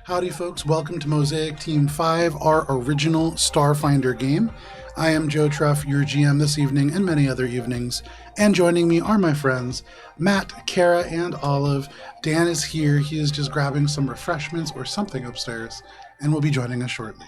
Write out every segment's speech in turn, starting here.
Howdy folks, welcome to Mosaic Team 5, our original Starfinder game. I am Joe Treff, your GM this evening and many other evenings, and joining me are my friends Matt, Cara, and Olive. Dan is here, he is just grabbing some refreshments or something upstairs, and will be joining us shortly.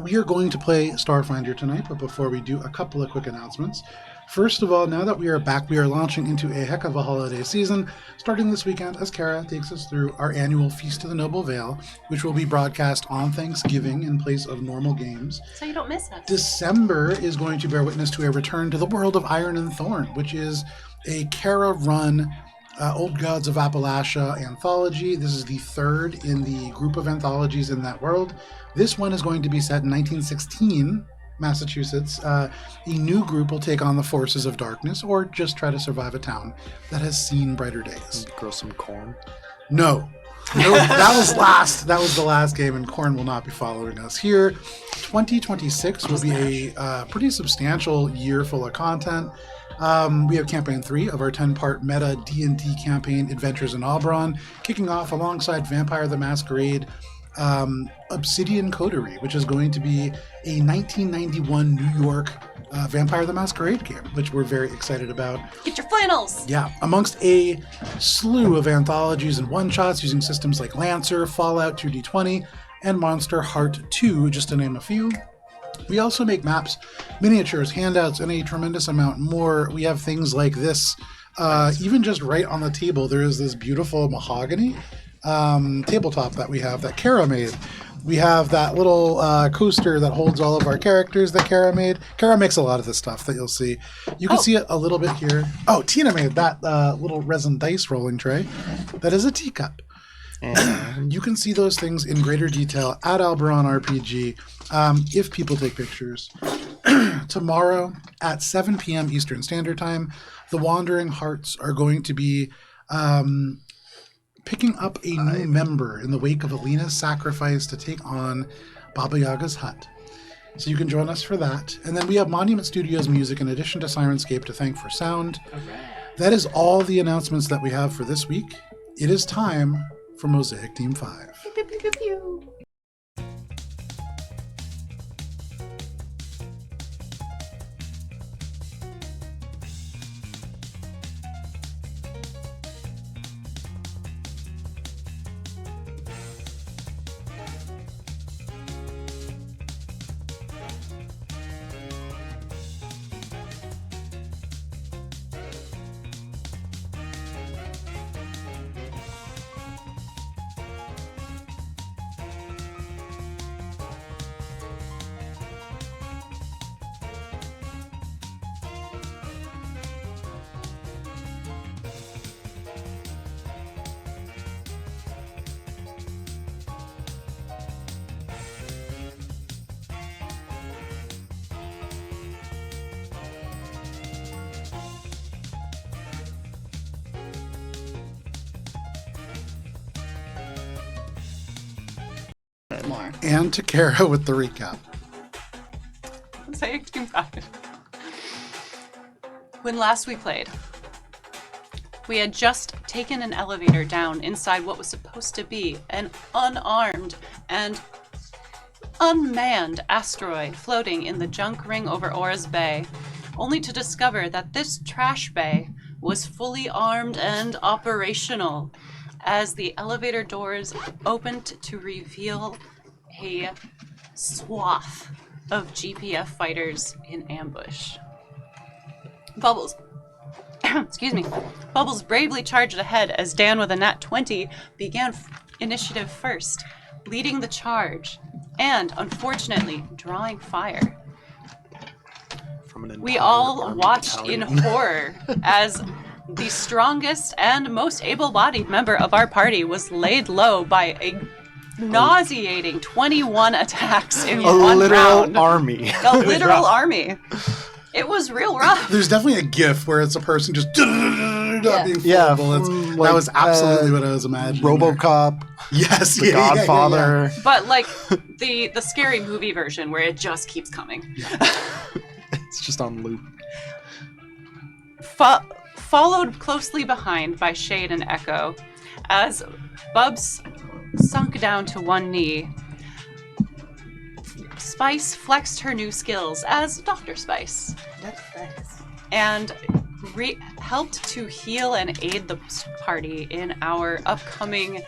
We are going to play Starfinder tonight, but before we do, a couple of quick announcements. First of all, now that we are back, we are launching into a heck of a holiday season, starting this weekend as Cara takes us through our annual Feast of the Noble Vale, which will be broadcast on Thanksgiving in place of normal games. So you don't miss us. December is going to bear witness to a return to the world of Iron and Thorn, which is a Cara-run Old Gods of Appalachia anthology. This is the third in the group of anthologies in that world. This one is going to be set in 1916, Massachusetts. A new group will take on the forces of darkness, or just try to survive a town that has seen brighter days. Grow some corn. No, that was last. That was the last game, and corn will not be following us here. 2026 will be a pretty substantial year full of content. We have Campaign 3 of our 10-part meta D&D campaign, Adventures in Alberon, kicking off alongside Vampire the Masquerade, Obsidian Coterie, which is going to be a 1991 New York Vampire the Masquerade game, which we're very excited about. Get your flannels! Yeah, amongst a slew of anthologies and one-shots using systems like Lancer, Fallout 2D20, and Monster Heart 2, just to name a few. We also make maps, miniatures, handouts, and a tremendous amount more. We have things like this. Even just right on the table, there is this beautiful mahogany tabletop that we have that Cara made. We have that little coaster that holds all of our characters that Cara made. Cara makes a lot of this stuff that you'll see. You can see it a little bit here. Oh, Tina made that little resin dice rolling tray. That is a teacup. And you can see those things in greater detail at AlberonRPG if people take pictures. Tomorrow at 7 p.m. Eastern Standard Time, the Wandering Hearts are going to be picking up a new member in the wake of Alina's sacrifice to take on Baba Yaga's hut. So you can join us for that. And then we have Monument Studios music in addition to Sirenscape to thank for sound. That is all the announcements that we have for this week. It is time for Mosaic Team 5. Pew, pew, pew, pew. More. And to Cara with the recap. Mosaic Team 5. When last we played, we had just taken an elevator down inside what was supposed to be an unarmed and unmanned asteroid floating in the junk ring over Ora's Bay, only to discover that this trash bay was fully armed and operational as the elevator doors opened to reveal a swath of GPF fighters in ambush. Bubbles, excuse me, Bubbles bravely charged ahead as Dan with a nat 20 began initiative first, leading the charge and, unfortunately, drawing fire. We all watched in horror as the strongest and most able-bodied member of our party was laid low by a nauseating 21 attacks in one round. Army. A literal army. It was real rough. There's definitely a GIF where it's a person just being full of bullets. Like, that was absolutely what I was imagining. RoboCop. Yes, The Godfather. Yeah. But like the scary movie version where it just keeps coming. Yeah. It's just on loop. Followed closely behind by Shade and Echo, as Bubs sunk down to one knee, Spice flexed her new skills as Dr. Spice. That's nice. And helped to heal and aid the party in our upcoming,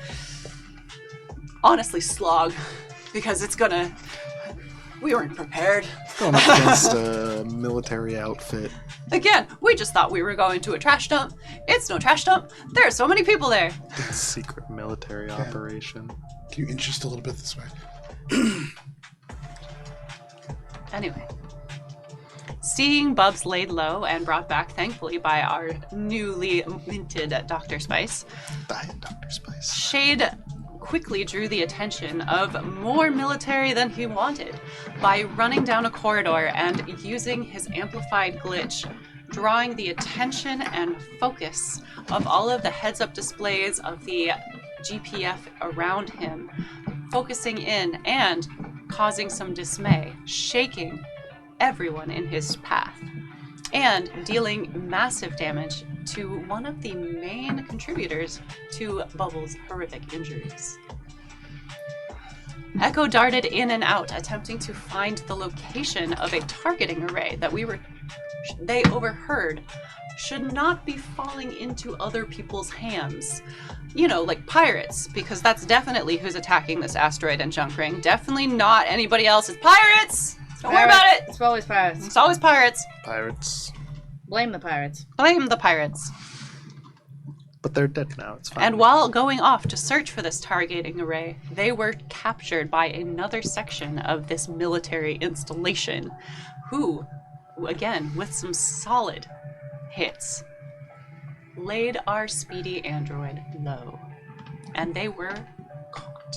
honestly, slog. Because it's gonna... We weren't prepared. Going up against a military outfit. Again, we just thought we were going to a trash dump. It's no trash dump. There are so many people there. It's a secret military operation. Can you inch just a little bit this way? Anyway. Seeing Bubs laid low and brought back, thankfully, by our newly minted Dr. Spice, Diet Dr. Spice. Shade quickly drew the attention of more military than he wanted by running down a corridor and using his amplified glitch, drawing the attention and focus of all of the heads-up displays of the GPF around him, focusing in and causing some dismay, shaking everyone in his path, and dealing massive damage to one of the main contributors to Bubbles' horrific injuries. Echo darted in and out, attempting to find the location of a targeting array that they overheard should not be falling into other people's hands. You know, like pirates, because that's definitely who's attacking this asteroid and junk ring. Definitely not anybody else. It's pirates! Don't worry about it! It's always pirates. It's always pirates. Pirates. Blame the pirates. Blame the pirates. But they're dead now, it's fine. And while going off to search for this targeting array, they were captured by another section of this military installation, who, again, with some solid hits, laid our speedy android low. And they were caught.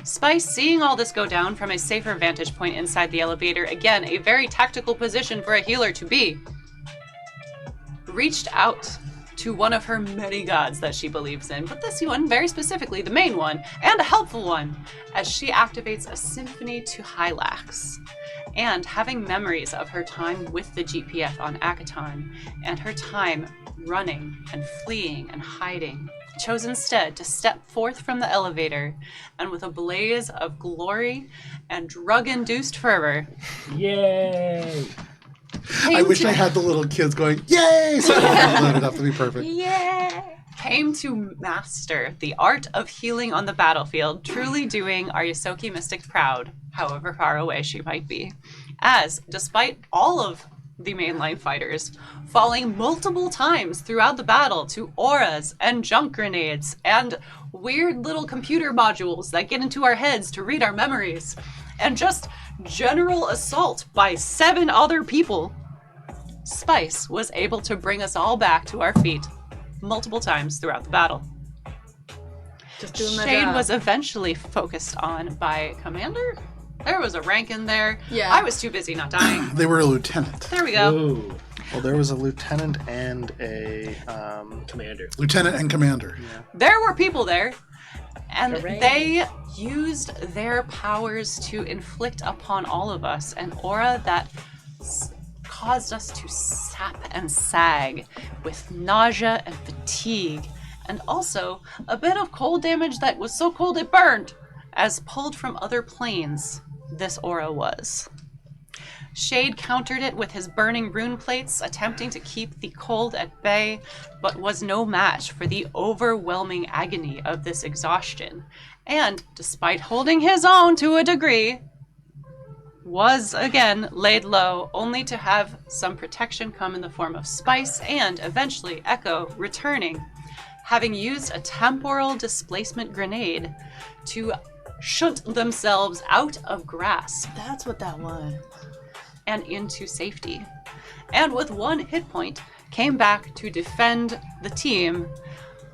Spice, seeing all this go down from a safer vantage point inside the elevator, again, a very tactical position for a healer to be, reached out to one of her many gods that she believes in, but this one, very specifically, the main one, and a helpful one, as she activates a symphony to Hylax. And having memories of her time with the GPF on Akaton, and her time running and fleeing and hiding, chose instead to step forth from the elevator, and with a blaze of glory and drug-induced fervor, Yay! I wish I had the little kids going, yay! So I loaded up to be perfect. came to master the art of healing on the battlefield, truly doing our Yosoki mystic proud, however far away she might be. As, despite all of the mainline fighters falling multiple times throughout the battle to auras and junk grenades and weird little computer modules that get into our heads to read our memories, and just general assault by 7 other people, Spice was able to bring us all back to our feet multiple times throughout the battle. Just doing my Shade job. was eventually focused on by Commander? There was a rank in there. Yeah. I was too busy not dying. They were a lieutenant. There we go. Ooh, Well, there was a lieutenant and a commander. Lieutenant and commander. There were people there, and Hooray. they used their powers to inflict upon all of us an aura that caused us to sap and sag with nausea and fatigue, and also a bit of cold damage that was so cold it burned, as pulled from other planes this aura was. Shade countered it with his burning rune plates, attempting to keep the cold at bay, but was no match for the overwhelming agony of this exhaustion, and, despite holding his own to a degree, was again laid low, only to have some protection come in the form of Spice and, eventually, Echo returning, having used a temporal displacement grenade to shunt themselves out of grasp That's what that was. and into safety. And with 1 hit point, came back to defend the team,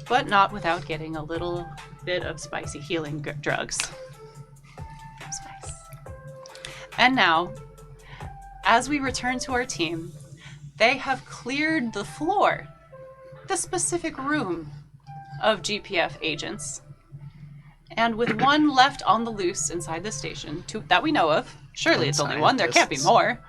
but not without getting a little bit of spicy healing drugs. Spice. And now, as we return to our team, they have cleared the floor, the specific room of GPF agents, and with 1 left on the loose inside the station, that we know of, surely it's only 1, there can't be Scientists. more,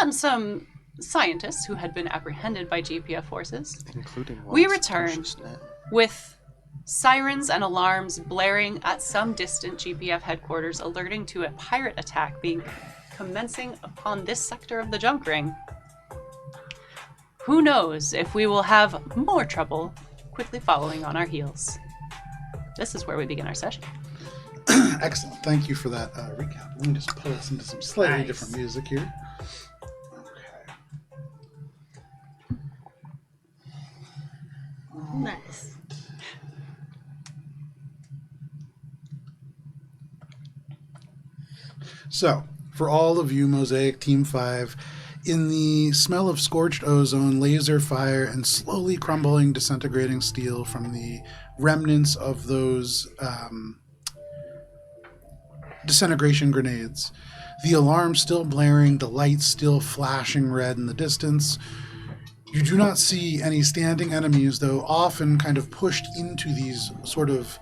and some scientists who had been apprehended by GPF forces, including We one's return. precious net. with Sirens and alarms blaring at some distant GPF headquarters, alerting to a pirate attack commencing upon this sector of the junk ring. Who knows if we will have more trouble quickly following on our heels. This is where we begin our session. Excellent. Thank you for that recap. Let me just pull us into some slightly Nice. different music here. Okay. Nice. So, for all of you Mosaic Team 5, in the smell of scorched ozone, laser fire, and slowly crumbling, disintegrating steel from the remnants of those disintegration grenades, the alarm still blaring, the lights still flashing red in the distance, you do not see any standing enemies, though often kind of pushed into these sort of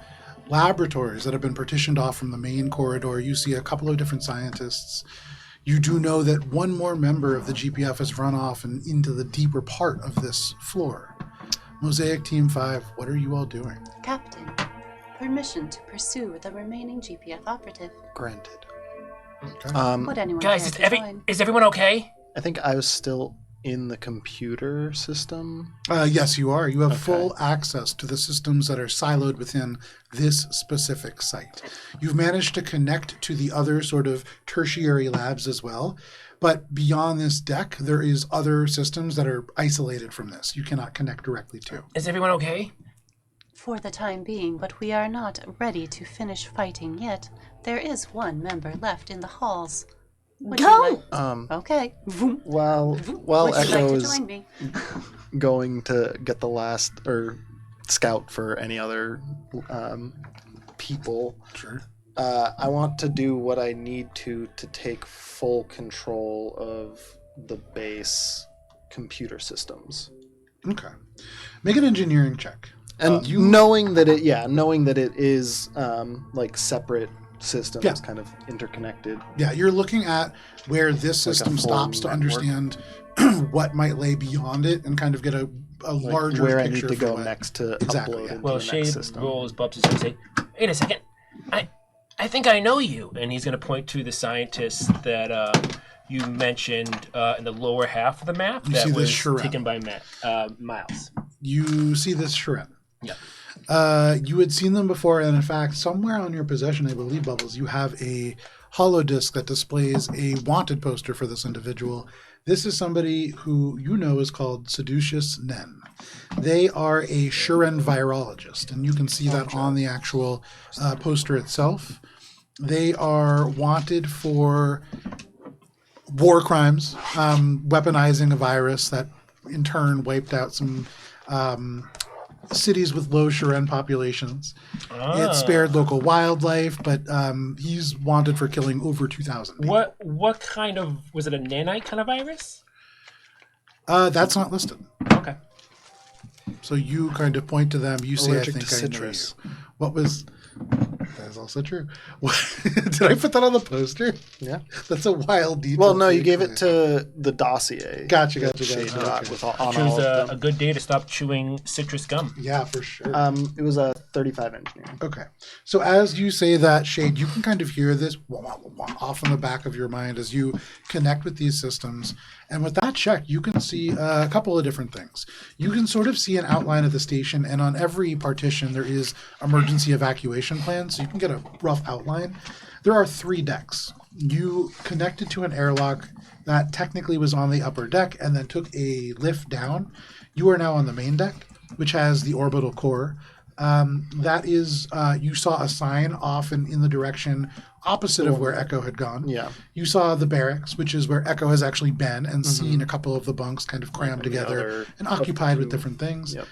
laboratories that have been partitioned off from the main corridor. You see a couple of different scientists. You do know that one more member of the GPF has run off and into the deeper part of this floor. Mosaic Team 5, what are you all doing? Captain, permission to pursue the remaining GPF operative. Granted. Okay. Would anyone Guys, care to join? is everyone okay? I think I was still in the computer system. Yes, you are. You have Okay. full access to the systems that are siloed within this specific site. You've managed to connect to the other sort of tertiary labs as well. But beyond this deck, there is other systems that are isolated from this. You cannot connect directly to. Is everyone okay? For the time being, but we are not ready to finish fighting yet. There is one member left in the halls. Would you Go! like- Okay. While Would you Echo like to is join me? going to get the last or scout for any other people, Sure. I want to do what I need to take full control of the base computer systems. Okay. Make an engineering check. And knowing that it is like separate systems, Yeah. kind of interconnected. Yeah, you're looking at where this Like a system full stops to network. understand what might lay beyond it and kind of get a Like larger where I picture need to for go what- next to Exactly, upload yeah. into Well, the Shade next system. rolls Bubs and say, "Wait a second, I think I know you." And he's going to point to the scientist that you mentioned in the lower half of the map You that see this was charrette. taken by Miles. You see this charrette. Yeah. You had seen them before, and in fact, somewhere on your possession, I believe, Bubbles, you have a holodisc that displays a wanted poster for this individual. This is somebody who you know is called Seducious Nen. They are a Shuren virologist, and you can see that on the actual poster itself. They are wanted for war crimes, weaponizing a virus that in turn wiped out some cities with low Shuren populations. It spared local wildlife, but he's wanted for killing over 2,000 people. What kind of was it? A nanite kind of virus? That's not listed. Okay. So you kind of point to them. You say, Allergic I think to I citrus. know you. What was... That is also true. Did I put that on the poster? Yeah. That's a wild detail. Well, no, you to gave include. it to the dossier. Gotcha. that Shade got Okay. with on Choose all of a them. good day to stop chewing citrus gum. Yeah, for sure. It was a 35 engineering. Okay. So as you say that, Shade, you can kind of hear this wah, wah, wah, wah, off in the back of your mind as you connect with these systems. And with that check, you can see a couple of different things. You can sort of see an outline of the station, and on every partition there is emergency evacuation plans, so you can get a rough outline. There are 3 decks. You connected to an airlock that technically was on the upper deck and then took a lift down. You are now on the main deck, which has the orbital core. That is, you saw a sign off in the direction opposite of where Echo had gone. Yeah. You saw the barracks, which is where Echo has actually been and seen a couple of the bunks kind of crammed together other and occupied with two. different things. Yep.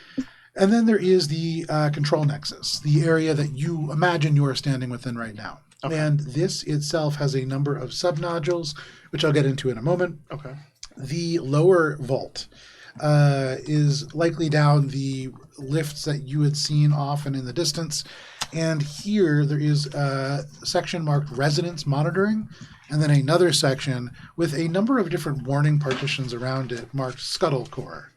And then there is the control nexus, the area that you imagine you are standing within right now. Okay. And this itself has a number of subnodules, which I'll get into in a moment. Okay. The lower vault is likely down the lifts that you had seen off and in the distance. And here there is a section marked Residence Monitoring, and then another section with a number of different warning partitions around it marked Scuttle Core.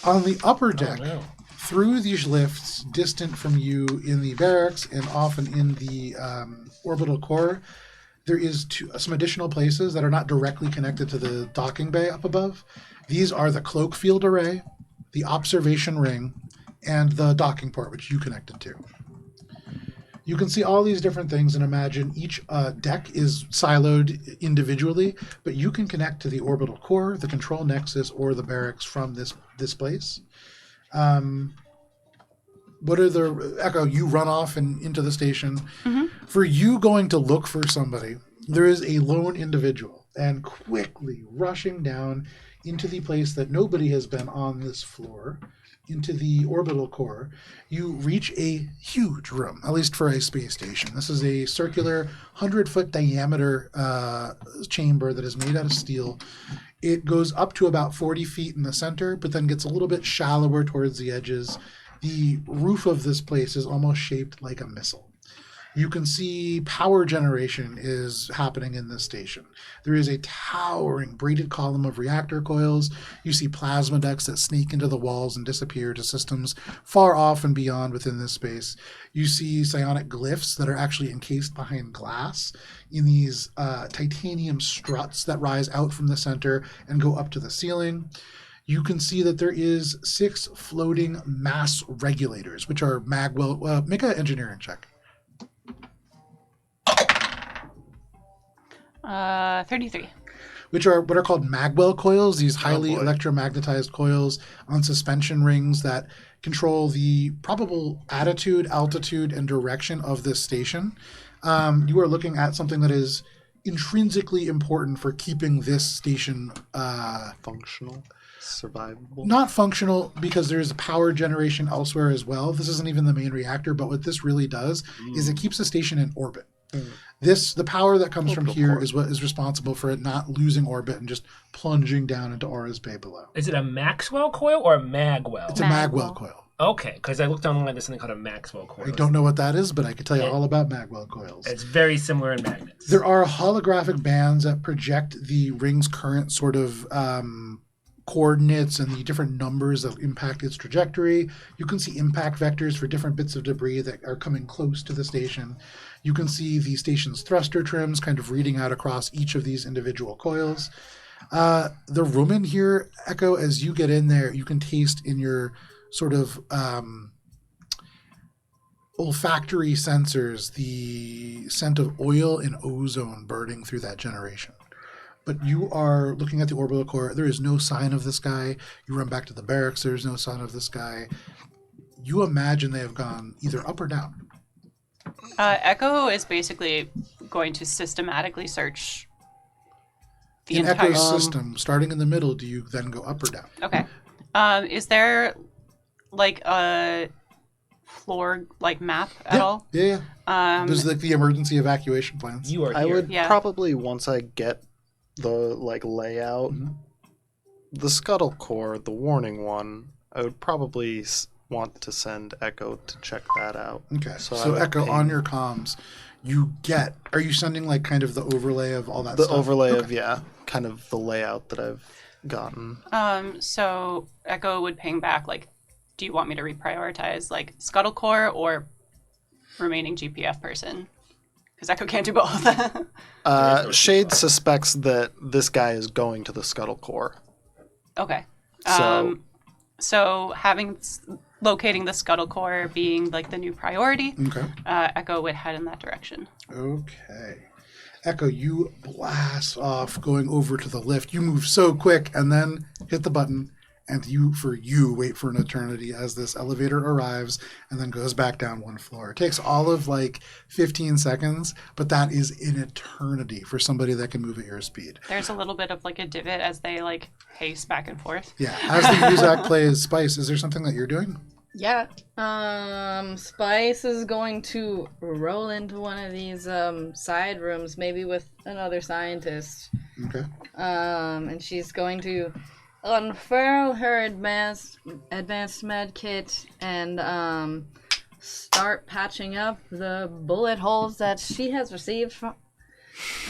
On the upper deck, no. Through these lifts, distant from you in the barracks and often in the orbital core, there is some additional places that are not directly connected to the docking bay up above. These are the cloak field array, the observation ring, and the docking port, which you connected to. You can see all these different things and imagine each deck is siloed individually, but you can connect to the orbital core, the control nexus, or the barracks from this place. What are the... Echo, you run off and into the station. Mm-hmm. For you going to look for somebody, there is a lone individual, and quickly rushing down into the place that nobody has been on this floor, into the orbital core, you reach a huge room, at least for a space station. This is a circular 100-foot diameter chamber that is made out of steel. It goes up to about 40 feet in the center, but then gets a little bit shallower towards the edges. The roof of this place is almost shaped like a missile. You can see power generation is happening in this station. There is a towering braided column of reactor coils. You see plasma ducts that sneak into the walls and disappear to systems far off and beyond within this space. You see psionic glyphs that are actually encased behind glass in these titanium struts that rise out from the center and go up to the ceiling. You can see that there is 6 floating mass regulators, which are magwell. Make an engineering check. 33. Which are what are called magwell coils, these highly electromagnetized coils on suspension rings that control the probable attitude, altitude, and direction of this station. You are looking at something that is intrinsically important for keeping this station Functional, survivable. Not functional, because there's power generation elsewhere as well. This isn't even the main reactor, but what this really does is it keeps the station in orbit. The power that comes from here is what is responsible for it not losing orbit and just plunging down into Aura's Bay below. Is it a Maxwell coil or a Magwell? It's a magwell coil. Okay, because I looked online, there's something called a Maxwell coil. I don't know what that is, but I can tell you all about magwell coils. It's very similar in magnets. There are holographic bands that project the ring's current sort of coordinates and the different numbers that impact its trajectory. You can see impact vectors for different bits of debris that are coming close to the station. You can see the station's thruster trims kind of reading out across each of these individual coils. The room in here, Echo, as you get in there, you can taste in your sort of olfactory sensors the scent of oil and ozone burning through that generation. But you are looking at the orbital core. There is no sign of this guy. You run back to the barracks. There is no sign of this guy. You imagine they have gone either up or down. Echo is basically going to systematically search the entire... Echo's system, starting in the middle, do you then go up or down? Okay. Is there like a floor map at all? Yeah. There's like the emergency evacuation plans. You are I here. would probably, once I get the layout, the scuttle core, the warning one, I would probably want to send Echo to check that out. Okay. So Echo, on your comms, are you sending like kind of the overlay of all that stuff? The overlay of, kind of the layout that I've gotten. So Echo would ping back do you want me to reprioritize scuttle core or remaining GPF person? Because Echo can't do both. Shade suspects that this guy is going to the scuttle core. Okay. So Locating the scuttle core being the new priority, okay. Echo would head in that direction. Okay. Echo, you blast off going over to the lift. You move so quick and then hit the button, and you wait for an eternity as this elevator arrives and then goes back down one floor. It takes all of 15 seconds, but that is an eternity for somebody that can move at your speed. There's a little bit of a divot as they pace back and forth. Yeah. As the Muzak plays Spice, is there something that you're doing? Yeah. Spice is going to roll into one of these side rooms, maybe with another scientist. Okay. And she's going to unfurl her advanced med kit and start patching up the bullet holes that she has received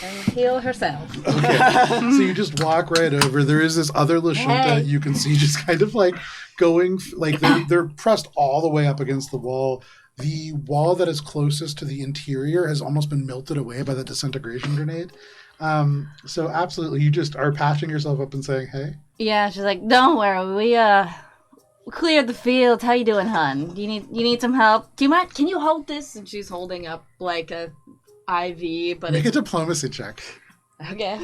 and heal herself. Okay. So you just walk right over. There is this other Lashunta Hey. you can see just kind of like going, like they're pressed all the way up against the wall. The wall that is closest to the interior has almost been melted away by the disintegration grenade. So absolutely, you just are patching yourself up and saying, hey. Yeah, she's like, don't worry, we cleared the field. How you doing, hun? You need some help? Do you mind? Can you hold this? And she's holding up like a IV, but Make a diplomacy check. okay.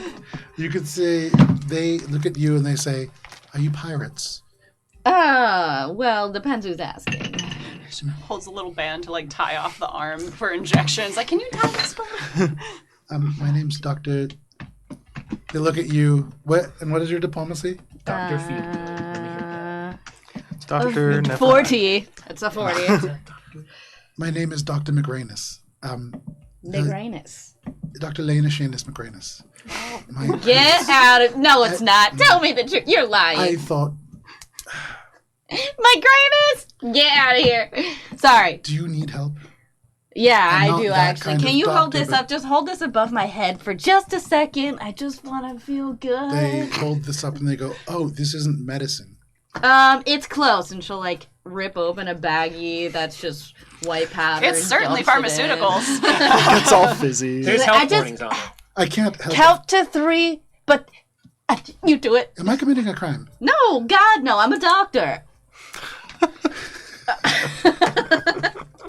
You could say, they look at you and they say, are you pirates? Well, depends who's asking. Holds a little band to like tie off the arm for injections. Like, can you tie this one? My name's Dr. They look at you. What is your diplomacy? Dr. Field. Let me hear Dr. Nefer. 40. It's a 40. that. My name is Dr. McRanus. Negranus. Dr. Lena Shanus McRanus. Get out of... No, it's not. Tell me the truth. You're lying. I thought, Migranus! Get out of here. Sorry. do you need help? Yeah, I'm I not do that actually. kind Can of you hold doctor, this but- up? Just hold this above my head for just a second. I just want to feel good. They hold this up and they go, oh, this isn't medicine. It's close, and she'll like rip open a baggie that's just white powder. It's and certainly dumps it in. pharmaceuticals. It's all fizzy. There's I health just- warnings on it. I can't help Count to 3, but you do it. it. Am I committing a crime? No, God, no. I'm a doctor.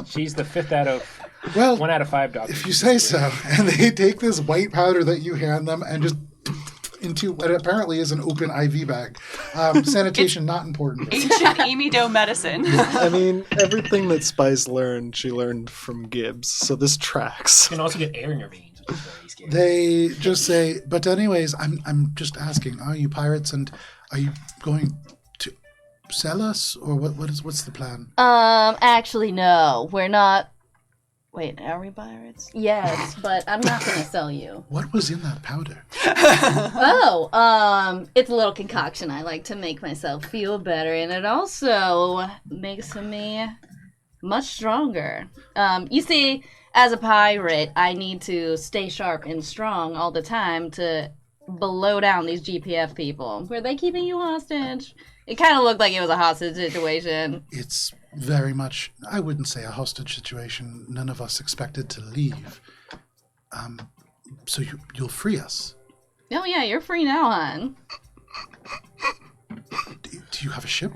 She's the 5th out of Well, 1 out of 5 doctors. if you say so. And they take this white powder that you hand them and just into what apparently is an open IV bag. Sanitation not important. Ancient Emido medicine. I mean, everything that Spice learned, she learned from Gibbs, so this tracks. You can also get air in your veins, which is very scary. They just say, but anyways, I'm just asking, are you pirates and are you going to sell us or what's the plan? Actually, no. We're not. Wait, are we pirates? Yes, but I'm not gonna sell you. What was in that powder? It's a little concoction I like to make myself feel better, and it also makes me much stronger. You see, as a pirate, I need to stay sharp and strong all the time to blow down these GPF people. Were they keeping you hostage? It kind of looked like it was a hostage situation. It's very much, I wouldn't say a hostage situation. None of us expected to leave. So you'll free us. Oh yeah, you're free now, hon. Do you have a ship?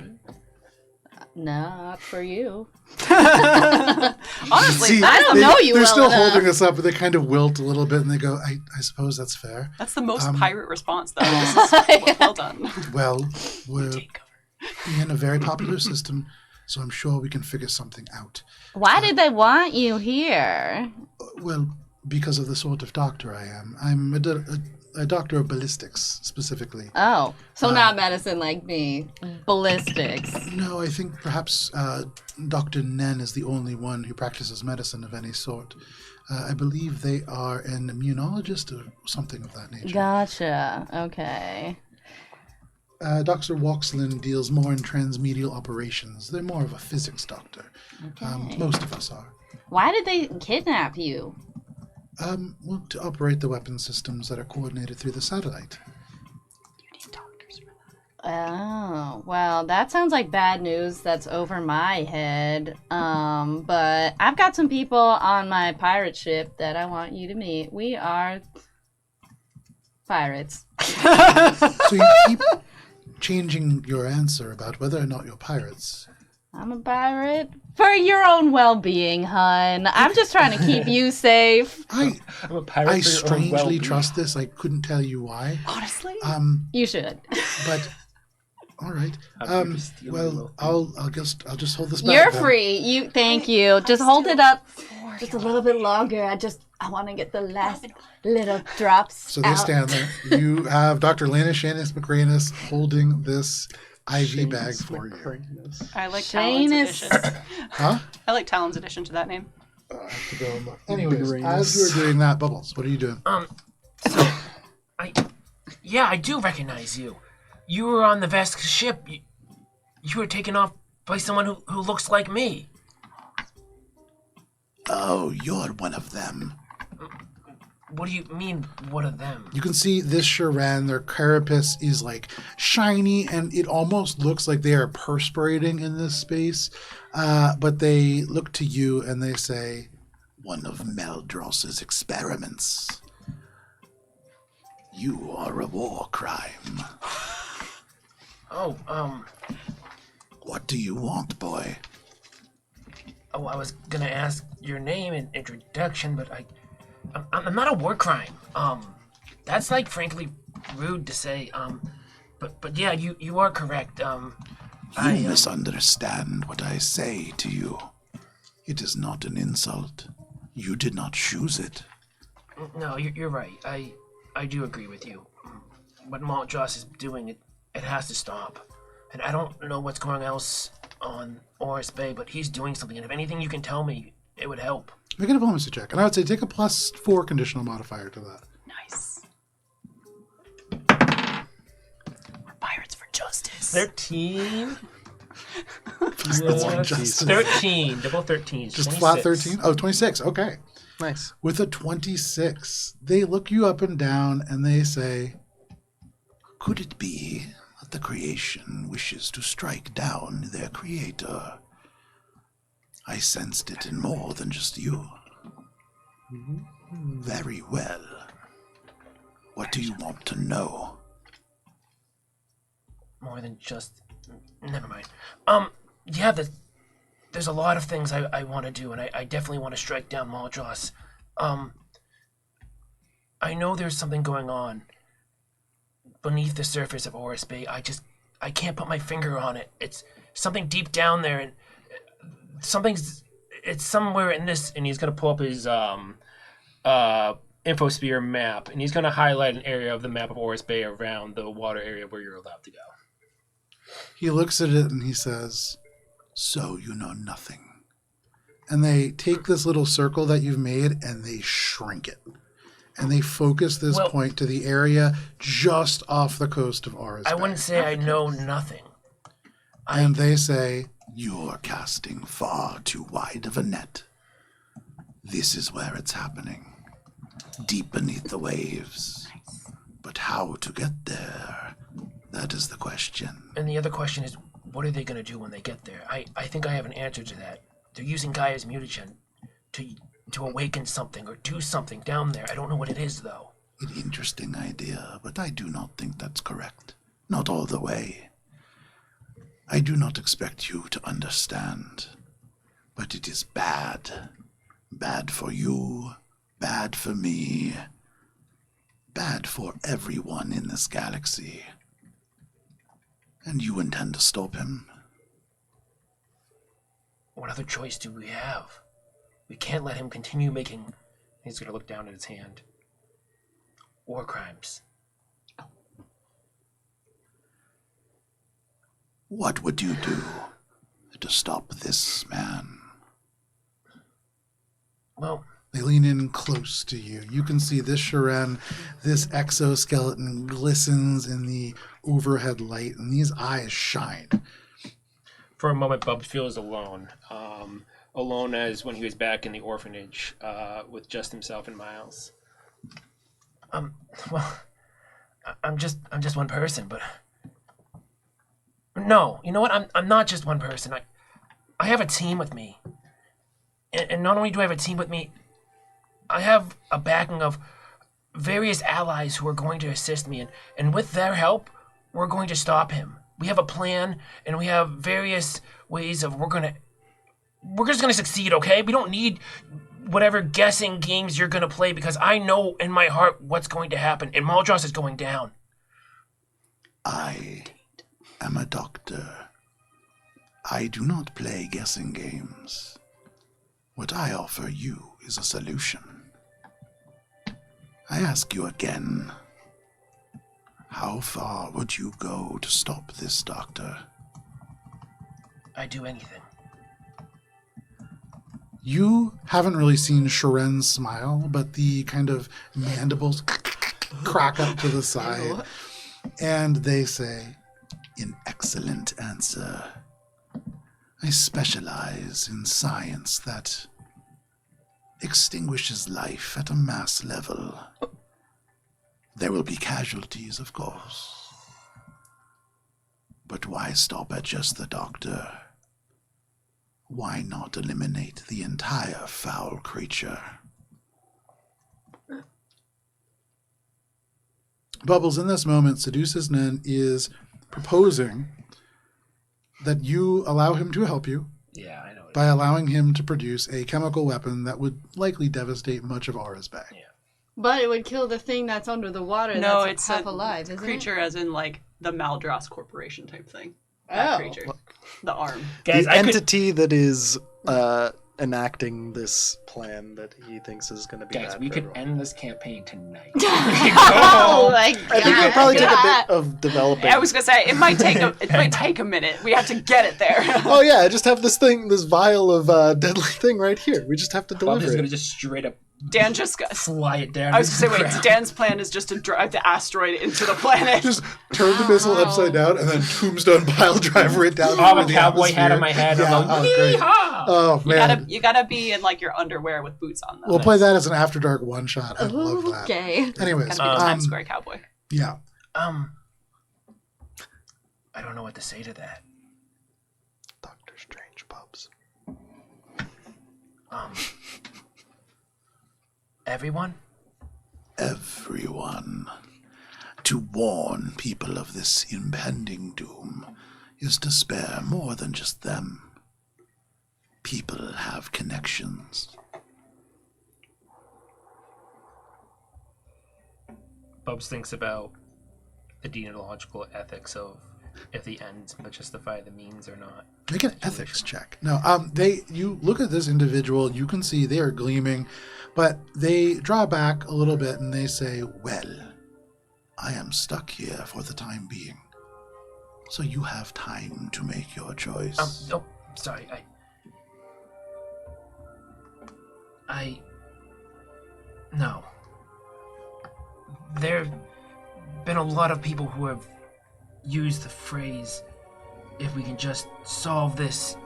Not for you. Honestly, See, I don't know you They're well still enough. holding us up, but they kind of wilt a little bit and they go, I suppose that's fair. that's the most pirate response, though. This is well done. Well, we're Take cover. in a very popular system, so I'm sure we can figure something out. Why did they want you here? Well, because of the sort of doctor I am. I'm a doctor of ballistics, specifically. Oh, so not medicine like me. Ballistics. No, I think perhaps Dr. Nen is the only one who practices medicine of any sort. I believe they are an immunologist or something of that nature. Gotcha. Okay. Dr. Waxlin deals more in transmedial operations. They're more of a physics doctor. Most of us are. Why did they kidnap you? Well, to operate the weapon systems that are coordinated through the satellite. You need doctors for that. Oh, well, that sounds like bad news that's over my head. But I've got some people on my pirate ship that I want you to meet. We are pirates. So you keep changing your answer about whether or not you're pirates. I'm a pirate. For your own well-being, hun. I'm just trying to keep you safe. I I'm a pirate for your own strangely well-being. trust this. I couldn't tell you why. Honestly? You should. But all right. How could you steal Well, them? I'll just hold this back. You're then. free. Thank you. Just hold it up just a little bit longer. I want to get the last little drops So they out. stand there. You have Dr. Lena Shanus McRanus holding this IV bag for you. I like Talon's Shanus. addition. Huh? I like Talon's addition to that name. I have to go and look. Anyways, McRanus. as you're doing that, Bubbles, what are you doing? So, I do recognize you. You were on the Vesk ship. You were taken off by someone who looks like me. Oh, you're one of them. What do you mean, what of them? You can see this Shiren, their carapace is like shiny, and it almost looks like they are perspirating in this space. But they look to you and they say, one of Meldros's experiments. You are a war crime. Oh, What do you want, boy? oh, I was gonna ask your name and introduction, but I'm not a war crime. That's like frankly rude to say. But yeah, you are correct. You misunderstand what I say to you. It is not an insult. You did not choose it. No, you're right. I do agree with you. What Maltjoss is doing, it has to stop. And I don't know what's going else on Oris Bay, but he's doing something. And if anything you can tell me, it would help. Make a diplomacy check. And I would say take a +4 conditional modifier to that. Nice. We're pirates for justice. 13. That's one justice. 13. Double 13. Just flat 13? Oh, 26. Okay. Nice. With a 26, they look you up and down and they say, could it be that the creation wishes to strike down their creator? I sensed it in more than just you. Very well. What do you want to know? More than just... Never mind. Yeah, there's a lot of things I want to do, and I definitely want to strike down Maldros. I know there's something going on beneath the surface of Oris Bay. I can't put my finger on it. It's something deep down there, and it's somewhere in this, and he's going to pull up his infosphere map, and he's going to highlight an area of the map of Oris Bay around the water area where you're allowed to go. He looks at it and he says, so you know nothing. And they take this little circle that you've made and they shrink it. And they focus this point to the area just off the coast of Oris Bay. I wouldn't say I know nothing. And they say, you're casting far too wide of a net. This is where it's happening. Deep beneath the waves. But how to get there? That is the question. And the other question is, what are they going to do when they get there? I think I have an answer to that. They're using Gaia's mutagen to awaken something or do something down there. I don't know what it is, though. An interesting idea, but I do not think that's correct. Not all the way. I do not expect you to understand, but it is bad. Bad for you, bad for me, bad for everyone in this galaxy. And you intend to stop him? What other choice do we have? We can't let him continue making... He's going to look down at his hand. War crimes. What would you do to stop this man? Well... They lean in close to you. You can see this Shiren, this exoskeleton glistens in the overhead light, and these eyes shine. For a moment, Bub feels alone. Alone as when he was back in the orphanage with just himself and Miles. Well, I'm just one person, but... No, you know what? I'm not just one person. I have a team with me. And not only do I have a team with me, I have a backing of various allies who are going to assist me, and with their help, we're going to stop him. We have a plan, and we have various ways of we're just gonna succeed, okay? We don't need whatever guessing games you're gonna play, because I know in my heart what's going to happen, and Maldros is going down. I am a doctor. I do not play guessing games. What I offer you is a solution. I ask you again, how far would you go to stop this, Doctor? I'd do anything. You haven't really seen Shiren smile, but the kind of mandibles crack up to the side. And they say, an excellent answer. I specialize in science that extinguishes life at a mass level. There will be casualties, of course. But why stop at just the doctor? Why not eliminate the entire foul creature? Bubbles, in this moment, Seduces Nen is proposing that you allow him to help you Yeah, I know. by allowing him to produce a chemical weapon that would likely devastate much of Aura's Bay. Yeah. But it would kill the thing that's under the water. No, that's it's half a alive, isn't creature, as in like the Maldras Corporation type thing. it? That Oh. creature, the arm. Guys, the I could... entity that is enacting this plan that he thinks is going to be Guys, bad we for could everyone. end this campaign tonight. Oh my god. I think it'll probably take a bit of developing. I was gonna say it might take a minute. We have to get it there. Oh yeah, I just have this vial of deadly thing right here. We just have to Bob's deliver just it. gonna just straight up Dan just got. fly it down. I was to gonna the say, wait. ground. Dan's plan is just to drive the asteroid into the planet. Just turn the missile upside down and then tombstone pile driver it down. I have through a the cowboy hat atmosphere. on my head. Yeah, I'm like, oh, great. yeehaw! Oh man, You gotta be in like your underwear with boots on. Though. we'll play that as an After Dark one shot. I love that. Okay. Anyways, Gotta be the Times Square cowboy. yeah. I don't know what to say to that. Doctor Strange pubs. Everyone? Everyone. To warn people of this impending doom is to spare more than just them. People have connections. Bubs thinks about the deontological ethics of if the ends but justify the means or not. Make an ethics check. No, you look at this individual, you can see they are gleaming, but they draw back a little bit and they say, well, I am stuck here for the time being. So you have time to make your choice. Oh, sorry. No. There have been a lot of people who have used the phrase, if we can just solve this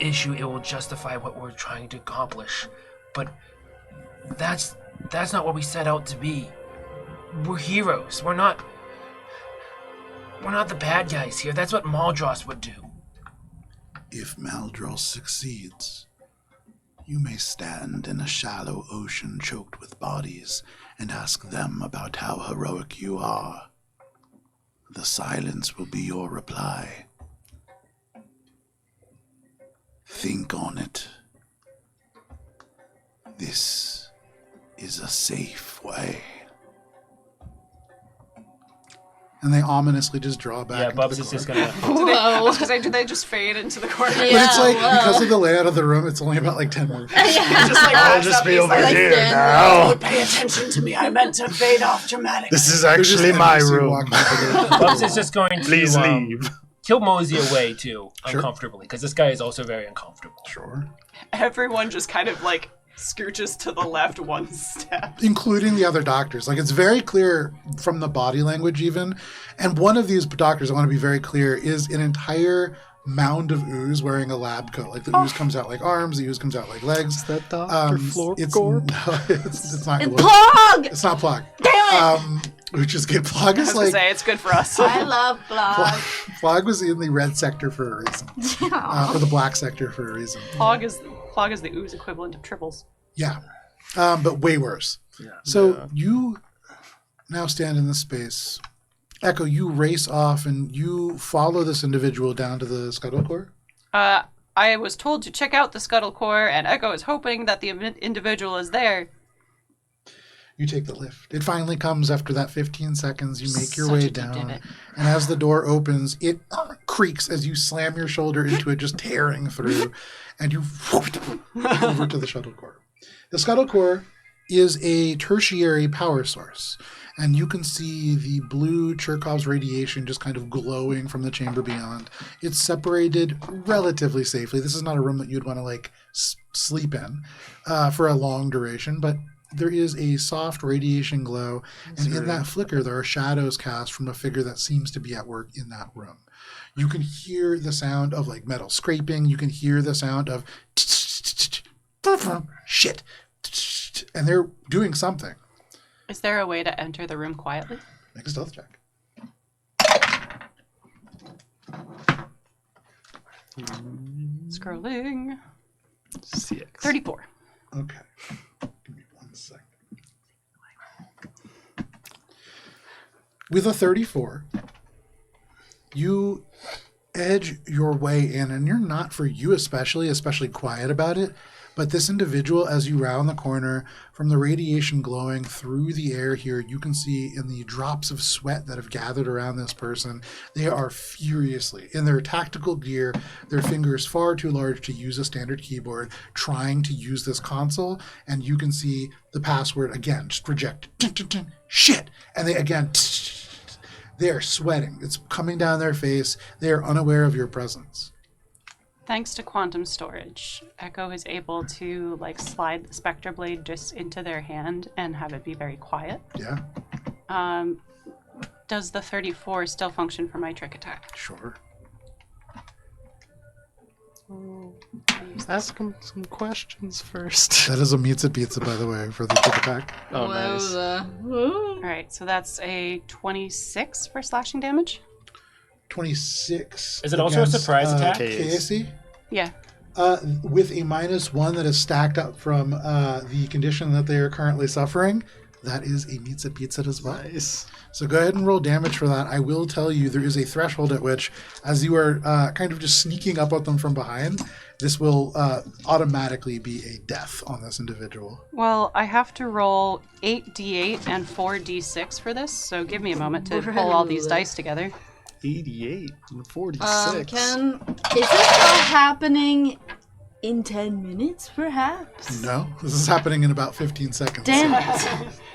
issue, it will justify what we're trying to accomplish. But that's not what we set out to be. We're heroes. We're not the bad guys here. That's what Maldros would do. If Maldros succeeds, you may stand in a shallow ocean choked with bodies and ask them about how heroic you are. The silence will be your reply. Think on it. This is a safe way. And they ominously just draw back. Yeah, into Bubs the is just corner. gonna... I was gonna say, do they just fade into the corner? But it's like, Yeah, because of the layout of the room, it's only about like 10 more feet. Just like I'll walks just up, be he's over like, here stand now. pay attention to me. I meant to fade off dramatically. This is They're just actually my NPC room. walking through. Bubs is just going to Please leave. kill Mosey away too, Sure. uncomfortably, because this guy is also very uncomfortable. Sure. Everyone just kind of like scooches to the left one step. Including the other doctors. Like, it's very clear from the body language even. And one of these doctors, I want to be very clear, is an entire mound of ooze wearing a lab coat. Like, the ooze comes out like arms, the ooze comes out like legs. Is that Dr. It's Florgor? no, it's not It's Glor. Plug! It's not Plug. Damn it! Which is good. Plug I is was gonna like say it's good for us. I love Plug. Plug was in the red sector for a reason, or the black sector for a reason. Plog is the ooze equivalent of triples. Yeah, but way worse. So you now stand in this space. Echo, you race off and you follow this individual down to the scuttle core. I was told to check out the scuttle core, and Echo is hoping that the individual is there. You take the lift. It finally comes after that 15 seconds. You make your Such way a deep down. divot. And as the door opens, it creaks as you slam your shoulder into it, just tearing through. And you over to the shuttle core. The scuttle core is a tertiary power source. And you can see the blue Cherkov's radiation just kind of glowing from the chamber beyond. It's separated relatively safely. This is not a room that you'd want to like sleep in for a long duration, but there is a soft radiation glow, and in that flicker, there are shadows cast from a figure that seems to be at work in that room. You can hear the sound of like metal scraping. You can hear the sound of shit, and they're doing something. Is there a way to enter the room quietly? Make a stealth check. Scrolling. CX. 34. Okay. Give me 1 second. With a 34, you edge your way in, and you're not, for you especially quiet about it, but this individual, as you round the corner, from the radiation glowing through the air here, you can see in the drops of sweat that have gathered around this person, they are furiously, in their tactical gear, their fingers far too large to use a standard keyboard, trying to use this console, and you can see the password again, just rejected. Shit! And they again, they are sweating. It's coming down their face. They are unaware of your presence. Thanks to quantum storage, Echo is able to slide the Spectre Blade just into their hand and have it be very quiet. Yeah, Does the 34 still function for my trick attack? sure. Ask him some questions first. That is a meets a pizza, by the way, for the trick attack. Oh, nice. All right, so that's a 26 for slashing damage. 26. Is it also a against, surprise attack? KAC? Yeah. With a -1 that is stacked up from the condition that they are currently suffering, that is a meets a pizza as well. Nice. So go ahead and roll damage for that. I will tell you there is a threshold at which, as you are kind of just sneaking up at them from behind, this will automatically be a death on this individual. Well, I have to roll 8d8 and 4d6 for this, so give me a moment to pull all these dice together. 88 and 46. Is this all happening in 10 minutes, perhaps? No, this is happening in about 15 seconds. Damn it.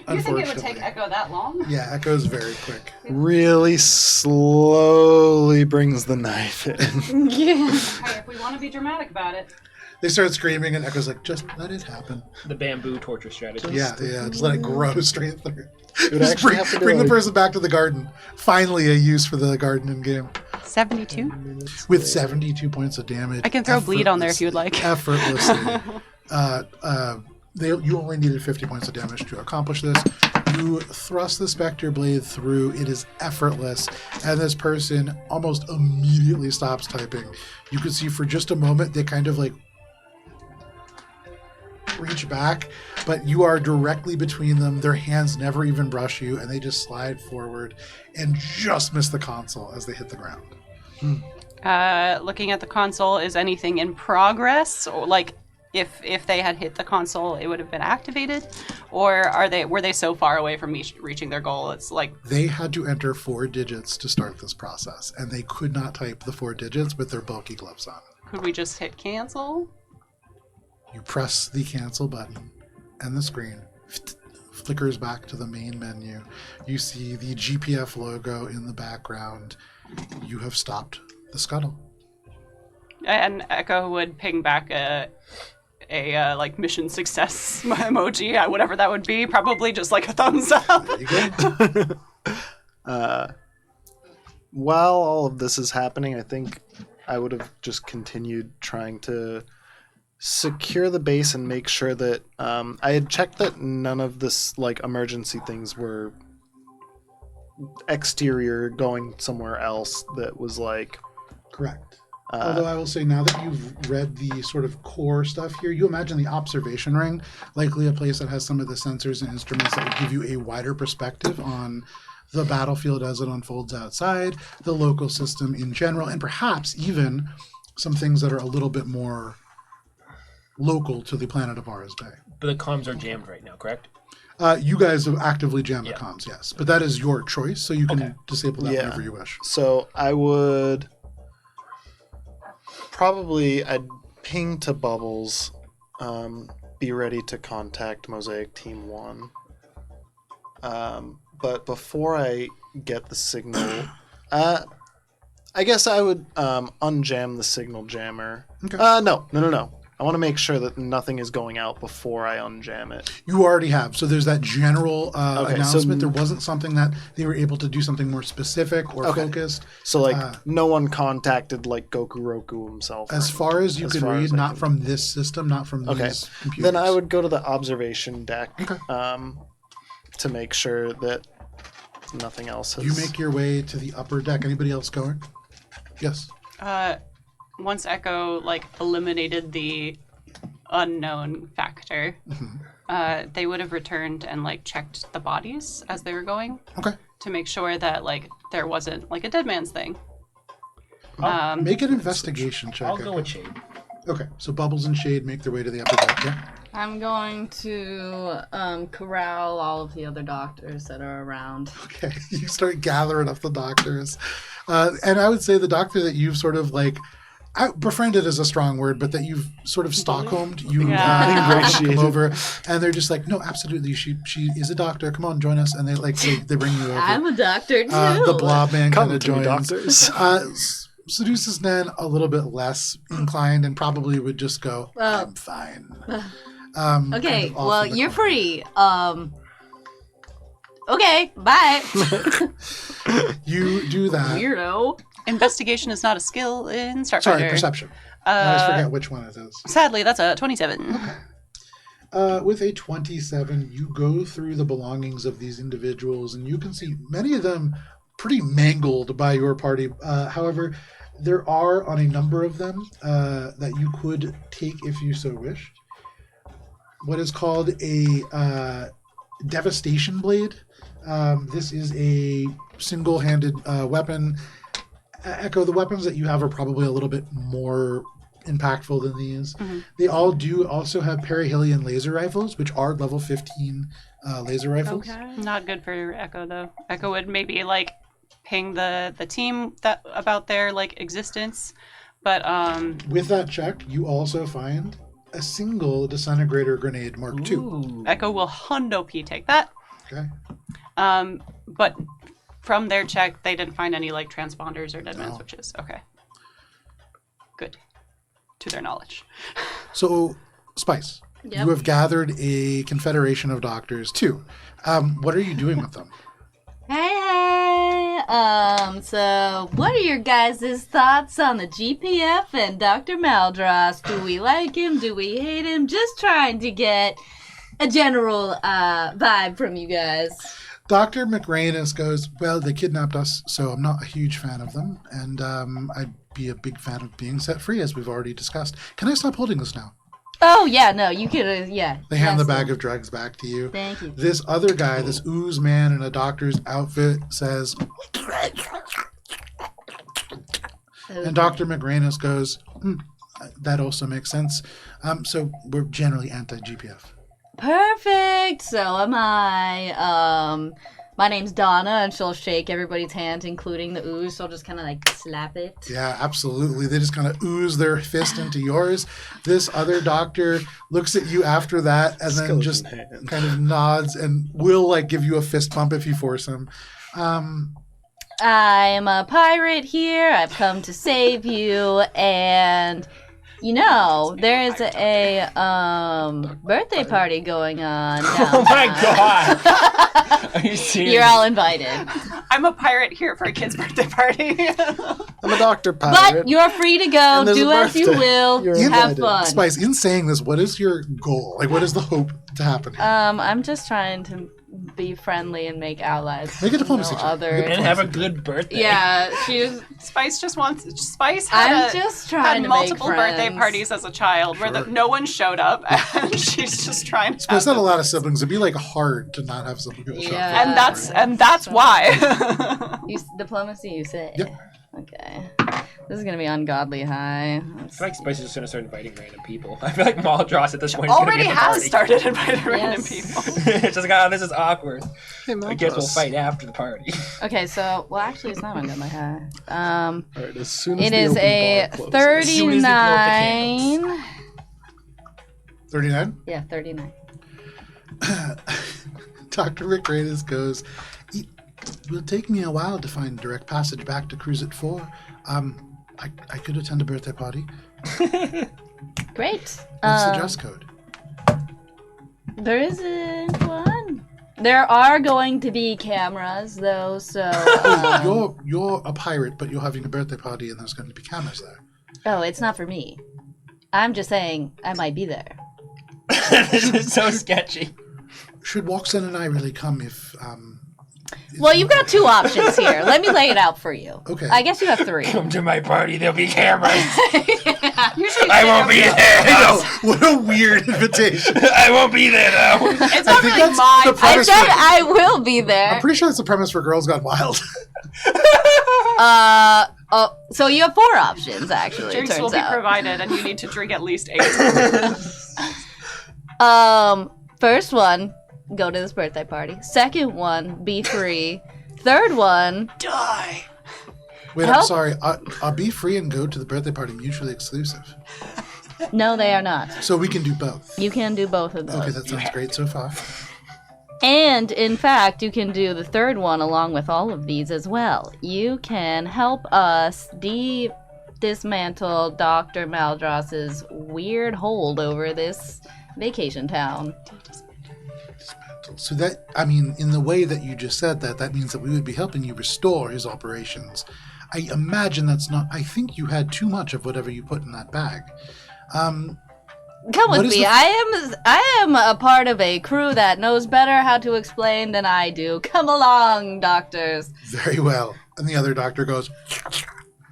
You think it would take Unfortunately. Echo that long? Yeah, Echo's very quick. Really slowly brings the knife in. Yeah. Hey, if we want to be dramatic about it. They start screaming, and Echo's like, just let it happen. The bamboo torture strategy. Yeah, just let it grow straight through. would Just actually have to bring go the like- person back to the garden. Finally, a use for the garden in game. 72? With 72 points of damage. I can throw bleed on there if you would like. Effortlessly. You only needed 50 points of damage to accomplish this. You thrust the Spectre Blade through. It is effortless. And this person almost immediately stops typing. You can see for just a moment, they kind of reach back, but you are directly between them. Their hands never even brush you, and they just slide forward and just miss the console as they hit the ground. Looking at the console, is anything in progress? Or if they had hit the console, it would have been activated? Or were they so far away from reaching their goal? It's They had to enter 4 digits to start this process, and they could not type the 4 digits with their bulky gloves on. could we just hit cancel? You press the cancel button, and the screen flickers back to the main menu. You see the GPF logo in the background. You have stopped the scuttle. And Echo would ping back a mission success emoji, whatever that would be. Probably just a thumbs up. There you go. While all of this is happening, I think I would have just continued trying to secure the base and make sure that I had checked that none of this emergency things were exterior going somewhere else that was Correct. Although I will say, now that you've read the sort of core stuff here, you imagine the observation ring, likely a place that has some of the sensors and instruments that would give you a wider perspective on the battlefield as it unfolds outside, the local system in general, and perhaps even some things that are a little bit more local to the planet of Aras Bay. But the comms are jammed right now, correct? You guys have actively jammed the Yeah. comms, yes. But that is your choice, so you can Okay. disable that Yeah. whenever you wish. So I would I'd ping to Bubbles, be ready to contact Mosaic Team 1. But before I get the signal, I guess I would unjam the signal jammer. Okay. No. I want to make sure that nothing is going out before I unjam it. You already have. So there's that general Okay, announcement. so- There wasn't something that they were able to do something more specific or focused. So like no one contacted like Goku Roku himself. As far as you As could far read, as I not can- from this system, not from Okay. these computers. Then I would go to the observation deck Okay. to make sure that nothing else has... You make your way to the upper deck. Anybody else going? Yes. Once Echo eliminated the unknown factor, they would have returned and checked the bodies as they were going Okay. to make sure that there wasn't a dead man's thing. Make an investigation check. I'll go with Shade. Okay. So Bubbles and Shade make their way to the upper deck. Yeah. I'm going to corral all of the other doctors that are around. Okay. You start gathering up the doctors. And I would say the doctor that you've sort of befriended is a strong word, but that you've sort of Stockholmed, you Ingratiated. come over, and they're just like, no, absolutely, she is a doctor. Come on, join us, and they bring you over. I'm a doctor too. The blob man Come kind of to me, joins. doctors. Seduce is then a little bit less inclined and probably would just go, Oh. I'm fine. Okay, kind of off well, in the you're corner. free. Okay, bye. You do that. Weirdo. Investigation is not a skill in Starfinder. Sorry, perception. I always forget which one it is. Sadly, that's a 27. With a 27, you go through the belongings of these individuals, and you can see many of them pretty mangled by your party. However, there are on a number of them that you could take if you so wished. What is called a devastation blade. This is a single-handed weapon. Echo, the weapons that you have are probably a little bit more impactful than these. Mm-hmm. They all do also have perihelion laser rifles, which are level 15 laser rifles. Okay. Not good for Echo, though. Echo would maybe ping the team about their existence, but With that check, you also find a single disintegrator grenade Mark II. Ooh. Echo will hundo P take that. Okay. But from their check, they didn't find any transponders or dead man No. switches. Okay. Good. To their knowledge. So, Spice, Yep. you have gathered a confederation of doctors too. What are you doing with them? Hey. So what are your guys' thoughts on the GPF and Dr. Maldross? Do we like him? Do we hate him? Just trying to get a general vibe from you guys. Dr. McRanus goes, well, they kidnapped us, so I'm not a huge fan of them, and I'd be a big fan of being set free, as we've already discussed. Can I stop holding this now? Oh, yeah, no, you could, yeah. They hand the yes, bag of drugs back to you. Thank you. This other guy, this ooze man in a doctor's outfit, says, and Dr. McRanus goes, that also makes sense. So we're generally anti-GPF. Perfect. So am I. My name's Donna, and she'll shake everybody's hand, including the ooze. She'll just kind of slap it. Yeah, absolutely. They just kind of ooze their fist into yours. This other doctor looks at you after that and then just Skeleton hand. kind of nods and will give you a fist bump if you force him. I'm a pirate here. I've come to save you, and there is a birthday party going on. Oh my god! Are you serious? You're all invited, I'm a pirate here for a kid's birthday party. I'm a doctor pirate. but you're free to go. And there's Do a as you birthday. will. You're Have invited. fun. Spice, in saying this, what is your goal? What is the hope to happen here? I'm just trying to be friendly and make allies. Make a diplomacy check. Other. And have a good birthday. Yeah, she's. Spice I'm had just trying to multiple make birthday friends. parties as a child where no one showed up, and she's just trying to. Spice have had a them. lot of siblings. It'd be hard to not have some people show up. Yeah. And that's why. Diplomacy, you say? Yep. Okay. This is gonna be ungodly high. I feel like Spice is just gonna start inviting random people. I feel like Maldross at this point Already is gonna be at the has party. started inviting random Yes. people. It's just like, oh, this is awkward. Hey, I guess we'll Malbros. fight after the party. Okay, so actually, it's not ungodly high. All right, as soon as It the is open a bar closes. soon as they blow up the 39. 39? Yeah, 39. Dr. McRanus goes, it will take me a while to find direct passage back to Cruise at 4. I could attend a birthday party. Great. What's the dress code? There isn't one. There are going to be cameras, though, so... You're a pirate, but you're having a birthday party and there's going to be cameras there. Oh, it's not for me. I'm just saying I might be there. This is so sketchy. Should Watson and I really come if... Well, you've got two options here. Let me lay it out for you. Okay. I guess you have three. Come to my party, there'll be cameras. Usually I won't be there. What a weird invitation. I won't be there though. It's not really that's my the I premise said for- I will be I'm there. pretty sure that's the premise for Girls Gone Wild. So you have four options, actually, it drinks will turns be out. provided, and you need to drink at least 8. First one, go to this birthday party. Second one, be free. Third one, Die. Wait, I'm Help. sorry. Are Be Free and Go to the birthday party mutually exclusive? no, they are not. So we can do both. You can do both of those. Okay, that sounds great so far. And, in fact, you can do the third one along with all of these as well. You can help us dismantle Dr. Maldros's weird hold over this vacation town. So that, I mean, in the way that you just said that, that means that we would be helping you restore his operations. I imagine that's not, I think you had too much of whatever you put in that bag. Come What with is me. the- I am a part of a crew that knows better how to explain than I do. Come along, doctors. Very well. And the other doctor goes,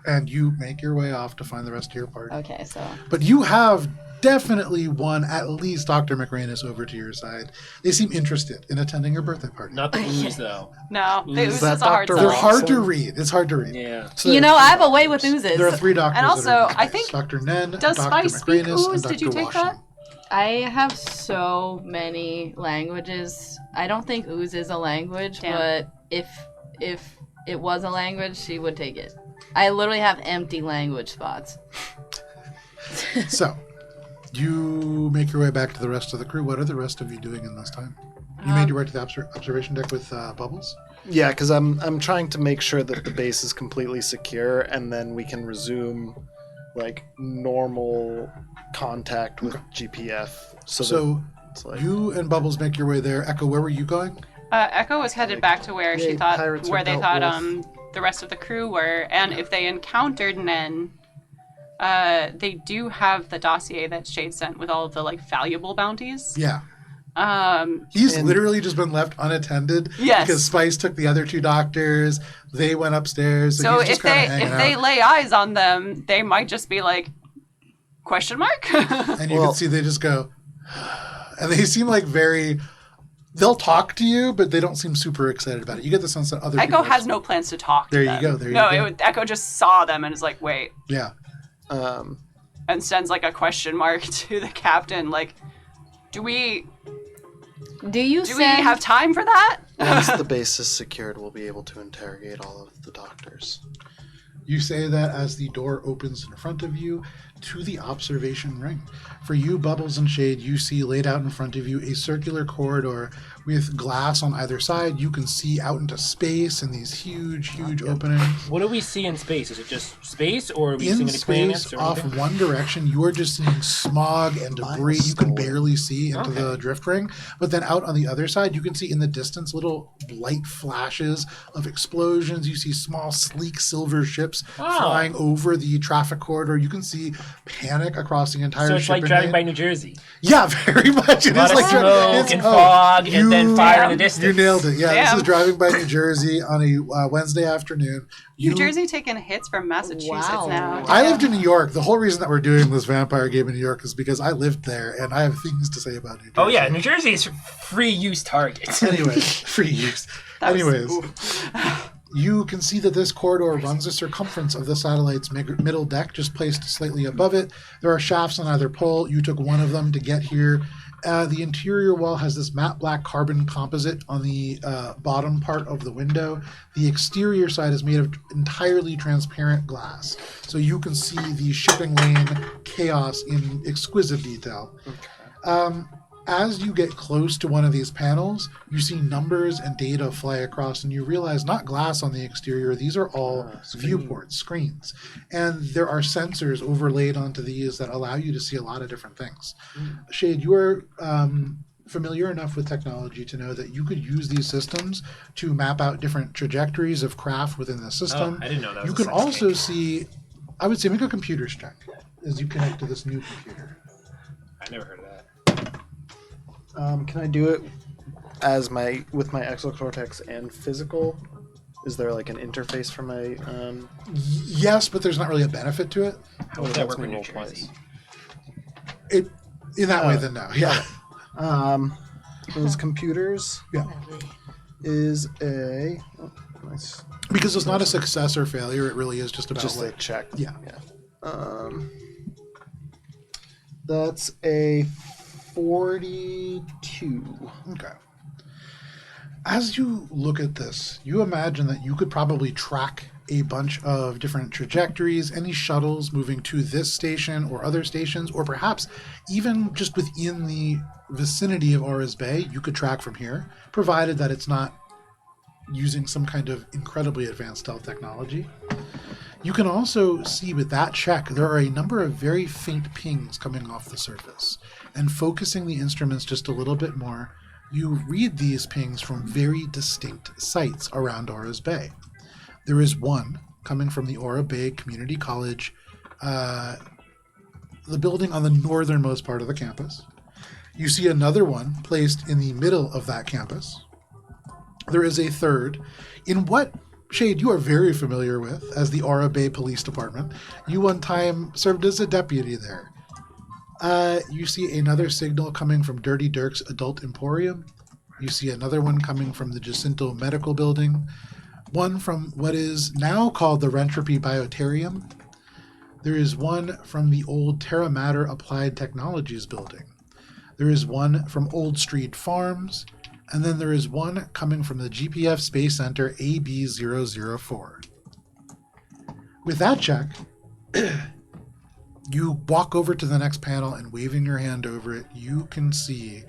and you make your way off to find the rest of your party. Okay, so But you have definitely won at least Dr. McRanus over to your side. They seem interested in attending your birthday party. Not the ooze though. No, Is this is that a hard Dr. sell. They're hard to read. It's hard to read. Yeah. So you there- know I have a way with oozes. There are 3 doctors. And also, that are in this I case. think- Dr. Nen, Does Dr. Spice speak McRanus, ooze? and Did you Dr. take that? Washington. I have so many languages. I don't think ooze is a language, Damn. but if it was a language, she would take it. I literally have empty language spots. So, you make your way back to the rest of the crew. What are the rest of you doing in this time? You made your way to the observation deck with Bubbles? Yeah, because I'm trying to make sure that the base is completely secure, and then we can resume like normal contact with GPF. So that it's like, you and Bubbles make your way there. Echo, where were you going? Echo was headed back to where Yay, she thought, pirates are where they dealt thought with. the rest of the crew were, and if they encountered Nen, they do have the dossier that Shade sent with all of the like valuable bounties. Yeah. Um, He's And- literally just been left unattended. Yes. Because Spice took the other 2 doctors. They went upstairs. so he's just if they kinda hanging if they out. lay eyes on them, they might just be like, question mark? And you Well- can see they just go, and they seem like very. They'll talk to you, but they don't seem super excited about it. You get the sense that other Echo people has no plans to talk to There you them. go, there you no, go. Echo just saw them and is like, wait, Yeah. and sends like a question mark to the captain, like, do we Do you have time for that? once the base is secured, we'll be able to interrogate all of the doctors. You say that as the door opens in front of you to the observation ring. For you, Bubbles and Shade, you see laid out in front of you a circular corridor with glass on either side. You can see out into space in these huge, huge openings. What do we see in space? Is it just space, or are we In seeing any planets space, or off anything? one direction, you are just seeing smog and debris. You can barely see into the drift ring. But then out on the other side, you can see in the distance little light flashes of explosions. You see small, sleek silver ships flying over the traffic corridor. You can see panic across the entire So it's like shipping driving by lane. New Jersey. Yeah, very much. It A lot is of like smoke and fog, and then fire in the distance. You nailed it. Yeah, this Damn. is driving by New Jersey on a Wednesday afternoon. New Jersey taking hits from Massachusetts Wow. now. I lived in New York. The whole reason that we're doing this vampire game in New York is because I lived there and I have things to say about New Jersey. Oh yeah, New Jersey is free use target. Anyway, free use. Anyways, you can see that this corridor runs the circumference of the satellite's middle deck, just placed slightly above it. There are shafts on either pole. You took one of them to get here. The interior wall has this matte black carbon composite on the bottom part of the window. The exterior side is made of entirely transparent glass. So you can see the shipping lane chaos in exquisite detail. As you get close to one of these panels, you see numbers and data fly across, and you realize not glass on the exterior, these are all viewports, screens. And there are sensors overlaid onto these that allow you to see a lot of different things. Shade, you are familiar enough with technology to know that you could use these systems to map out different trajectories of craft within the system. I didn't know that was You a can sex also kink. see, I would say, make a computers check as you connect to this new computer. I never heard of that. Can I do it as with my exocortex and physical? Is there like an interface for my? Yes, but there's not really a benefit to it. How would that work with New Jersey? In that way, then no. Yeah. Those computers Yeah. is a nice, Because it's not a success or failure. It really is just about just a like, check. yeah. That's a 42. Okay. As you look at this, you imagine that you could probably track a bunch of different trajectories, any shuttles moving to this station or other stations, or perhaps even just within the vicinity of Aura's Bay, you could track from here, provided that it's not using some kind of incredibly advanced stealth technology. You can also see with that check, there are a number of very faint pings coming off the surface. And focusing the instruments just a little bit more, you read these pings from very distinct sites around Aura's Bay. There is one coming from the Aura Bay Community College, the building on the northernmost part of the campus. You see another one placed in the middle of that campus. There is a third in what, Shade, you are very familiar with as the Aura Bay Police Department. You one time served as a deputy there. You see another signal coming from Dirty Dirk's Adult Emporium. You see another one coming from the Jacinto Medical Building. One from what is now called the Rentropy Biotarium. There is one from the old Terra Mater Applied Technologies Building. There is one from Old Street Farms. And then there is one coming from the GPF Space Center AB004. With that check, you walk over to the next panel and waving your hand over it, you can see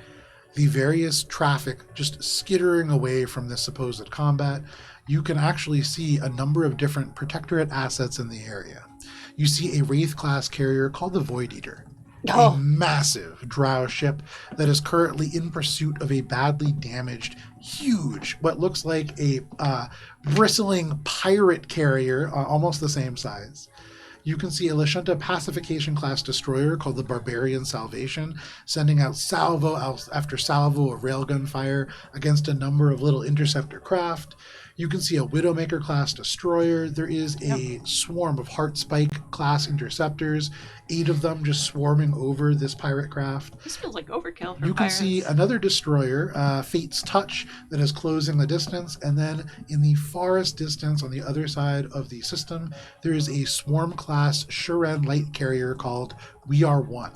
the various traffic just skittering away from this supposed combat. You can actually see a number of different Protectorate assets in the area. You see a Wraith-class carrier called the Void Eater. A massive drow ship that is currently in pursuit of a badly damaged, huge, what looks like a bristling pirate carrier, almost the same size. You can see a Lashunta pacification class destroyer called the Barbarian Salvation, sending out salvo after salvo of railgun fire against a number of little interceptor craft. You can see a Widowmaker class destroyer. There is a swarm of Heartspike class interceptors, 8 of them just swarming over this pirate craft. This feels like overkill for You can pirates. see another destroyer, Fate's Touch, that is closing the distance. And then in the farthest distance on the other side of the system, there is a Swarm class Shuren light carrier called We Are One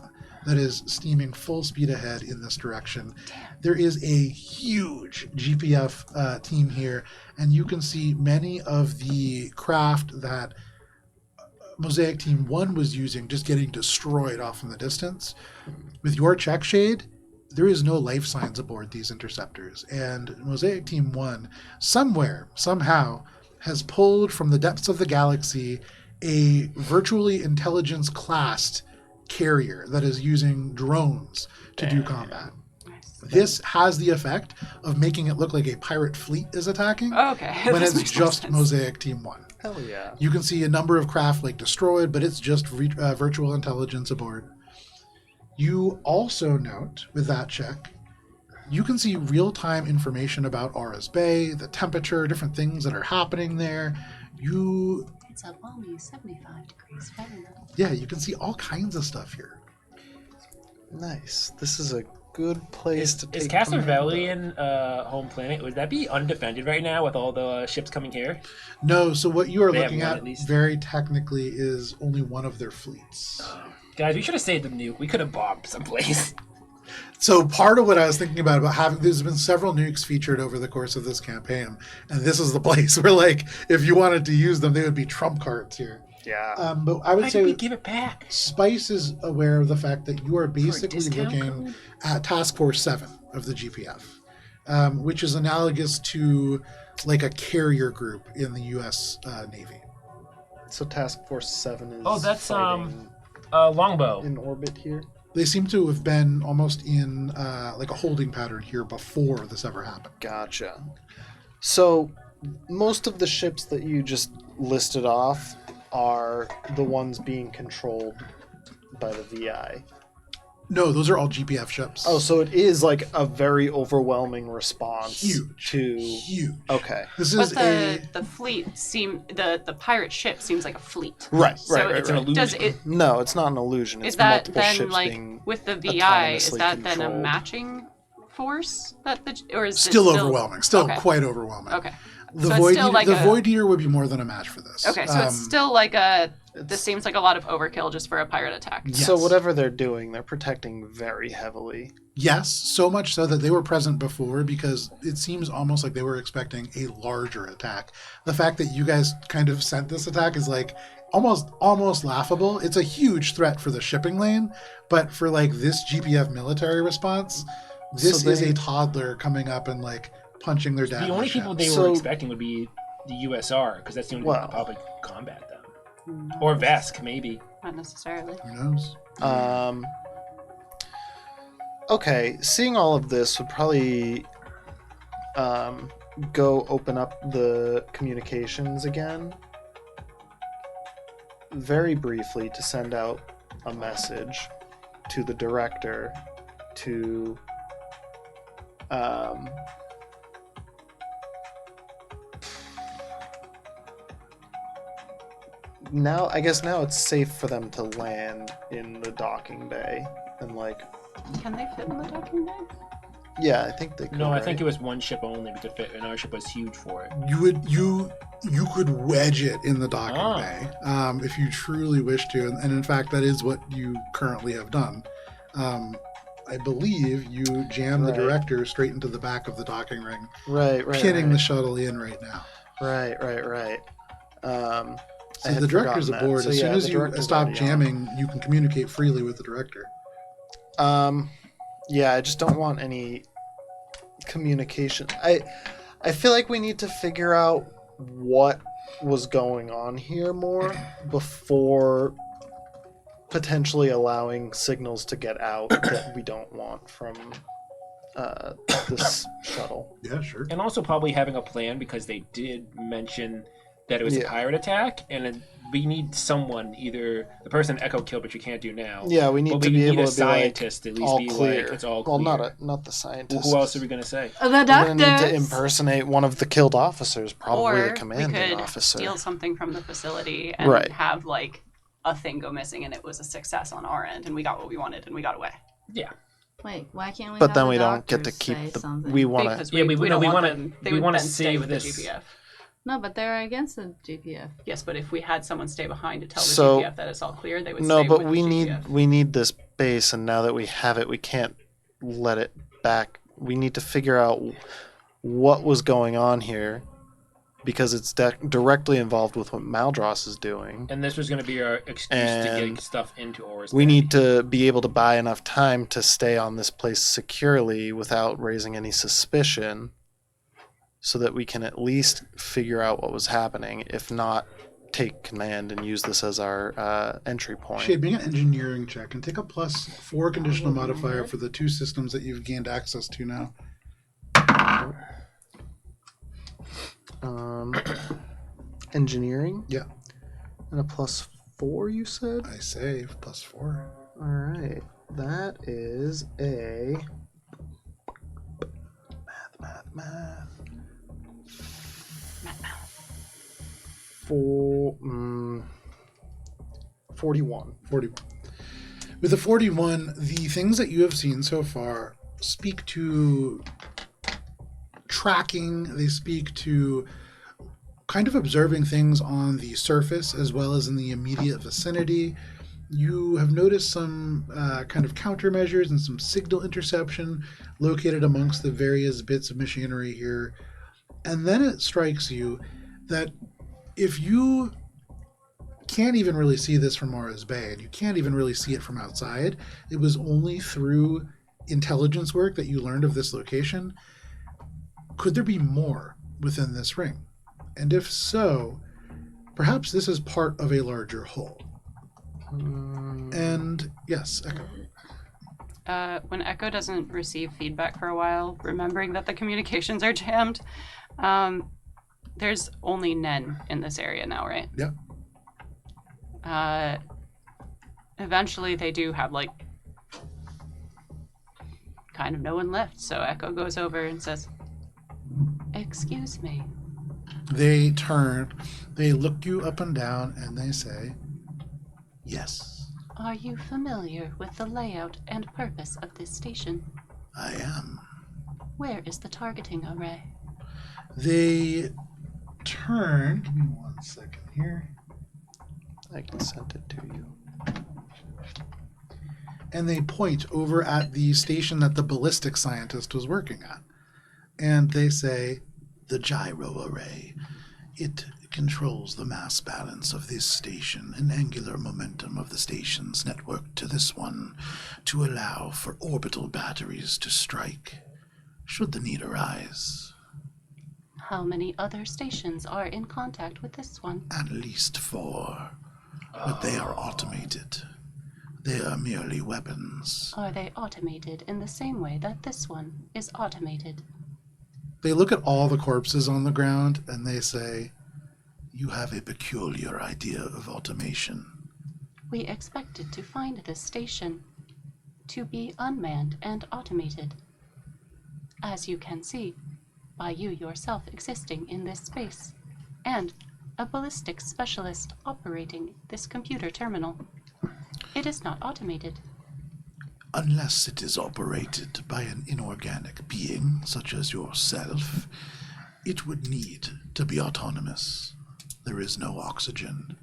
that is steaming full speed ahead in this direction. There is a huge GPF team here, and you can see many of the craft that Mosaic Team 1 was using just getting destroyed off in the distance. With your check, Shade, there is no life signs aboard these interceptors, and Mosaic Team 1 somewhere, somehow, has pulled from the depths of the galaxy a virtually intelligence-classed carrier that is using drones to do combat. This has the effect of making it look like a pirate fleet is attacking Okay. when this it's makes more just sense. Mosaic Team 1. Hell yeah. You can see a number of craft like destroyed, but it's just virtual intelligence aboard. You also note, with that check, you can see real-time information about Aura's Bay, the temperature, different things that are happening there. It's a balmy 75 degrees Fahrenheit. Yeah, you can see all kinds of stuff here. Nice. This is a good place to take Is Castrovellian home planet? Would that be undefended right now with all the ships coming here? No, so what you are They have looking one at at least. very technically is only one of their fleets. Guys, we should have saved the nuke. We could have bombed someplace. So part of what I was thinking about having, there's been several nukes featured over the course of this campaign, and this is the place where, like, if you wanted to use them, they would be trump cards here. Yeah. But I would Why say did we give it back? Spice is aware of the fact that you are basically discount looking code? at Task Force 7 of the GPF, which is analogous to like a carrier group in the U.S. Navy. So Task Force 7 is That's fighting longbow. in orbit here. They seem to have been almost in like a holding pattern here before this ever happened. Gotcha. So most of the ships that you just listed off are the ones being controlled by the VI. No, those are all GPF ships. Oh, so it is like a very overwhelming response. Huge. Huge. Okay. This But is the fleet the pirate ship seems like a fleet. Right. So Right. It's an illusion. does it No, it's not an illusion. It's is that multiple then ships like being with the VI? Is autonomously that then a controlled. matching force that or is it still overwhelming. Still okay. quite overwhelming. Okay. The So it's Void still like the a- Void Eater would be more than a match for this. Okay, so it's still like this seems like a lot of overkill just for a pirate attack. Yes. So whatever they're doing, they're protecting very heavily. Yes, so much so that they were present before because it seems almost like they were expecting a larger attack. The fact that you guys kind of sent this attack is like almost laughable. It's a huge threat for the shipping lane, but for like this GPF military response, this So is they- a toddler coming up and like punching their dad. The in only shin. people they So- were expecting would be the USR, because that's the only one Well. that could probably combat them. Or Vesk, maybe. Not necessarily. Who knows? Okay, seeing all of this would probably go open up the communications again. Very briefly to send out a message to the director to now it's safe for them to land in the docking bay and like Can they fit in the docking bay? yeah, I think they could. No, I right? think it was one ship only we could fit, and our ship was huge for it. You could wedge it in the docking Ah. bay if you truly wish to, and in fact that is what you currently have done. I believe you jam the Right. director straight into the back of the docking ring, right, pinning the shuttle in right now. Right. I So had the director's forgotten that. aboard. So, As yeah, soon as the you director's stop already on. jamming, you can communicate freely with the director. Yeah, I just don't want any communication. I feel like we need to figure out what was going on here more before potentially allowing signals to get out that we don't want from this shuttle. Yeah, sure. And also probably having a plan, because they did mention that it was a Yeah. pirate attack, and we need someone, either the person Echo killed, but you can't do now. Yeah, we need But to we be need able a to be like scientist to at least all be clear. like, it's all well, clear. not the scientist. Who else are we going to say? The We're gonna need to doctors. impersonate one of the killed officers, probably or the commanding we could officer. steal something from the facility and Right. have like a thing go missing, and it was a success on our end, and we got what we wanted, and we got away. Yeah. Wait, why can't we? But have then the we don't get to doctors keep say the. something? We want to. Because Yeah, we don't want wanna- them. They we would wanna then stay save with this. the GPF. No, but they're against the GPF. Yes, but if we had someone stay behind to tell the So- GPF that it's all clear, they would No, stay but with we the need GPF. this base, and now that we have it, we can't let it back. We need to figure out what was going on here, because it's directly involved with what Maldross is doing. And this was going to be our excuse to And get stuff into Oris. We need to be able to buy enough time to stay on this place securely without raising any suspicion, so that we can at least figure out what was happening. If not, take command and use this as our entry point. Shade, make an engineering check and take a +4 conditional modifier for the two systems that you've gained access to now. Engineering Yeah, and a +4, you said? I save +4. All right, that is a math. 41. 41. With the 41, the things that you have seen so far speak to tracking, they speak to kind of observing things on the surface as well as in the immediate vicinity. You have noticed some kind of countermeasures and some signal interception located amongst the various bits of machinery here. And then it strikes you that if you can't even really see this from Mara's Bay, and you can't even really see it from outside. It was only through intelligence work that you learned of this location. Could there be more within this ring? And if so, perhaps this is part of a larger whole. And yes, Echo. When Echo doesn't receive feedback for a while, remembering that the communications are jammed, there's only Nen in this area now, right? Yep. Eventually they do have, like, kind of no one left, so Echo goes over and says, "Excuse me." They turn, they look you up and down, and they say, "Yes, Are you familiar with the layout and purpose of this station? I am." Where is the targeting array? They turn, give me 1 second here, I can send it to you. and they point over at the station that the ballistic scientist was working at. And they say, "The gyro array. It controls the mass balance of this station and angular momentum of the station's network to this one to allow for orbital batteries to strike should the need arise. How many other stations are in contact with this one? At least 4, but they are automated. They are merely weapons." Are they automated in the same way that this one is automated? They look at all the corpses on the ground and they say, "You have a peculiar idea of automation." We expected to find this station to be unmanned and automated. As you can see, by you yourself existing in this space, and a ballistics specialist operating this computer terminal. It is not automated. Unless it is operated by an inorganic being, such as yourself, it would need to be autonomous. There is no oxygen,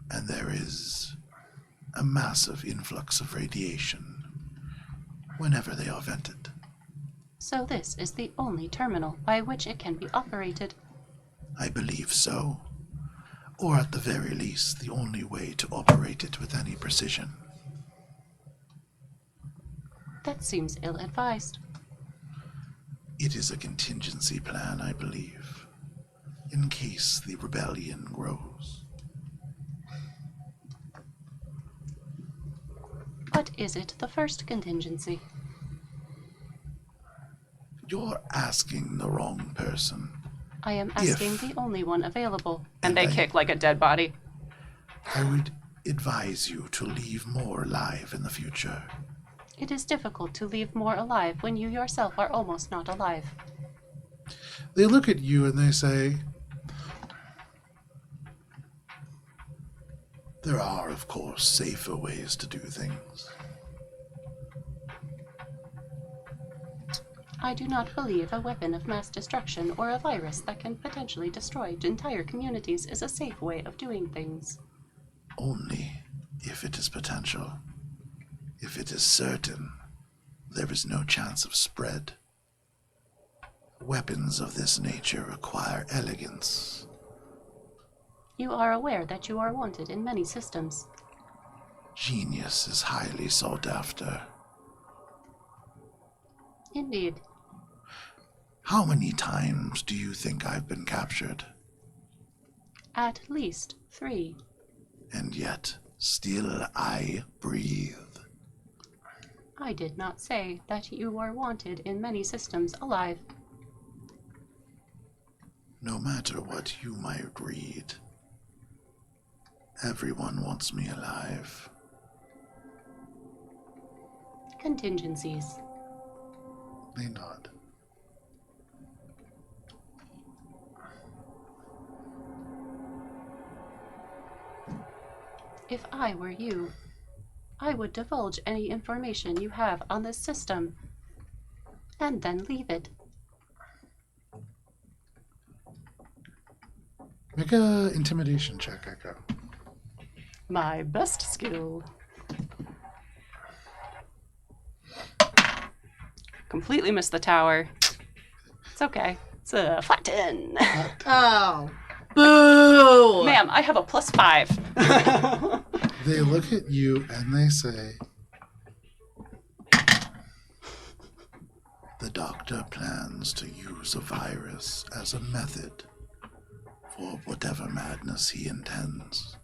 and there is a massive influx of radiation whenever they are vented. So this is the only terminal by which it can be operated. I believe so. Or at the very least, the only way to operate it with any precision. That seems ill-advised. It is a contingency plan, I believe, in case the rebellion grows. But is it the first contingency? You're asking the wrong person. I am asking If- the only one available. And And they I- kick like a dead body. I would advise you to leave more alive in the future. It is difficult to leave more alive when you yourself are almost not alive. They look at you and they say, "There are, of course, safer ways to do things." I do not believe a weapon of mass destruction or a virus that can potentially destroy entire communities is a safe way of doing things. Only if it is potential. If it is certain, there is no chance of spread. Weapons of this nature require elegance. You are aware that you are wanted in many systems. Genius is highly sought after. Indeed. How many times do you think I've been captured? At least 3. And yet, still I breathe. I did not say that you were wanted in many systems alive. No matter what you might read, everyone wants me alive. Contingencies. They nod. If I were you, I would divulge any information you have on this system, and then leave it. Make a intimidation check, Echo. My best skill. Completely missed the tower. It's okay. It's a flat 10. Oh. Boo! Ma'am, I have a +5. They look at you and they say, the doctor plans to use a virus as a method for whatever madness he intends.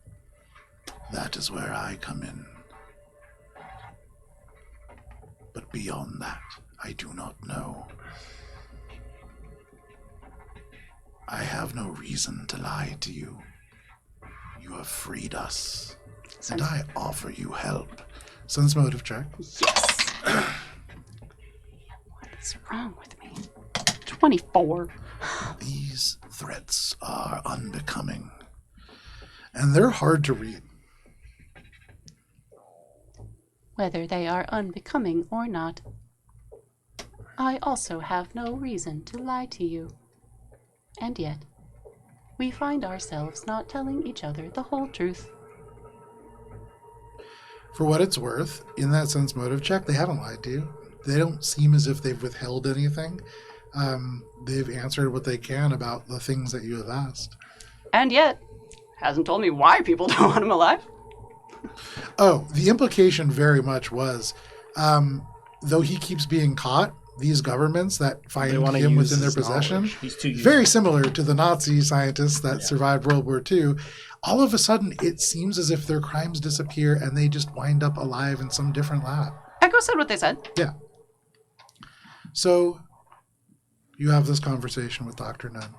That is where I come in. But beyond that, I do not know. I have no reason to lie to you. You have freed us, and I offer you help. Sense motive check. Yes. What is wrong with me? 24. These threats are unbecoming, and they're hard to read. Whether they are unbecoming or not, I also have no reason to lie to you. And yet, we find ourselves not telling each other the whole truth. For what it's worth, in that sense motive check, they haven't lied to you. They don't seem as if they've withheld anything. They've answered what they can about the things that you have asked. And yet, hasn't told me why people don't want him alive. Oh, the implication very much was, though he keeps being caught, these governments that find They wanna him use within their his possession, knowledge. He's too very similar to the Nazi scientists that survived World War II, all of a sudden it seems as if their crimes disappear and they just wind up alive in some different lab. Echo said what they said. Yeah. So you have this conversation with Dr. Nunn.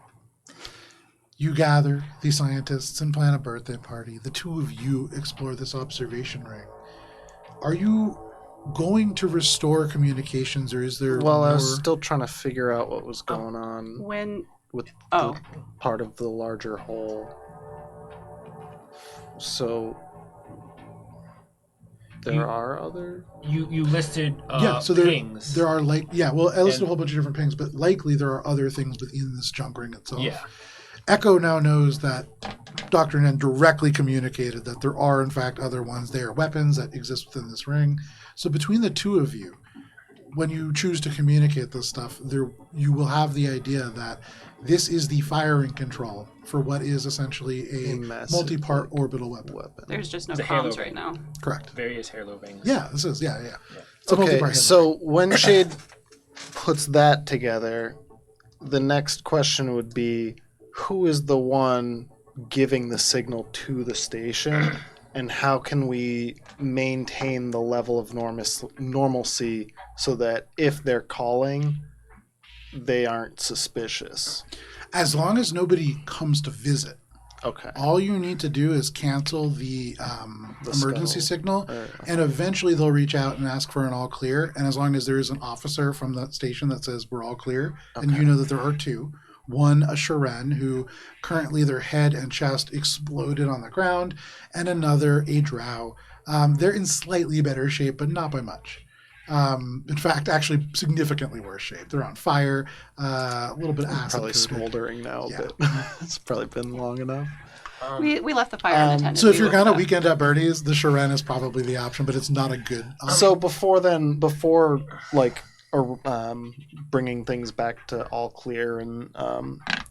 You gather the scientists and plan a birthday party. The two of you explore this observation ring. Are you going to restore communications, or is there Well, more? I was still trying to figure out what was going on When... with Oh. the part of the larger whole. So there are other. You listed So pings. there are I listed And- a whole bunch of different pings, but likely there are other things within this junk ring itself. Yeah. Echo now knows that Dr. Nen directly communicated that there are, in fact, other ones. They are weapons that exist within this ring. So between the two of you, when you choose to communicate this stuff, you will have the idea that this is the firing control for what is essentially a massive, multi-part orbital weapon. There's just no It's a halo comms right ring. now. Correct. Various hairlo rings. Yeah, this is, yeah. It's a Okay, multi-part halo. so when Shade puts that together, the next question would be, who is the one giving the signal to the station, and how can we maintain the level of normalcy so that if they're calling, they aren't suspicious? As long as nobody comes to visit, Okay. all you need to do is cancel the emergency scuttle. signal, and eventually they'll reach out and ask for an all clear. And as long as there is an officer from that station that says we're all clear, and you know that there are two, one a Sharen who currently their head and chest exploded on the ground, and another a Drow. They're in slightly better shape, but not by much. In fact, actually significantly worse shape. They're on fire, a little bit acid. Probably coated. smoldering now, Yeah. but it's probably been long enough. We left the fire unattended. So if We you're looked gonna up. weekend at Bernie's, the Sharen is probably the option, but it's not a good option. So before like bringing things back to all clear and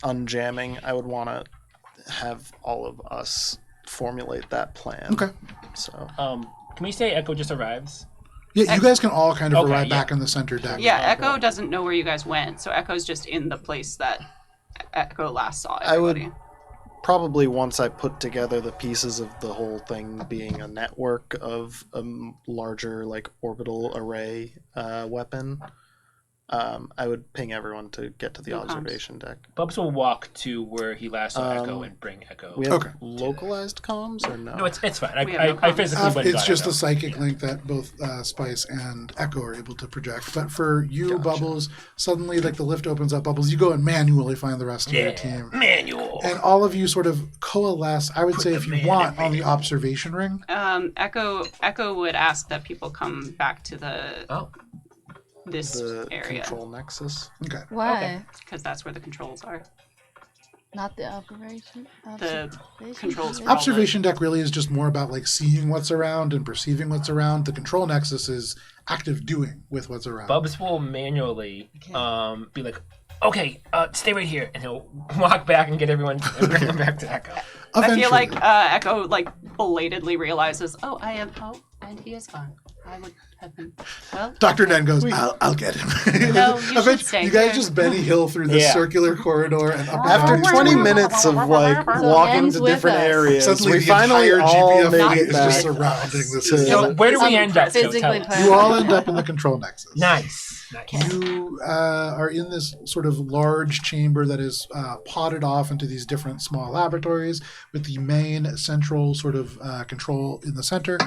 unjamming, I would want to have all of us formulate that plan. Okay. So Can we say Echo just arrives? Yeah, you guys can all kind of Okay, arrive yeah. back in the center deck. Yeah, Echo doesn't know where you guys went, so Echo's just in the place that Echo last saw I would everybody. probably, once I put together the pieces of the whole thing being a network of a larger like orbital array weapon, I would ping everyone to get to the No comms. observation deck. Bubs will walk to where he last saw Echo and bring Echo. We have Okay. localized comms or no? No, it's fine. We have no I comms. physically went and It's got just Echo. a psychic link that both Spice and Echo are able to project. But for you, Bubbles, suddenly like the lift opens up, Bubbles, you go and manually find the rest of your team. Manual. And all of you sort of coalesce, I would say, if the you man want, in on the observation ring. Echo would ask that people come back to this the area control nexus. Okay. Why? because that's where the controls are. Not the operation? The controls for- Observation deck really is just more about like seeing what's around and perceiving what's around. The control nexus is active doing with what's around. Bubs will manually be like, Okay, stay right here, and he'll walk back and get everyone and bring them back to Echo. I feel like Eventually. Echo like belatedly realizes, oh, I am. Oh, and he is gone. I would have been. Well, Dr. Den goes, I'll get him. No, you should Eventually, stay you guys here. just Benny Hill through this Yeah. circular corridor and up and After down these 20 corridors. minutes of like walking ends to with different us. areas, Suddenly we the finally entire all GPF made fleet it is just back. surrounding this. So where do we end up? Joe? Physically Tell us. present. You all end up in the control nexus. Nice. You are in this sort of large chamber that is potted off into these different small laboratories with the main central sort of control in the center.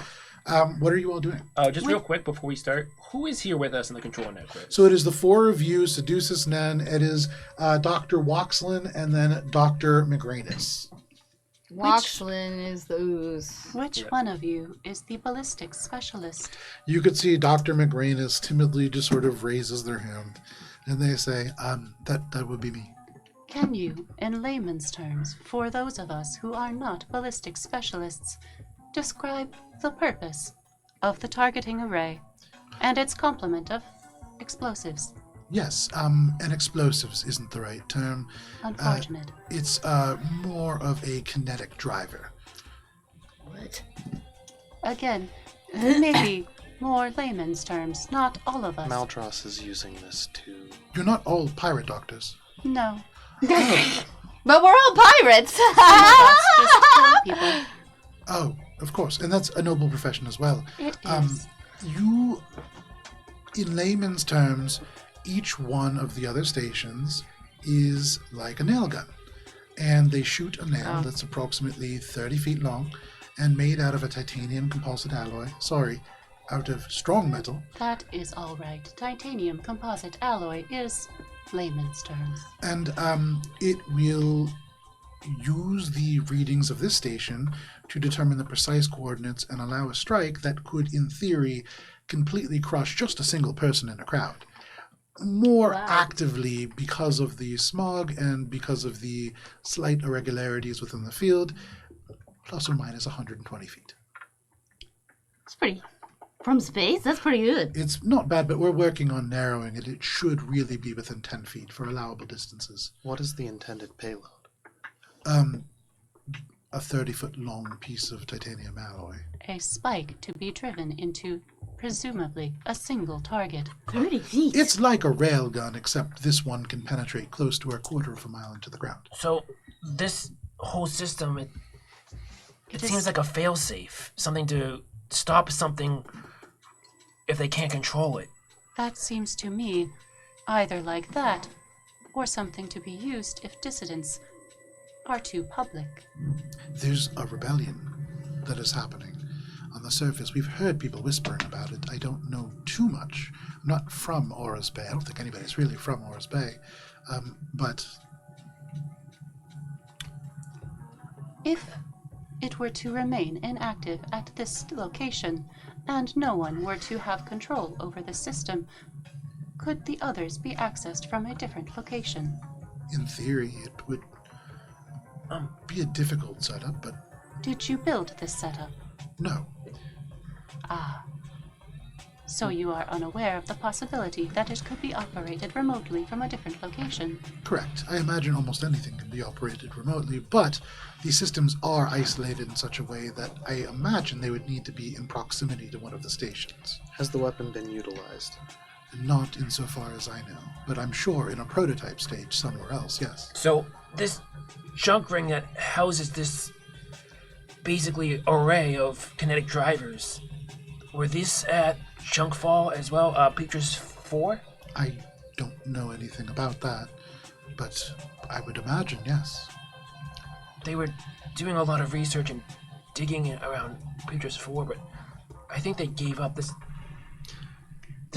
What are you all doing? Just real quick before we start, who is here with us in the control network? So it is the four of you, Seducis Nen, it is Dr. Waxlin, and then Dr. McGranus. Waxlin is the ooze. which one of you is the ballistics specialist? You could see Dr. McGranus timidly just sort of raises their hand, and they say, that would be me. Can you, in layman's terms, for those of us who are not ballistics specialists, describe the purpose of the targeting array and its complement of explosives? Yes, and explosives isn't the right term. Unfortunate. It's more of a kinetic driver. What? Again, maybe more layman's terms, not all of us. Maldros is using this to... You're not all pirate doctors. No. But we're all pirates. Just kill people. Oh, of course, and that's a noble profession as well. It is. You, in layman's terms, each one of the other stations is like a nail gun. And they shoot a nail that's approximately 30 feet long and made out of a titanium composite alloy. Sorry, out of strong metal. That is all right. Titanium composite alloy is layman's terms. And it will use the readings of this station to determine the precise coordinates and allow a strike that could, in theory, completely crush just a single person in a crowd. More actively, because of the smog and because of the slight irregularities within the field, plus or minus 120 feet. It's pretty. From space? That's pretty good. It's not bad, but we're working on narrowing it. It should really be within 10 feet for allowable distances. What is the intended payload? A 30-foot long piece of titanium alloy. A spike to be driven into, presumably, a single target. 30 feet. It's like a railgun, except this one can penetrate close to a quarter of a mile into the ground. So this whole system, it It seems is- like a failsafe, something to stop something if they can't control it. That seems to me either like that, or something to be used if dissidents are too public. There's a rebellion that is happening. On the surface, we've heard people whispering about it. I don't know too much. I'm not from Aura's Bay. I don't think anybody's really from Aura's Bay. But If it were to remain inactive at this location, and no one were to have control over the system, could the others be accessed from a different location? in theory, it would be a difficult setup, but Did you build this setup? no. So you are unaware of the possibility that it could be operated remotely from a different location. Correct. I imagine almost anything can be operated remotely, but these systems are isolated in such a way that I imagine they would need to be in proximity to one of the stations. Has the weapon been utilized? Not insofar as I know, but I'm sure in a prototype stage somewhere else, yes. So this junk ring that houses this basically array of kinetic drivers, were these at Junkfall as well, Petrus 4? I don't know anything about that, but I would imagine, yes. They were doing a lot of research and digging around Petrus 4, but I think they gave up. This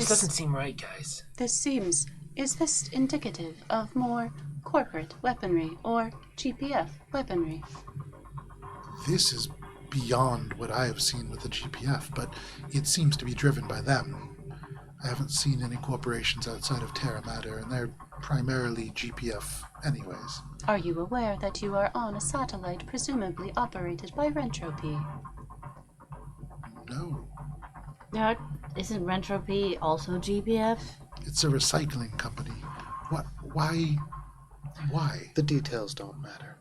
doesn't seem right, guys. Is this indicative of more corporate weaponry or GPF weaponry? This is beyond what I have seen with the GPF, but it seems to be driven by them. I haven't seen any corporations outside of Terra Mater, and they're primarily GPF anyways. Are you aware that you are on a satellite presumably operated by Rentropy? No, Now, isn't Rentropy also GPF? it's a recycling company. Why? Why? The details don't matter.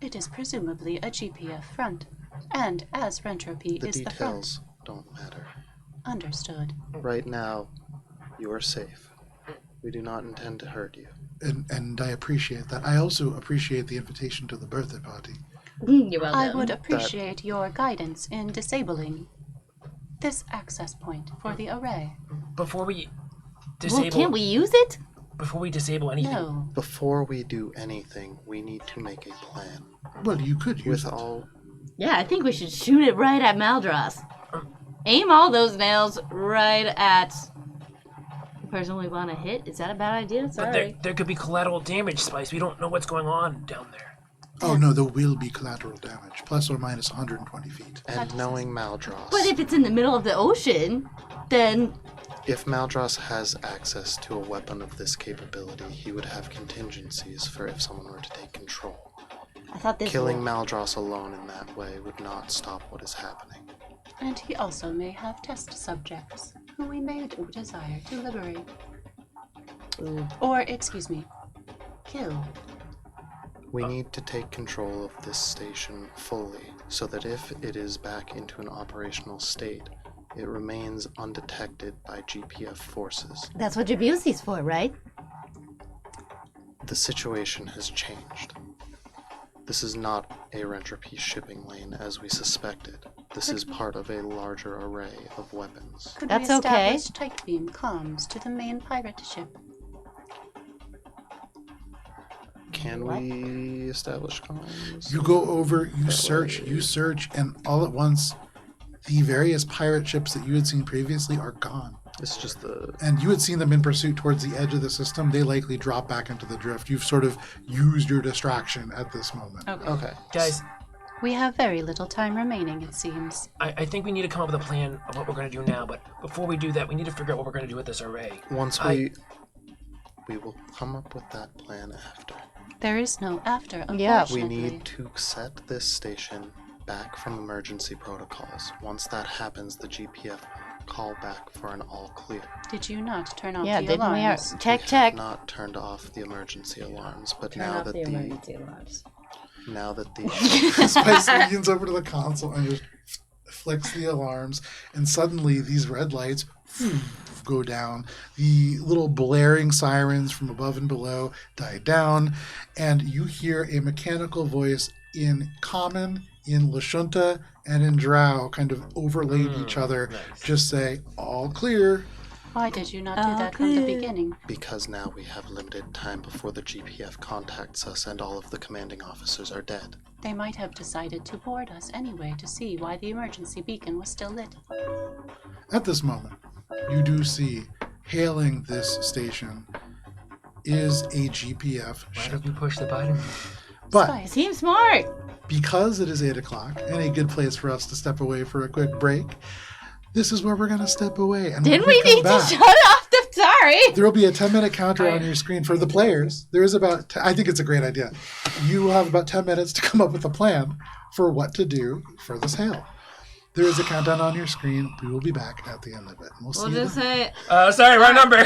It is presumably a GPF front, and as Rentropy The is the front. details don't matter. Understood. Right now, you are safe. We do not intend to hurt you. And I appreciate that. I also appreciate the invitation to the birthday party. You're welcome. I would appreciate your guidance in disabling this access point for the array. Before we Well, disable, can't we use it? before we disable anything, No. Before we do anything, we need to make a plan. Well, you could use With it. all Yeah, I think we should shoot it right at Maldras. Aim all those nails right at the person we want to hit. Is that a bad idea? but Sorry. there could be collateral damage, Spice. We don't know what's going on down there. Oh no, there will be collateral damage, plus or minus 120 feet. and knowing Maldras. But if it's in the middle of the ocean, then If Maldras has access to a weapon of this capability, he would have contingencies for if someone were to take control. I thought this Killing was... Maldras alone in that way would not stop what is happening. And he also may have test subjects who we may desire to liberate. Or, excuse me, kill. We need to take control of this station fully, so that if it is back into an operational state, it remains undetected by GPF forces. That's what Jabusi's for, right? The situation has changed. This is not a Rentropy shipping lane as we suspected. This is part of a larger array of weapons. Could That's we okay. establish tight beam comms to the main pirate ship? Can we establish comms? You go over, you search, and all at once, the various pirate ships that you had seen previously are gone. It's just the... And you had seen them in pursuit towards the edge of the system. They likely drop back into the drift. You've sort of used your distraction at this moment. Okay. Guys, We have very little time remaining, it seems. I think we need to come up with a plan of what we're going to do now, but before we do that, we need to figure out what we're going to do with this array. Once we will come up with that plan after. There is no after, Yeah. We unfortunately. need to set this station back from emergency protocols. Once that happens, the GPF will call back for an all clear. Did you not turn off Yeah, the didn't we? alarms? Check, We check. have not turned off the emergency alarms, but Turn now off that the the emergency alarms. now that the Spice leans over to the console and just flicks the alarms, and suddenly these red lights go down. The little blaring sirens from above and below die down, and you hear a mechanical voice in Common, in Lashunta, and in Drow kind of overlaid each other, just say, all clear. Why did you not do that from the beginning? because now we have limited time before the GPF contacts us and all of the commanding officers are dead. They might have decided to board us anyway to see why the emergency beacon was still lit. At this moment, you do see, hailing this station, is a GPF Why ship. don't you push the button? But Spice. Seems smart. because it is 8 o'clock and a good place for us to step away for a quick break, this is where we're going to step away. And Didn't when we come need back, to shut off the... Sorry. there will be a 10-minute counter on your screen for the players. There is about, I think it's a great idea. You will have about 10 minutes to come up with a plan for what to do for this hail. There is a countdown on your screen. We will be back at the end of it. And we'll see We'll you just then. say... Sorry, wrong number.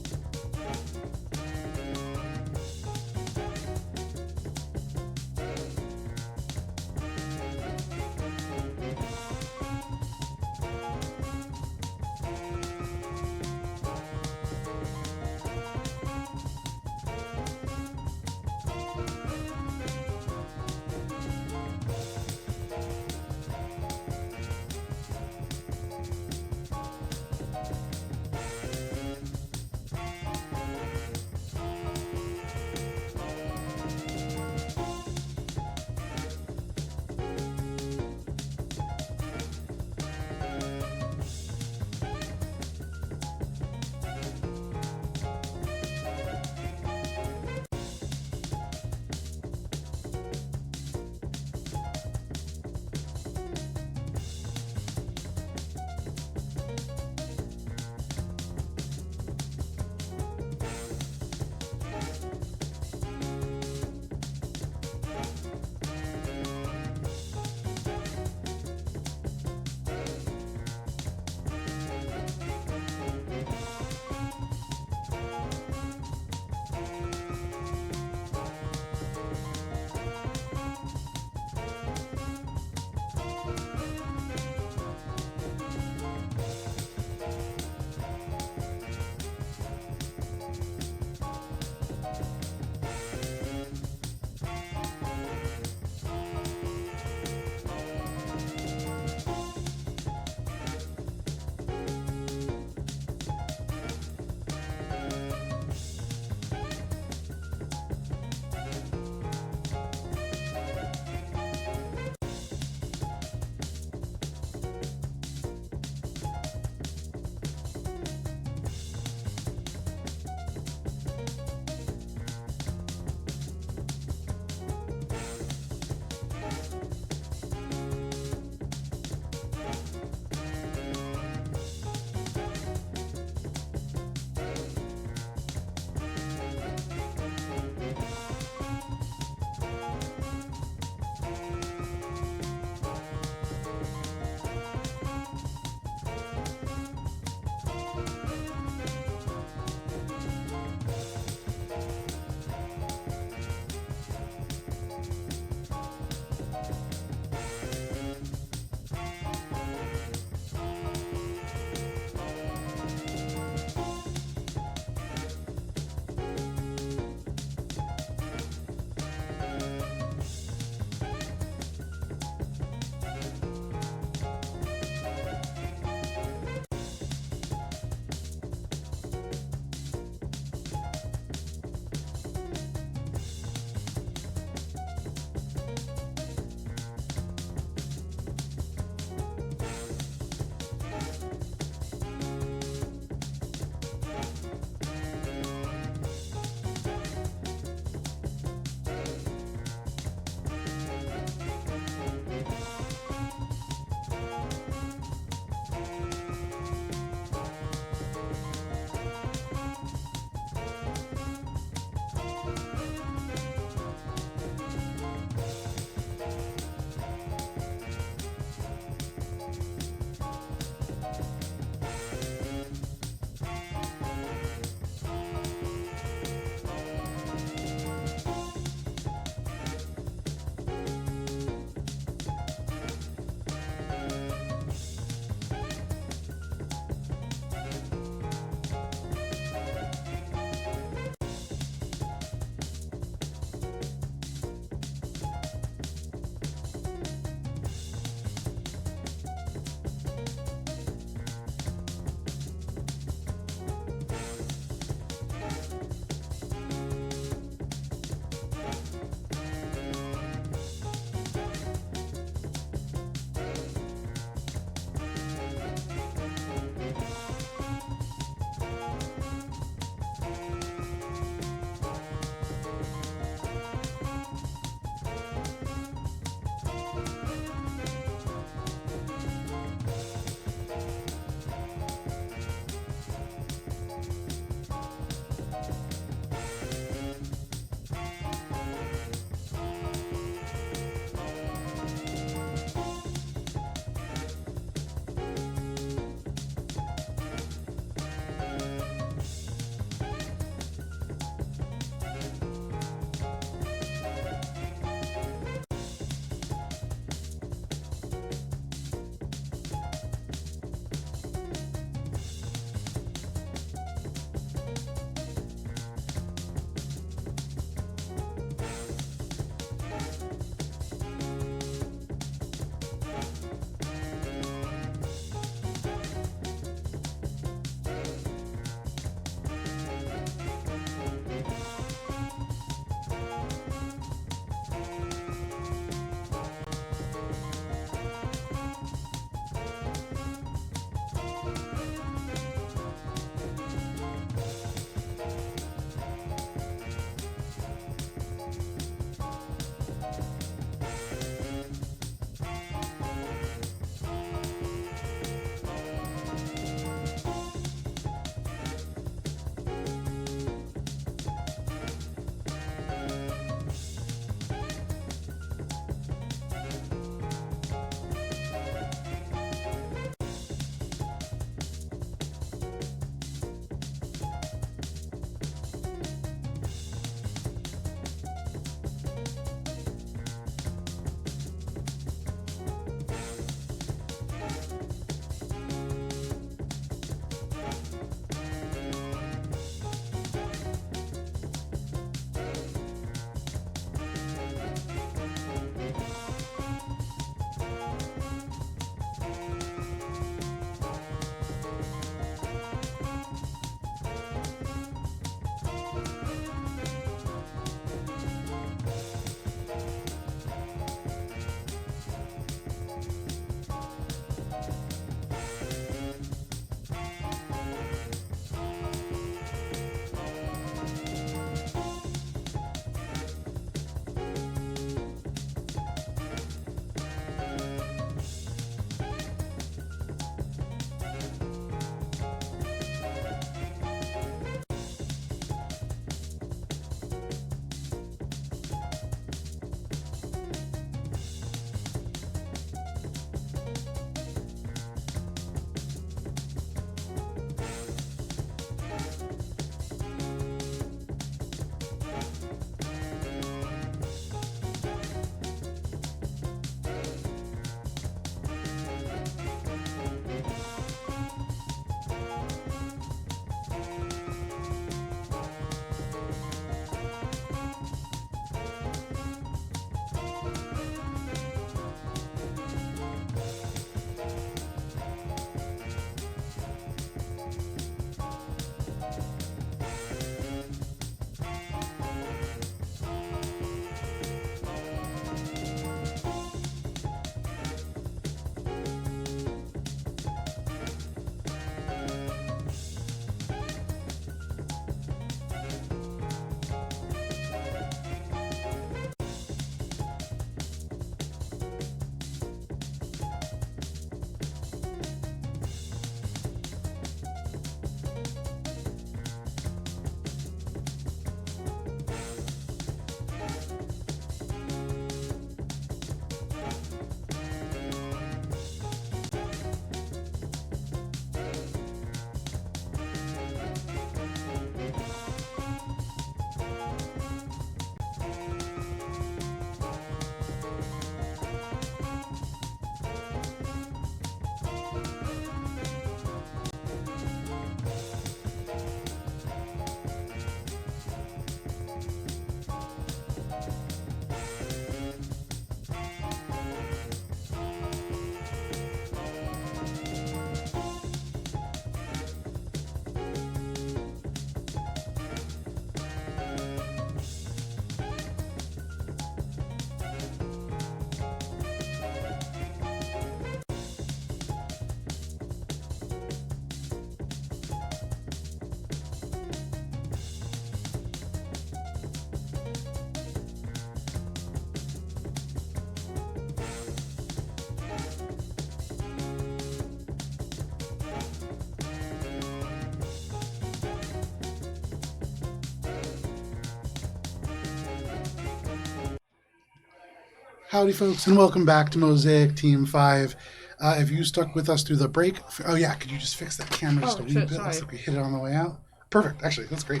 Howdy, folks, and welcome back to Mosaic Team 5. If you stuck with us through the break... Oh, yeah, could you just fix that camera just a wee bit? sorry. Looks like we hit it on the way out. Perfect, actually, that's great.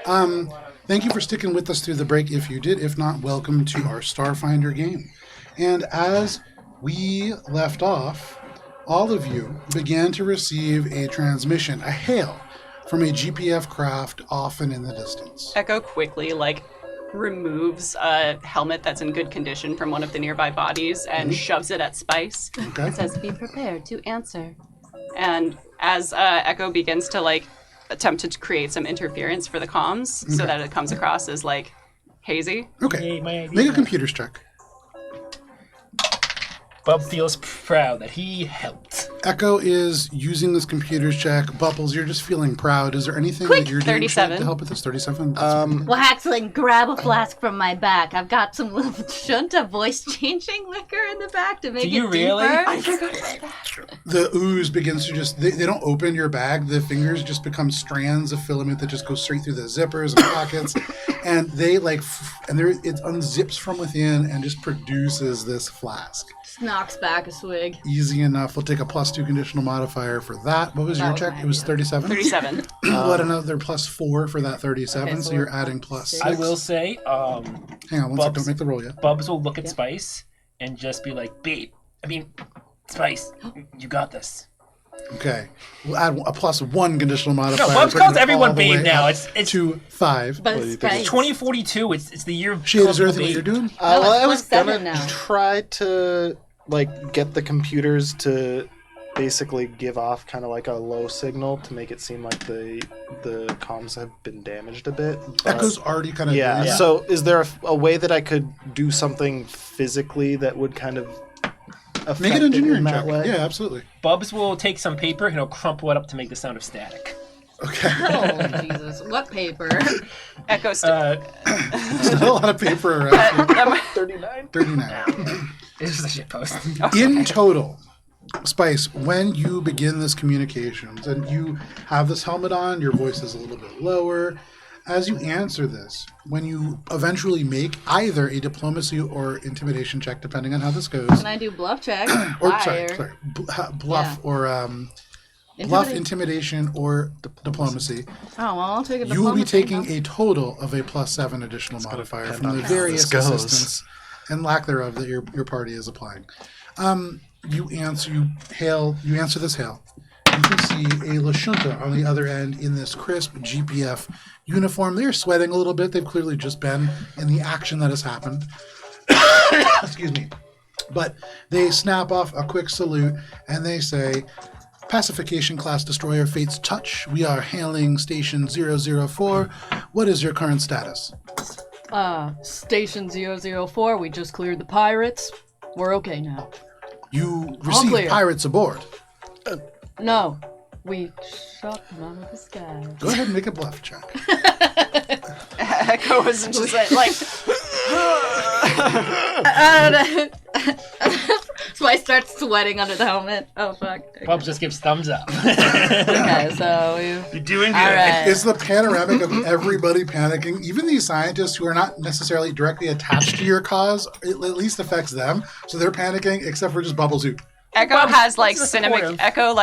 Thank you for sticking with us through the break if you did. If not, welcome to our Starfinder game. And as we left off, all of you began to receive a transmission, a hail, from a GPF craft off and in the distance. Echo quickly, removes a helmet that's in good condition from one of the nearby bodies and shoves it at Spice. Okay. It says, be prepared to answer. And as Echo begins to, attempt to create some interference for the comms so that it comes across as, hazy. Okay. Hey, my idea. Make a computer's check. Bub feels proud that he helped. Echo is using this computer's check. Bubbles, you're just feeling proud. Is there anything that you're doing 37. to help with this? 37? That's Waxling, grab a flask from my back. I've got some little Shunta voice-changing liquor in the back to make Do you it really? deeper. I forgot about that. the ooze begins to just... They don't open your bag. The fingers just become strands of filament that just go straight through the zippers and pockets. And they, it unzips from within and just produces this flask. Knocks back a swig. Easy enough. We'll take a +2 conditional modifier for that. What was That your was check? my It was idea. 37? 37. What, another +4 for that 37, Okay, so so you're we're adding up +6. I will say, Hang on one sec, don't make the roll yet. Bubs will look at Spice and just be like, babe, Spice, you got this. Okay. We'll add a +1 conditional modifier. No, Bubs bringing calls it everyone all the babe way now. up It's to 5. But What do you think? Spice. 2042. It's the year of Shade, is there colorful anything that you're babe. doing? No, Well, I it's was +7 gonna now. try to get the computers to basically give off kind of like a low signal to make it seem like the comms have been damaged a bit. but- Echo's already kind of yeah. doing So, is there a way that I could do something physically that would kind of affect Make an it engineering in that check. way? Yeah, absolutely. Bubs will take some paper and he'll crumple it up to make the sound of static. Okay. Oh, Jesus. What paper? Echo There's not a lot of paper around. 39. 39. This is a shit post. In total, Spice, when you begin this communications and you have this helmet on, your voice is a little bit lower. As you answer this, when you eventually make either a diplomacy or intimidation check, depending on how this goes, Can I do bluff check? or Fire. bluff Yeah. or bluff, intimidation, or diplomacy, Oh, well, I'll take a you will be diplomacy. taking a total of a +7 additional modifier depend from on the how various this goes. assistance and lack thereof that your party is applying. You answer this hail. You can see a Lashunta on the other end in this crisp GPF uniform. They're sweating a little bit. They've clearly just been in the action that has happened. Excuse me. But they snap off a quick salute and they say, Pacification Class Destroyer Fate's Touch. We are hailing Station 004. What is your current status? Station 004, we just cleared the pirates. We're okay now. You receive clear. pirates aboard. No, we shot them out of the sky. Go ahead and make a bluff check. Echo was just So I start sweating under the helmet. Oh, fuck. Bubs just gives thumbs up. Okay, so You're doing good. all right. It's the panoramic of everybody panicking. Even these scientists who are not necessarily directly attached to your cause, it at least affects them. So they're panicking, except for just Bubbles who. Echo Bubs, has what's the cinema. supportive? Echo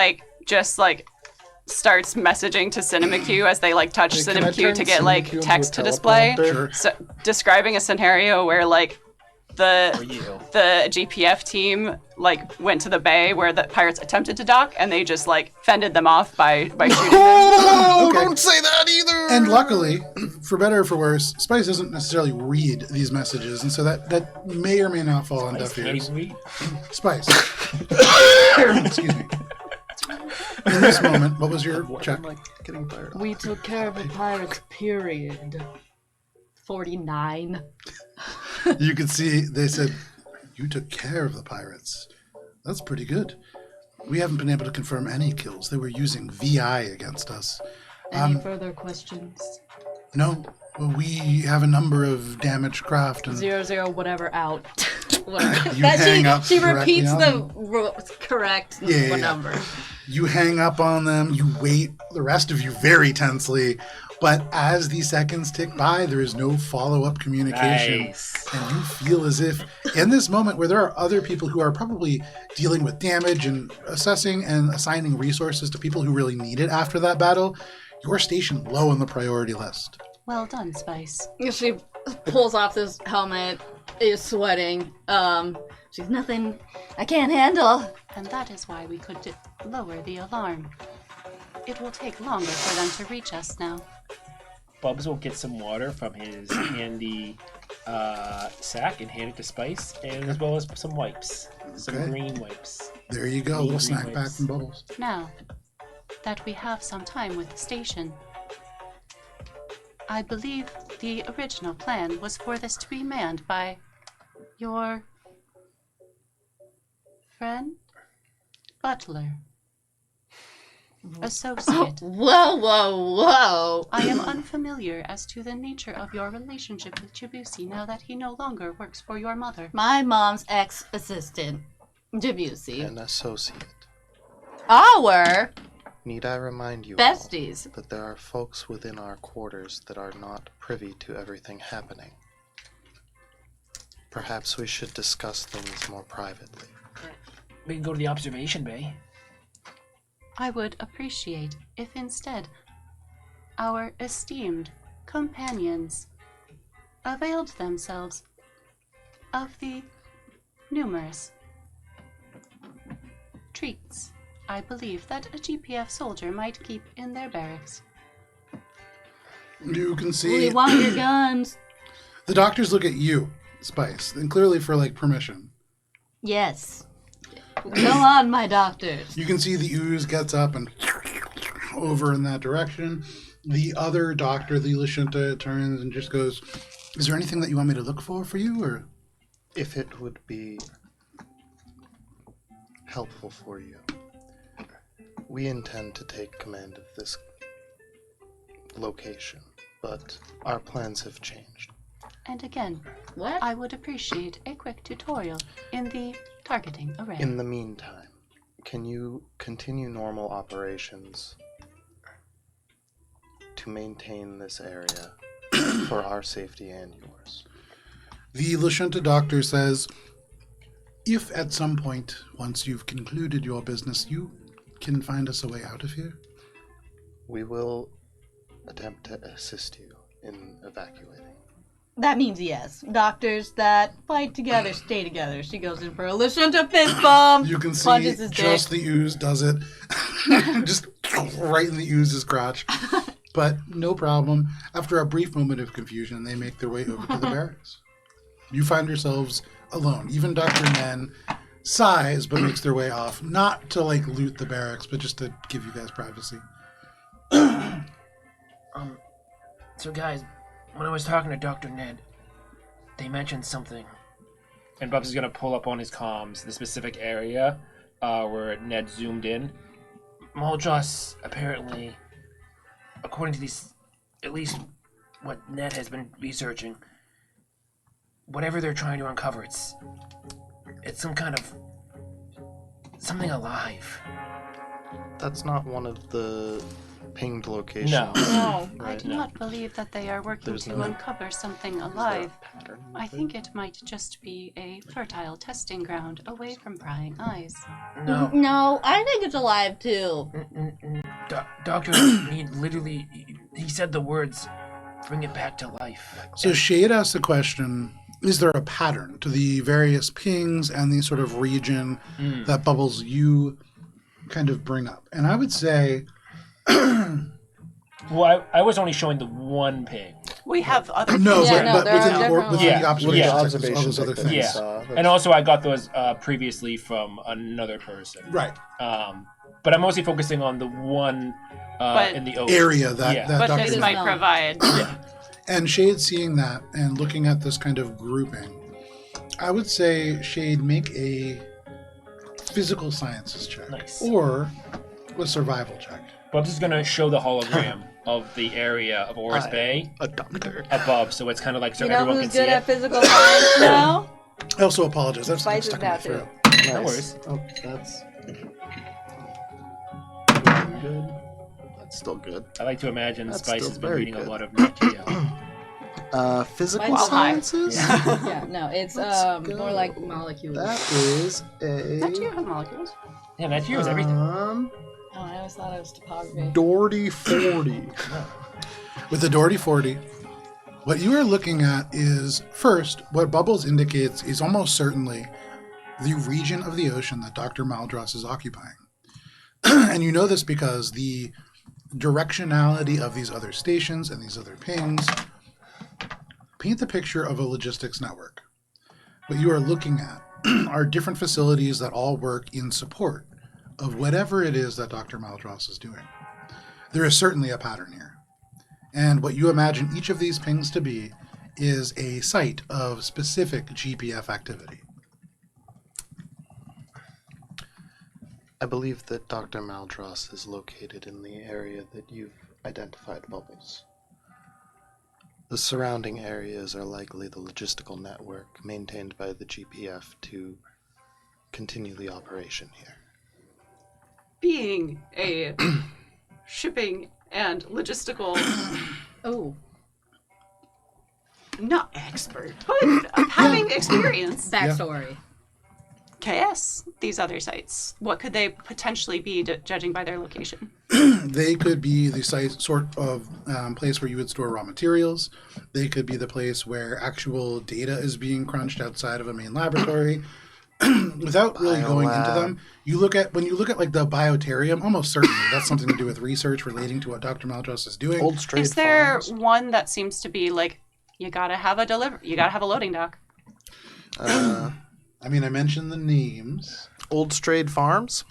starts messaging to CinemaQ as they touch Hey, can I CinemaQ turn to get CinemaQ into a text to display. teleprompter? Sure. So, describing a scenario where For you. the GPF team went to the bay where the pirates attempted to dock and they just fended them off by shooting them. Oh, Okay. don't say that either. And luckily, for better or for worse, Spice doesn't necessarily read these messages, and so that may or may not fall on deaf ears. Spice. Excuse me. In this moment, what was your check? I'm getting fired. We took care of the pirates, period. 49. You could see they said, you took care of the pirates. That's pretty good. We haven't been able to confirm any kills. They were using VI against us. Any further questions? No, we have a number of damaged craft and 00 whatever out. Whatever. You hang up she directly repeats on the correct Yeah. number. you hang up on them. You wait, the rest of you very tensely But as the seconds tick by, there is no follow-up communication. Nice. And you feel as if in this moment where there are other people who are probably dealing with damage and assessing and assigning resources to people who really need it after that battle, you're stationed low on the priority list. Well done, Spice. She pulls off this helmet, is sweating. She's nothing I can't handle. And that is why we could lower the alarm. It will take longer for them to reach us now. Bubs will get some water from his handy sack and hand it to Spice, and as well as some wipes. Some Okay. green wipes. There you go, a little snack pack Wipes. from Bubbles. Now that we have some time with the station, I believe the original plan was for this to be manned by your friend, butler, associate. Whoa, whoa, whoa. I am unfamiliar as to the nature of your relationship with Chibusi now that he no longer works for your mother. My mom's ex-assistant, Debussy. An associate. Our Need I remind you all besties. that there are folks within our quarters that are not privy to everything happening? Perhaps we should discuss things more privately. We can go to the observation bay. I would appreciate if instead our esteemed companions availed themselves of the numerous treats I believe that a GPF soldier might keep in their barracks. You can We see want your guns. the doctors look at you, Spice, and clearly for like permission. Yes. Go on, my doctors. You can see the ooze gets up and over in that direction. The other doctor, the Lashunta, turns and just goes, "Is there anything that you want me to look for you, or?" If it would be helpful for you, we intend to take command of this location, but our plans have changed. And again, What? I would appreciate a quick tutorial in the targeting array. In the meantime, can you continue normal operations to maintain this area for our safety and yours? The Lashunta doctor says, "If at some point, once you've concluded your business, you can find us a way out of here." We will attempt to assist you in evacuating. That means yes. Doctors that fight together stay together. She goes in for a Lashunta fist bump. You can see punches his just dick. the ooze does it. Just right in the ooze's crotch. But no problem. After a brief moment of confusion, they make their way over to the barracks. You find yourselves alone. Even Dr. Nen sighs, but makes their way off. Not to like loot the barracks, but just to give you guys privacy. So guys, when I was talking to Dr. Ned, they mentioned something. And Bubs is going to pull up on his comms the specific area where Ned zoomed in. Moldros apparently, according to these, at least what Ned has been researching, whatever they're trying to uncover, it's some kind of something alive. That's not one of the pinged locations. No. No. I Right. do not believe that they are working There's to no- uncover something Is there a alive. pattern I with it? think it might just be a fertile testing ground away from prying eyes. No. No, I think it's alive too. Doctor, he literally, he said the words, bring it back to life. So Shade asked the question, is there a pattern to the various pings and the sort of region that Bubbles you kind of bring up? And I would say, Well, I was only showing the one ping. We have other no, Yeah, no, but there are within, different within ones. the observation, Yeah. text, there's all those other things. Yeah. And also I got those previously from another person. Right. But I'm mostly focusing on the one But- in the ocean. Area that, Yeah. that But Dr. this Nen- might No. provide. And Shade seeing that and looking at this kind of grouping, I would say, Shade, make a physical sciences check. Nice. Or a survival check. Bubs is going to show the hologram of the area of Oris Hi. Bay A doctor. above, so it's kind of like so You know everyone who's can see good at it. physical science now? I also apologize. That's Spice is stuck in my now too. throat. Nice. worries. Oh, that's good. That's still good. I like to imagine That's Spice still has been very reading good. a lot of Nat Geo. Physical Mine's high. sciences? Yeah, no, it's Let's more go. like molecules. That is a... Not you have molecules. Yeah, Nat Geo is everything. Oh, I always thought it was topography. Doherty 40. With the Doherty 40, what you are looking at is, first, what Bubbles indicates is almost certainly the region of the ocean that Dr. Maldros is occupying. And you know this because the directionality of these other stations and these other pings paint the picture of a logistics network. What you are looking at are different facilities that all work in support of whatever it is that Dr. Maldros is doing. There is certainly a pattern here. And what you imagine each of these pings to be is a site of specific GPF activity. I believe that Dr. Maldros is located in the area that you've identified, Bubbles. The surrounding areas are likely the logistical network maintained by the GPF to continue the operation here. Being a shipping and logistical, Oh, not expert, but having experience. backstory. KS, these other sites, what could they potentially be, judging by their location? They could be the sort of place where you would store raw materials. They could be the place where actual data is being crunched outside of a main laboratory. Without really going into them, when you look at like the biotarium, almost certainly that's something to do with research relating to what Dr. Maldros is doing. Old Straight Is there Farms. one that seems to be like, you gotta have a loading dock? I mean, I mentioned the names. Old Strayed Farms?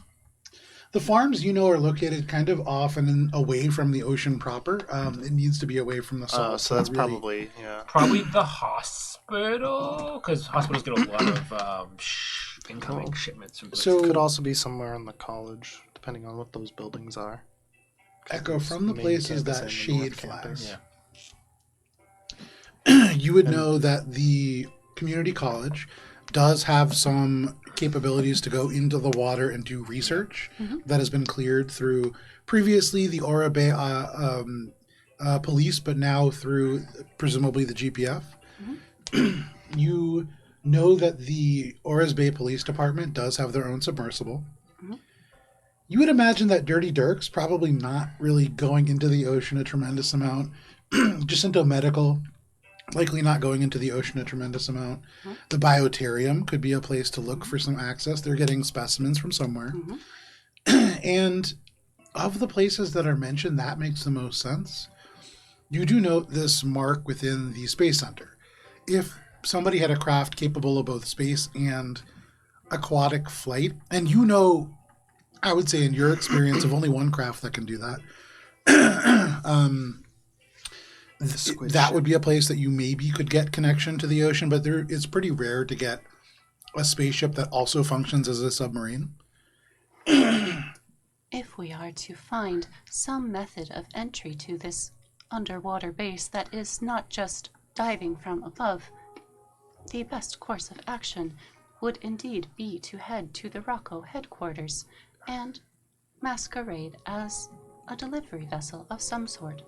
The farms, are located kind of off and away from the ocean proper. It needs to be away from the salt. So that's really- probably, yeah. Probably the hospital, because hospitals get a lot of incoming shipments from places. So Could also be somewhere in the college, depending on what those buildings are. Echo, from the Main places campus that and the shade North campus. flags, you would know that the community college does have some capabilities to go into the water and do research that has been cleared through previously the Ora Bay police, but now through presumably the GPF. You know that the Oras Bay Police Department does have their own submersible. You would imagine that Dirty Dirk's probably not really going into the ocean a tremendous amount, just into medical. Likely not going into the ocean a tremendous amount. The biotarium could be a place to look for some access. They're getting specimens from somewhere. And of the places that are mentioned, that makes the most sense. You do note this mark within the Space Center. If somebody had a craft capable of both space and aquatic flight, and I would say in your experience of only one craft that can do that, that would be a place that you maybe could get connection to the ocean, but it's pretty rare to get a spaceship that also functions as a submarine. If we are to find some method of entry to this underwater base that is not just diving from above, the best course of action would indeed be to head to the Rocco headquarters and masquerade as a delivery vessel of some sort.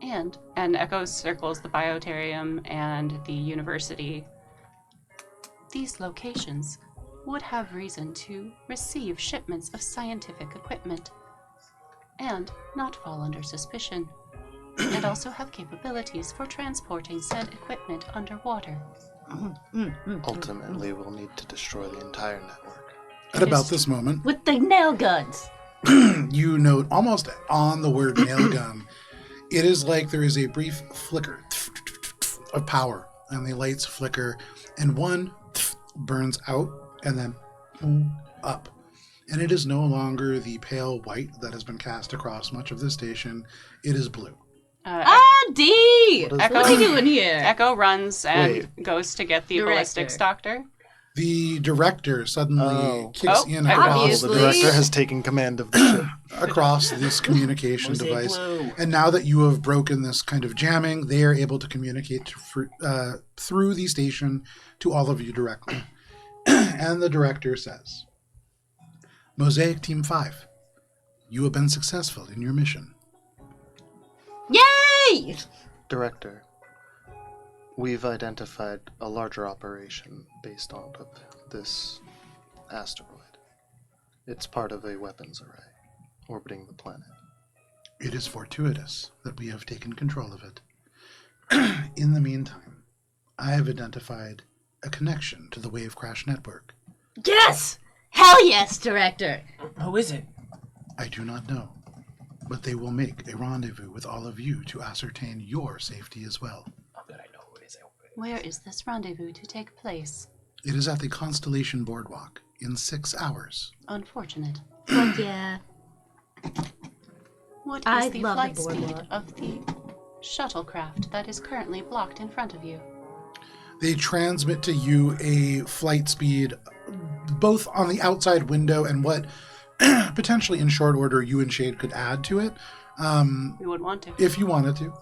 And Echo circles the biotarium and the university. These locations would have reason to receive shipments of scientific equipment and not fall under suspicion, and also have capabilities for transporting said equipment underwater. Ultimately, we'll need to destroy the entire network. At about this moment, With the nail guns. you note almost on the word nail gun, it is like there is a brief flicker of power, and the lights flicker, and one burns out and then up. And it is no longer the pale white that has been cast across much of the station. It is blue. D! What is Echo- What are you doing here? Echo runs and goes to get the Director. ballistics doctor. The director suddenly kicks Oh, in Echo. across, Obviously. The director has taken command of the ship. across this communication Mosaic device. Blue. And now that you have broken this kind of jamming, they are able to communicate through the station to all of you directly. And the director says, Mosaic Team 5, You have been successful in your mission. Yay! Director, we've identified a larger operation based on this asteroid. It's part of a weapons array orbiting the planet. It is fortuitous that we have taken control of it. In the meantime, I have identified a connection to the Wave Crash network. Yes! Hell yes, Director! Who is it? I do not know, but they will make a rendezvous with all of you to ascertain your safety as well. Oh, good, I know who it is. Where is this rendezvous to take place? It is at the Constellation Boardwalk in 6 hours. Unfortunate. Fuck yeah. What is I the love flight the speed boardwalk. of the shuttlecraft that is currently blocked in front of you? They transmit to you a flight speed both on the outside window and what potentially in short order you and Shade could add to it We would want to. if you wanted to.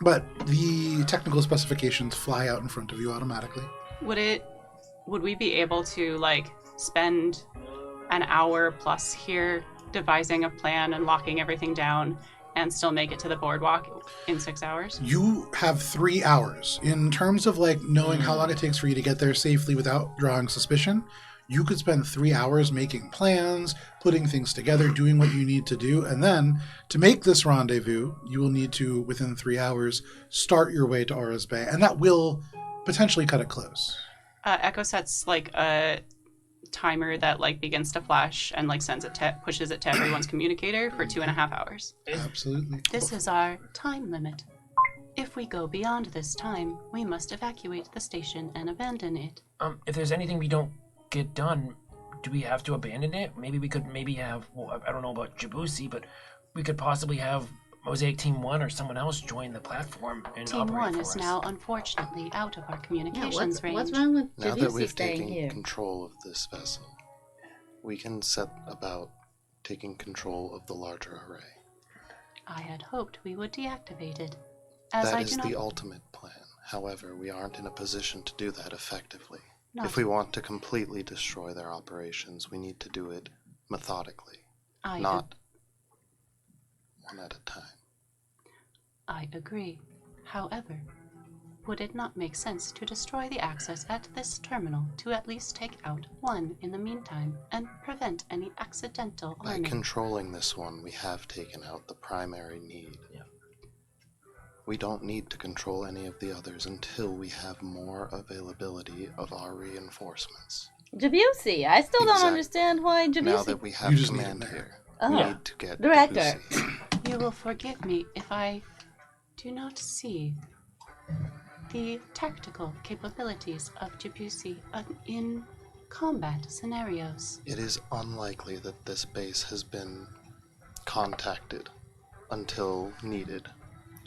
But the technical specifications fly out in front of you automatically. Would we be able to spend an hour plus here devising a plan and locking everything down and still make it to the boardwalk in 6 hours? You have 3 hours. In terms of knowing how long it takes for you to get there safely without drawing suspicion, you could spend 3 hours making plans, putting things together, doing what you need to do, and then to make this rendezvous, you will need to, within 3 hours, start your way to Aura's Bay, and that will potentially cut it close. Echo sets a timer that begins to flash and sends it pushes it to everyone's communicator for 2.5 hours. Absolutely. This is our time limit. If we go beyond this time, we must evacuate the station and abandon it. If there's anything we don't get done, do we have to abandon it? Maybe we could have, well, I don't know about Djibouti, but we could possibly have Mosaic Team 1 or someone else join the platform and Team operate 1 for is us. now unfortunately out of our Yeah, communications range. what's wrong with Now that Djibouti we've staying taken here? control of this vessel, we can set about taking control of the larger array. I had hoped we would deactivate it. As That I is do not the ultimate plan. However, we aren't in a position to do that effectively. Not- If we want to completely destroy their operations, we need to do it methodically, I not one at a time. I agree. However, would it not make sense to destroy the access at this terminal to at least take out one in the meantime and prevent any accidental By arming? controlling this one, we have taken out the primary need. Yeah. We don't need to control any of the others until we have more availability of our reinforcements. Djibouti. I still don't Exactly. understand why Djibouti. Now that we have You just need command it there. here, Oh. we Yeah. need to get Director. Djibouti. You will forgive me if I do not see the tactical capabilities of Djibouti in combat scenarios. It is unlikely that this base has been contacted until needed.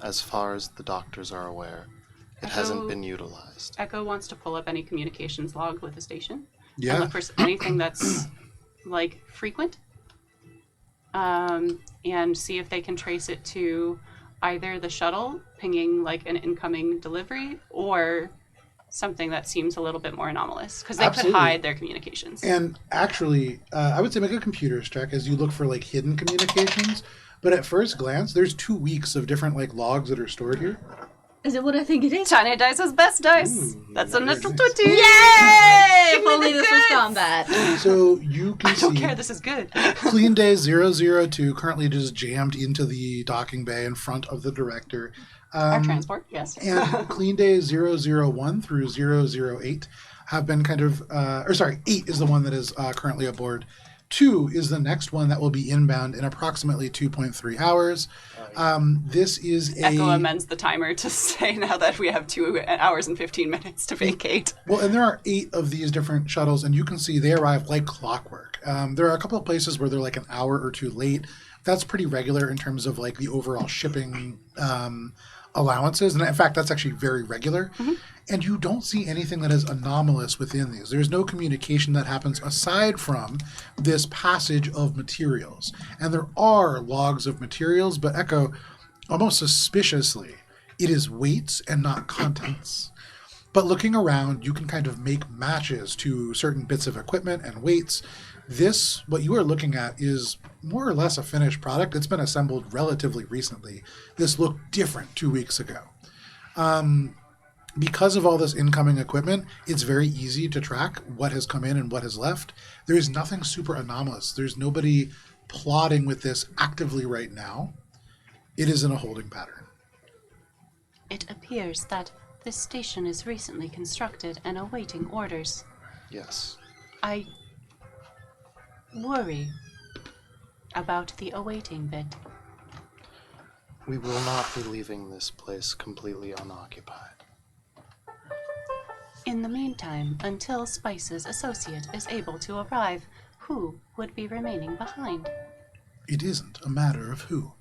As far as the doctors are aware, it hasn't Echo- been utilized. Echo wants to pull up any communications log with the station and Yeah. look for anything that's frequent, and see if they can trace it to either the shuttle pinging an incoming delivery or something that seems a little bit more anomalous, because they Absolutely. could hide their communications. And actually, I would say make a computers check as you look for hidden communications. But at first glance, there's 2 weeks of different logs that are stored here. Is it what I think it is? Tiny Dice's best dice. That's a natural 20. Yay! Give If me only the this was goods. combat. So you can I don't see care. This is good. Clean Day 002 currently just jammed into the docking bay in front of the director. Our transport, yes. And Clean Day 001 through 008 have been 8 is the one that is currently aboard. 2 is the next one that will be inbound in approximately 2.3 hours. This is Echo amends the timer to say now that we have 2 hours and 15 minutes to vacate. Well, and there are 8 of these different shuttles, and you can see they arrive like clockwork. There are a couple of places where they're an hour or 2 late. That's pretty regular in terms of the overall shipping allowances. And in fact, that's actually very regular. Mm-hmm. And you don't see anything that is anomalous within these. There's no communication that happens aside from this passage of materials. And there are logs of materials, but Echo, almost suspiciously, it is weights and not contents. But looking around, you can kind of make matches to certain bits of equipment and weights what you are looking at is more or less a finished product. It's been assembled relatively recently. This looked different 2 weeks ago. Because of all this incoming equipment, it's very easy to track what has come in and what has left. There is nothing super anomalous. There's nobody plotting with this actively right now. It is in a holding pattern. It appears that this station is recently constructed and awaiting orders. Yes. I worry about the awaiting bit. We will not be leaving this place completely unoccupied. In the meantime, until Spice's associate is able to arrive, who would be remaining behind? It isn't a matter of who.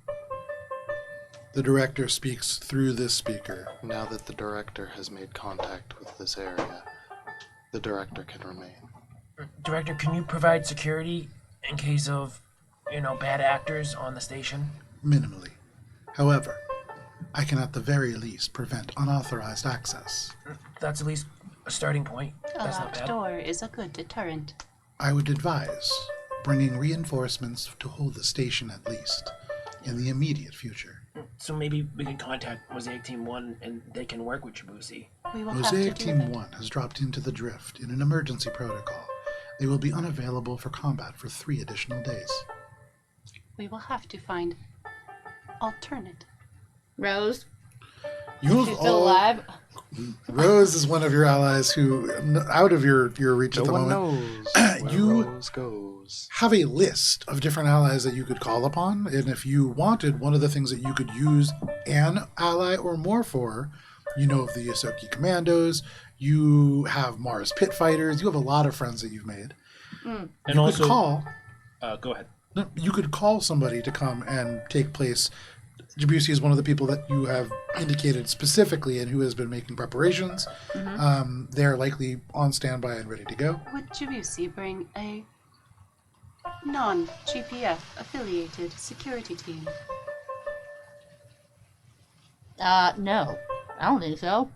The director speaks through this speaker. Now that the director has made contact with this area, the director can remain. Director, can you provide security in case of, bad actors on the station? Minimally. However, I can at the very least prevent unauthorized access. That's at least a starting point. A That's not locked bad. door is a good deterrent. I would advise bringing reinforcements to hold the station at least in the immediate future. So maybe we can contact Mosaic Team 1 and they can work with Jabusi. We will Mosaic have to do Team that. 1 has dropped into the drift in an emergency protocol. They will be unavailable for combat for 3 additional days. We will have to find alternate. Rose, You've she's still all- alive. Rose is one of your allies who, out of your reach No at the one moment, knows where You- Rose goes. have a list of different allies that you could call upon. And if you wanted, one of the things that you could use an ally or more for, you know of the Yosoki Commandos, you have Mars Pit Fighters, you have a lot of friends that you've made. And You also, could call... go ahead. No, you could call somebody to come and take place. Jabusi is one of the people that you have indicated specifically and who has been making preparations. They're likely on standby and ready to go. Would Jabusi bring a non-GPF affiliated security team? No. I don't think so.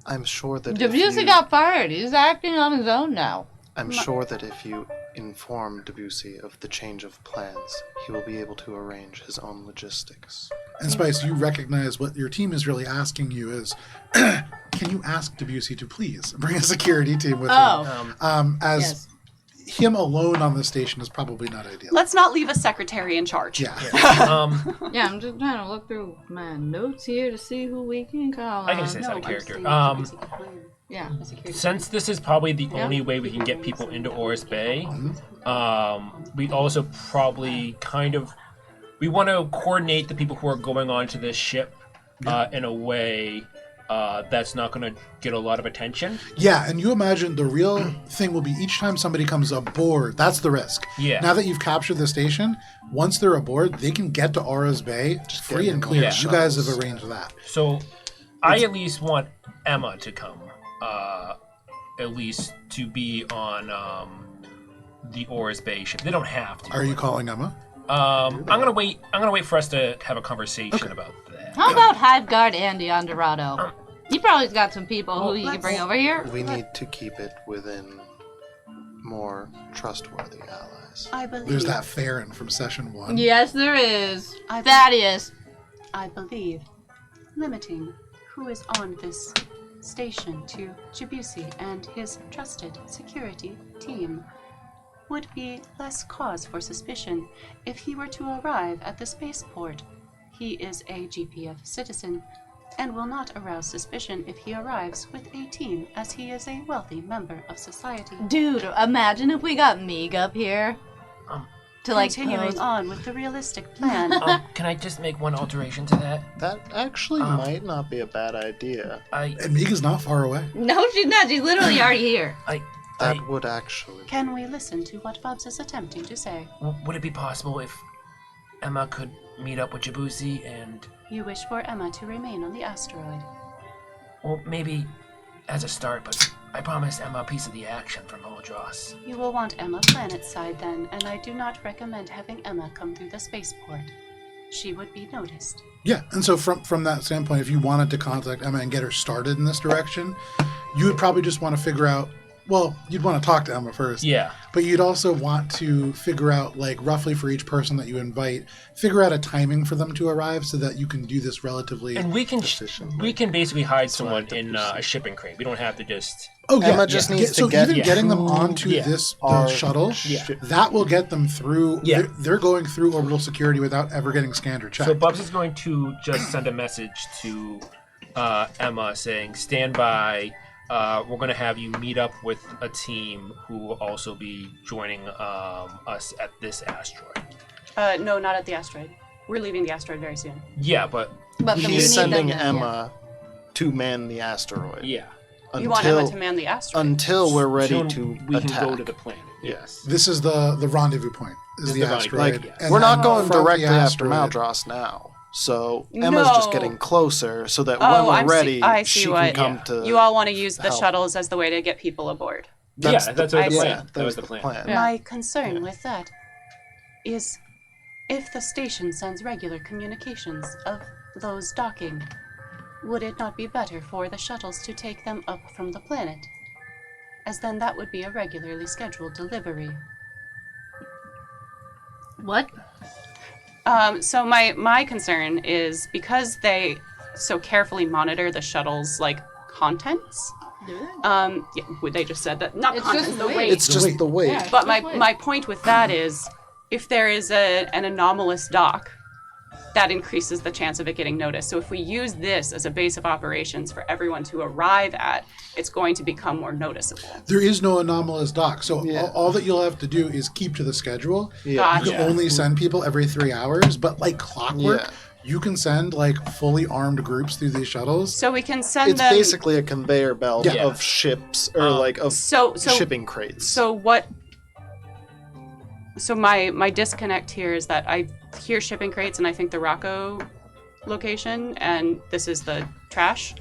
I'm sure that Debussy got fired. He's acting on his own now. I'm sure that if you inform Debussy of the change of plans, he will be able to arrange his own logistics. And Spice, you recognize what your team is really asking you is, can you ask Debussy to please bring a security team with him? As Yes. him alone on the station is probably not ideal. Let's not leave a secretary in charge. Yeah. Yeah, I'm just trying to look through my notes here to see who we can call I can on. say- It's out of character. I'm saying Jabusi could hire Yeah. a security Since this is probably the only way we can get people into Oris Bay, we also probably we want to coordinate the people who are going onto this ship in a way that's not going to get a lot of attention. Yeah, and you imagine the real thing will be each time somebody comes aboard, that's the risk. Yeah. Now that you've captured the station, once they're aboard, they can get to Aura's Bay free and clear. Yeah. You guys have arranged that. So I at least want Emma to come, at least to be on the Oris Bay ship. They don't have to. Are you calling Emma? I'm gonna wait for us to have a conversation about that. How about Hive Guard Andy on Dorado? He probably's got some people who you can bring over here. We need to keep it within more trustworthy allies. I believe. There's that Farron from session 1. Yes, there is. I Thaddeus. I believe limiting who is on this station to Jabusi and his trusted security team would be less cause for suspicion if he were to arrive at the spaceport. He is a GPF citizen and will not arouse suspicion if he arrives with a team, as he is a wealthy member of society. Dude, imagine if we got Meeg up here. To Continuing pose. on with the realistic plan, Can I just make one alteration to that? That actually might not be a bad idea. I, And Mega's not far away. No, she's not. She's literally already here. That would actually... can we listen to what Bubs is attempting to say? would it be possible if Emma could meet up with Jabusi and, You wish for Emma to remain on the asteroid. well, maybe as a start, but I promised Emma a piece of the action from Holdross. You will want Emma planetside then, and I do not recommend having Emma come through the spaceport. She would be noticed. Yeah, and so from that standpoint, if you wanted to contact Emma and get her started in this direction, you would probably just want to figure out well, you'd want to talk to Emma first. Yeah. But you'd also want to figure out, like, roughly for each person that you invite, figure out a timing for them to arrive so that you can do this relatively And we can efficiently. basically hide someone in a shipping crate. We don't have to just. Oh, yeah. Emma just needs to so get even getting them to onto the our shuttle, ship. that will get them through. Yeah. They're going through orbital security without ever getting scanned or checked. So Bubs is going to just send a message to Emma saying, "Stand by. We're going to have you meet up with a team who will also be joining us at this asteroid." No, not at the asteroid. We're leaving the asteroid very soon. Yeah, but But then we need He's sending them to- Emma to man the asteroid. yeah. You want Emma to man the asteroid? Until we're ready Soon to we attack. can go to the planet. Yes. This is the rendezvous point, is This the is the rendezvous, asteroid. like, yes. And We're not then going from the directly after asteroid- Maldross now. So Emma's just No. getting closer so that Oh, when we're ready, I see she what can come to you all want to use the help. shuttles as the way to get people aboard. That's what the I see. plan. That was the plan. Yeah. My concern with that is if the station sends regular communications of those docking, would it not be better for the shuttles to take them up from the planet? As then that would be a regularly scheduled delivery. What? So my concern is because they so carefully monitor the shuttle's like contents. Yeah, they just said that not It's contents, just the weight. weight. It's just the weight. Yeah. But Just wait. my point with that is, if there is an anomalous dock, that increases the chance of it getting noticed. So if we use this as a base of operations for everyone to arrive at, it's going to become more noticeable. There is no anomalous dock, so Yeah. all that you'll have to do is keep to the schedule. Yeah. You can Yeah. only send people every 3 hours, but like clockwork, Yeah. you can send like fully armed groups through these shuttles. So we can send It's them. basically a conveyor belt Yeah. of ships or like of so shipping crates. So what? So my disconnect here is that I hear shipping crates and I think the Rocco location, and this is the trash.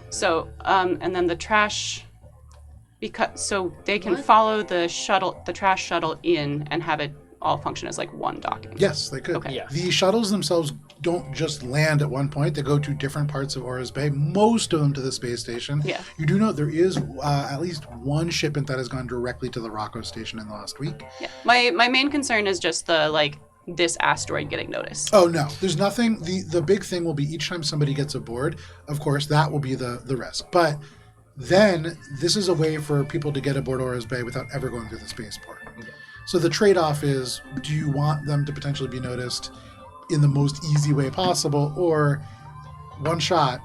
So and then the trash, because so they can What? follow the trash shuttle in and have it all function as like one docking. Yes, they could. Okay. Yeah. The shuttles themselves don't just land at one point. They go to different parts of Aura's Bay, most of them to the space station. Yeah. You do know there is at least one shipment that has gone directly to the Rocco station in the last week. Yeah. My main concern is just the like this asteroid getting noticed. Oh, no. There's nothing. The big thing will be each time somebody gets aboard, of course, that will be the risk. But then this is a way for people to get aboard Aura's Bay without ever going through the spaceport. So the trade-off is, do you want them to potentially be noticed in the most easy way possible, or one shot,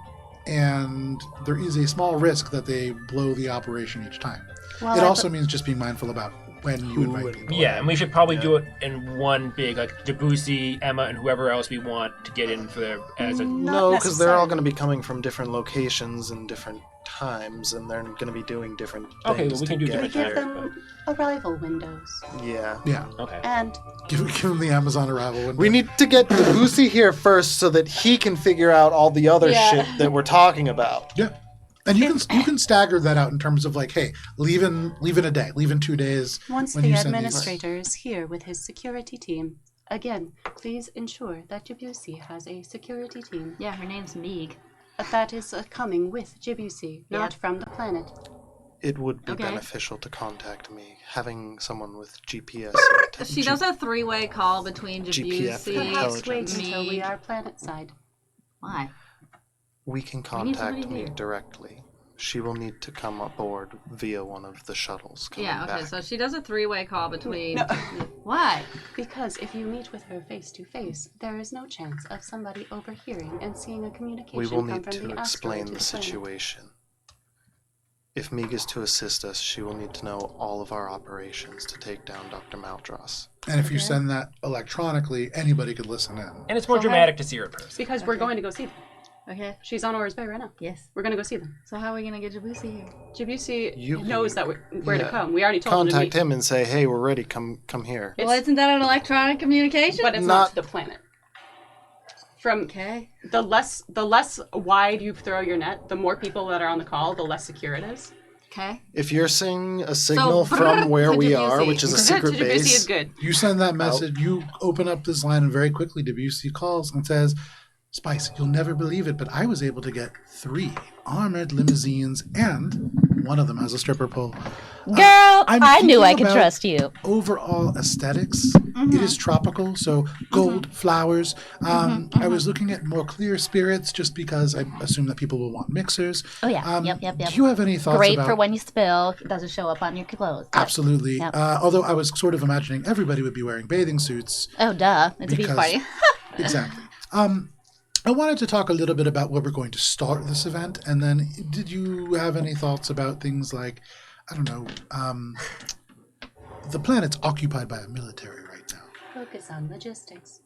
and there is a small risk that they blow the operation each time. Well, It I also means just being mindful about when you invite people. Yeah, and we should probably do it in one big, like Debussy, Emma, and whoever else we want to get in for their as a. No, because they're all necessarily. going to be coming from different locations and different times, and they're going to be doing different things. Okay, well, we can do to We get different give there. them arrival windows Yeah. Yeah. Okay. and Give them the Amazon arrival window. We need to get Debussy here first so that he can figure out all the other Yeah. shit that we're talking about. Yeah. And you can stagger that out in terms of like, hey, leave in a day, leave in 2 days. once when the you send these. administrator is here with his security team, again, please ensure that Debussy has a security team. Yeah, her name's Meeg. That is coming with Debussy, not Yeah. from the planet. It would be Okay. beneficial to contact me. Having someone with GPS. She does a three-way call between GPF Debussy, Perhaps wait Intelligence. until we Meeg. are planet side. Why? We can We need contact somebody me here. directly. She will need to come aboard via one of the shuttles coming Yeah, okay, back. so she does a three-way call between... No. Why? Because if you meet with her face to face, there is no chance of somebody overhearing and seeing a communication We will come need from to the explain asteroid the to planet. situation. If Meeg is to assist us, she will need to know all of our operations to take down Dr. Maldross. And if you send that electronically, anybody could listen in. And it's more So dramatic to see her in person. Because we're going to go see them. Okay, She's on Aura's Bay right now. yes. We're going to go see them. So how are we going to get Debussy here? Debussy You knows that where yeah. to come. We already told him to Contact meet. him and say, hey, we're ready, come here. It's- Well, isn't that an electronic communication? But it's Not- not to the planet. From Okay. the less wide you throw your net, the more people that are on the call, the less secure it is. Okay. If you're seeing a signal from where to we Debussy. are, which is a secret To Debussy base, is good. You send that message, you open up this line, and very quickly Debussy calls and says, Spice, you'll never believe it, but I was able to get 3 armored limousines and one of them has a stripper pole. Girl, I'm I knew thinking I could about trust you. Overall aesthetics, it is tropical, so gold, flowers. I was looking at more clear spirits just because I assume that people will want mixers. Oh, yeah. Yep. Do you have any thoughts Great about... for when you spill. It doesn't show up on your clothes. Yep. Absolutely. Yep. Although I was sort of imagining everybody would be wearing bathing suits. Oh, duh. It's a beach Because- party. Exactly. I wanted to talk a little bit about where we're going to start this event, and then did you have any thoughts about things like, I don't know, the planet's occupied by a military right now. Focus on logistics.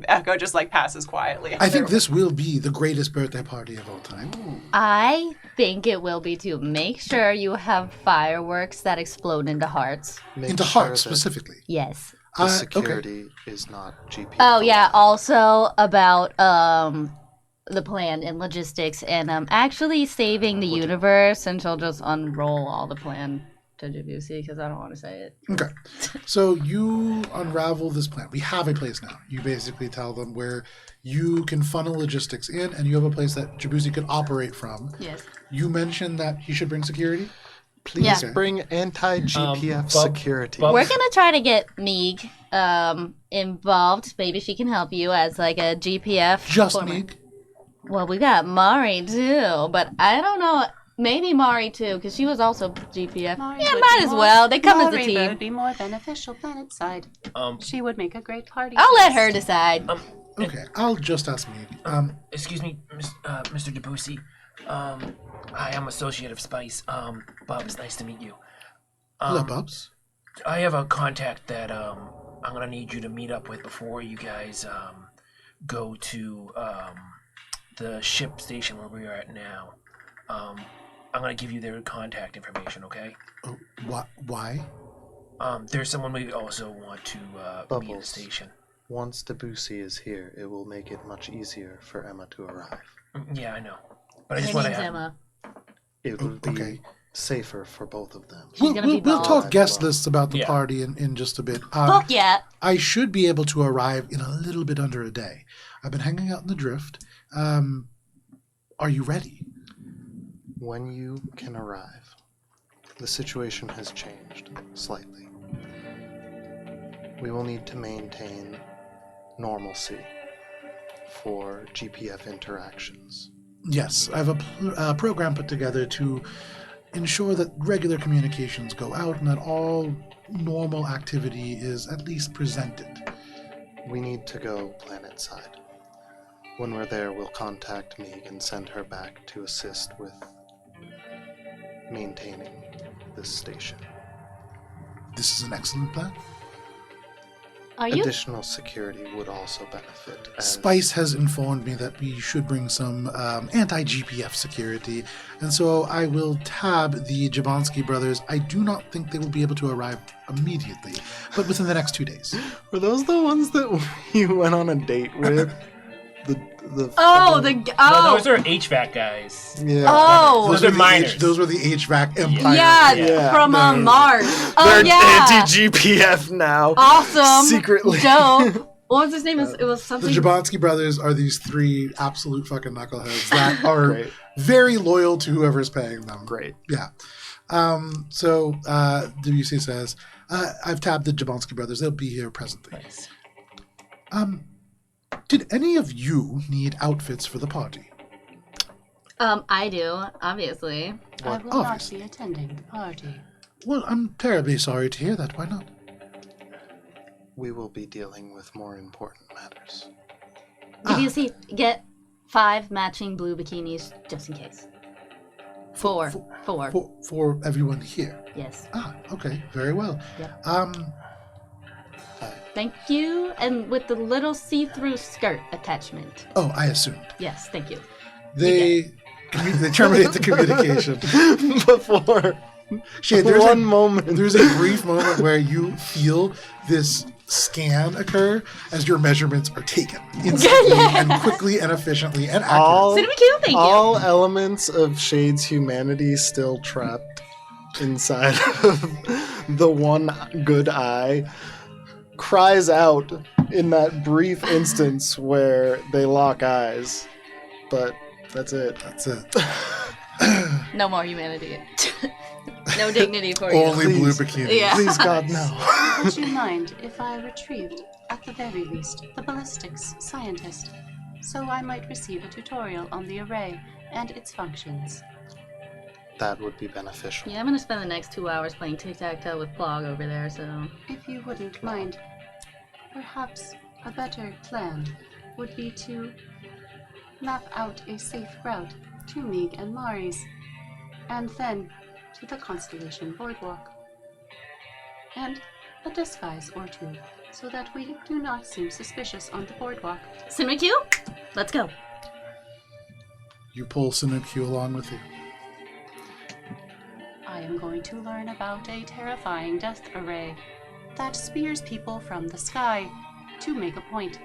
Echo just like passes quietly. I think this will be the greatest birthday party of all time. I think it will be to make sure you have fireworks that explode into hearts. Make Into sure hearts that specifically. Yes. The Okay. security is not GP. Oh, yeah. Also about the plan and logistics and actually saving the universe, and she'll just unroll all the plan to Debussy because I don't want to say it. Okay. So you unravel this plan. We have a place now. You basically tell them where you can funnel logistics in, and you have a place that Jabuzi can operate from. Yes. You mentioned that he should bring security. Please Yeah. bring anti-GPF Bub- security. Bub- We're going to try to get Meeg involved. Maybe she can help you as like a GPF. Just former- me. Well, we got Mari too, but I don't know. Maybe Mari too, because she was also GPF. Mari Yeah, would might be as more- well. They come as a Mari team. would be more beneficial planet side. She would make a great party. I'll let guest. her decide. Okay, I'll just ask me. Excuse me, Mr. Debussy. I am Associate of Spice. Bob, it's nice to meet you. Hello, Bubs. I have a contact that I'm gonna need you to meet up with before you guys go to the ship station where we are at now. I'm gonna give you their contact information, okay? Oh, why? There's someone we also want to meet at the Bubbles. station. Once Debussy is here, it will make it much easier for Emma to arrive. Yeah, I know. But I Her just want to name's have. Emma. It will be okay. safer for both of them. She's gonna be We'll bald. talk guest lists about the Yeah. party in just a bit. Fuck yeah. I should be able to arrive in a little bit under a day. I've been hanging out in the drift. Are you ready? When you can arrive, the situation has changed slightly. We will need to maintain normalcy for GPF interactions. Yes, I have a program put together to ensure that regular communications go out and that all normal activity is at least presented. We need to go planet side. When we're there, we'll contact Meeg and send her back to assist with maintaining this station. This is an excellent plan. Are you? Additional security would also benefit. As Spice has informed me that we should bring some anti-GPF security, and so I will tab the Jablonski brothers. I do not think they will be able to arrive immediately, but within the next 2 days. Were those the ones that you went on a date with? the Oh, fucking- No, those are HVAC guys. yeah. Oh. Those are minors. Those were the HVAC empire. Yeah, Yeah. from They're- Mars. Oh, They're yeah. anti-GPF now. Awesome. Secretly. Joe. What was his name? It was The something. Jablonski brothers are these three absolute fucking knuckleheads that are Great. very loyal to whoever's paying them. Great. Yeah. So WC says, I've tabbed the Jablonski brothers. They'll be here presently. Nice. Did any of you need outfits for the party? I do, obviously. I will Obviously. not be attending the party. Well, I'm terribly sorry to hear that. Why not? We will be dealing with more important matters. Did you see? Get 5 matching blue bikinis just in case. 4. 4. For everyone here. Yes. Okay. Very well. Yep. Thank you. And with the little see-through skirt attachment. Oh, I assumed. Yes, thank you. They terminate the communication. Before Shane, one moment. There's a brief moment where you feel this scan occur as your measurements are taken instantly and quickly and efficiently and accurately. Cinema Q, thank you. all elements of Shade's humanity still trapped inside of the one good eye cries out in that brief instance where they lock eyes. But that's it. That's it. No more humanity. No dignity for you. Only blue Please. bikini. Yeah. Please, God, no. Would you mind if I retrieved, at the very least, the ballistics scientist, so I might receive a tutorial on the array and its functions? That would be beneficial. Yeah, I'm gonna spend the next 2 hours playing tic-tac-toe with Plog over there, so... If you wouldn't mind, perhaps a better plan would be to map out a safe route to Meeg and Mari's, and then to the Constellation Boardwalk. And a disguise or two, so that we do not seem suspicious on the boardwalk. Simriku, let's go. You pull Sinnoh along with you. I am going to learn about a terrifying death array that spears people from the sky to make a point.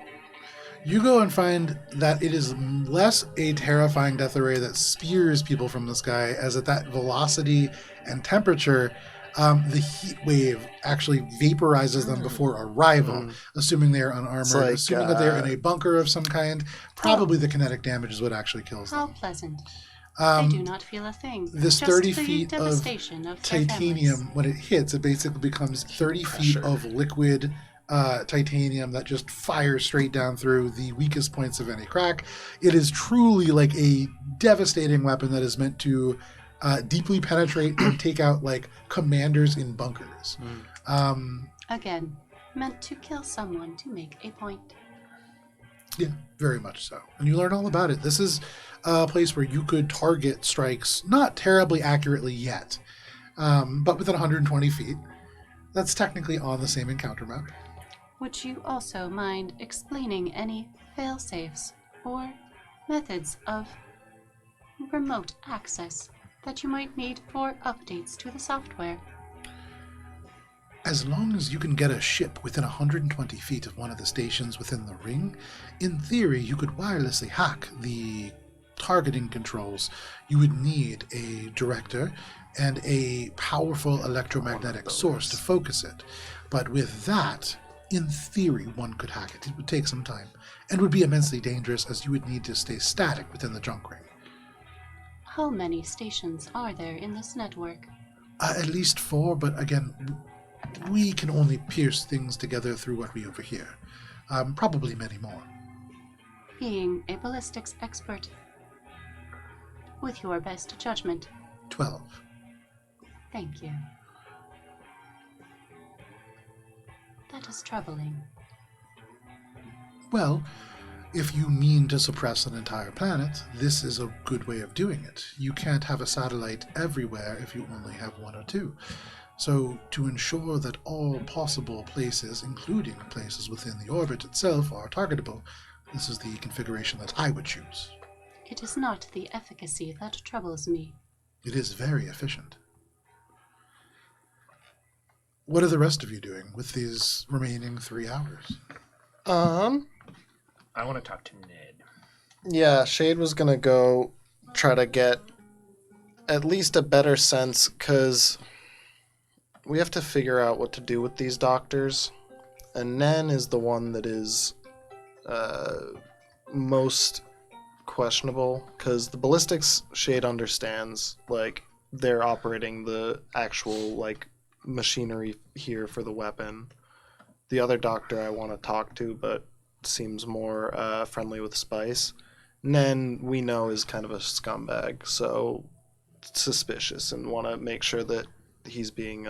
You go and find that it is less a terrifying death array that spears people from the sky, as at that velocity and temperature, the heat wave actually vaporizes them before arrival, assuming they are unarmored, like, assuming that they're in a bunker of some kind. Probably the kinetic damage is what actually kills How them. pleasant. I do not feel a thing. This just 30 the feet of devastation of their titanium, families. when it hits, it basically becomes 30 feet Pressure. of liquid titanium that just fires straight down through the weakest points of any crack. It is truly like a devastating weapon that is meant to deeply penetrate and take out like commanders in bunkers. Again, meant to kill someone to make a point. Yeah, very much so. And you learn all about it. This is a place where you could target strikes not terribly accurately yet, but within 120 feet. That's technically on the same encounter map. Would you also mind explaining any fail-safes or methods of remote access that you might need for updates to the software? As long as you can get a ship within 120 feet of one of the stations within the ring, in theory you could wirelessly hack the targeting controls. You would need a director and a powerful electromagnetic source to focus it. But with that, in theory, one could hack it. It would take some time and would be immensely dangerous, as you would need to stay static within the junk ring. How many stations are there in this network? At least 4, but again, we can only pierce things together through what we overhear. Probably many more. Being a ballistics expert, with your best judgment, 12. thank you. That is troubling. Well, if you mean to suppress an entire planet, this is a good way of doing it. You can't have a satellite everywhere if you only have 1 or 2. So, to ensure that all possible places, including places within the orbit itself, are targetable, this is the configuration that I would choose. It is not the efficacy that troubles me. It is very efficient. What are the rest of you doing with these remaining 3 hours? I want to talk to Ned. Yeah, Shade was gonna go try to get at least a better sense, because we have to figure out what to do with these doctors, and Nen is the one that is most questionable, because the ballistics Shade understands, like, they're operating the actual, like, machinery here for the weapon. The other doctor I want to talk to, but seems more friendly with Spice. Nen, we know, is kind of a scumbag, so suspicious, and want to make sure that he's being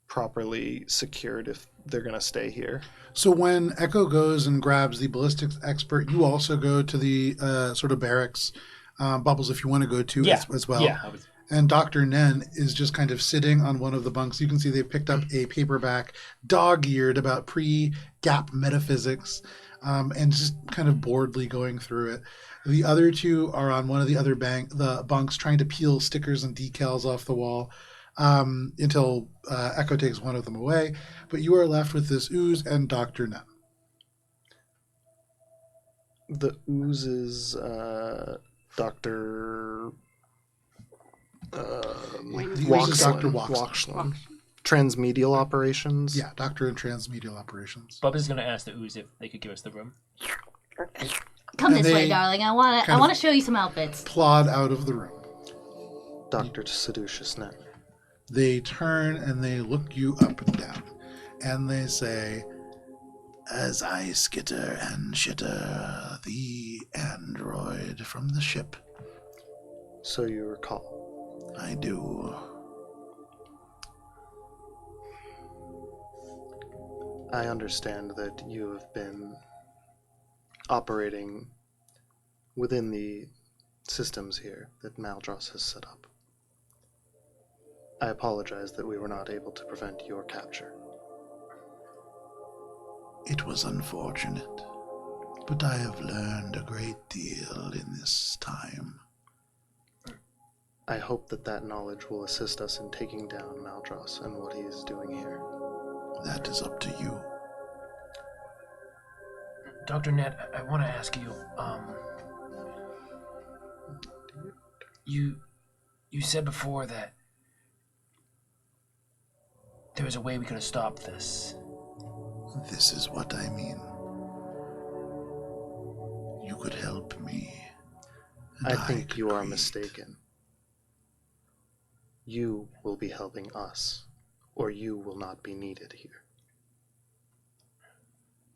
properly secured if they're going to stay here. So when Echo goes and grabs the ballistics expert, you also go to the sort of barracks. Bubbles, if you want to go to as well. Yeah. And Dr. Nen is just kind of sitting on one of the bunks. You can see they've picked up a paperback, dog-eared, about pre-Gap metaphysics, and just kind of boredly going through it. The other 2 are on one of the other the bunks, trying to peel stickers and decals off the wall until Echo takes one of them away. But you are left with this Ooze and Dr. Nen. The Ooze is Dr. The Ooze is Dr. Waxland. Transmedial operations. Yeah, Doctor in Transmedial Operations. Bub is going to ask the Ooze if they could give us the room. Come And this way, they darling. I want kind to show you some outfits. Plod out of the room. Dr. Seduciousnet. They turn and they look you up and down. And they say, "As I skitter and shitter, the android from the ship." So you recall. I do. I understand that you have been operating within the systems here that Maldros has set up. I apologize that we were not able to prevent your capture. It was unfortunate, but I have learned a great deal in this time. I hope that that knowledge will assist us in taking down Maldros and what he is doing here. That is up to you. Dr. Ned, I want to ask you, you said before that there was a way we could have stopped this. This is what I mean. You could help me. And I think could you are create- mistaken. You will be helping us, or you will not be needed here.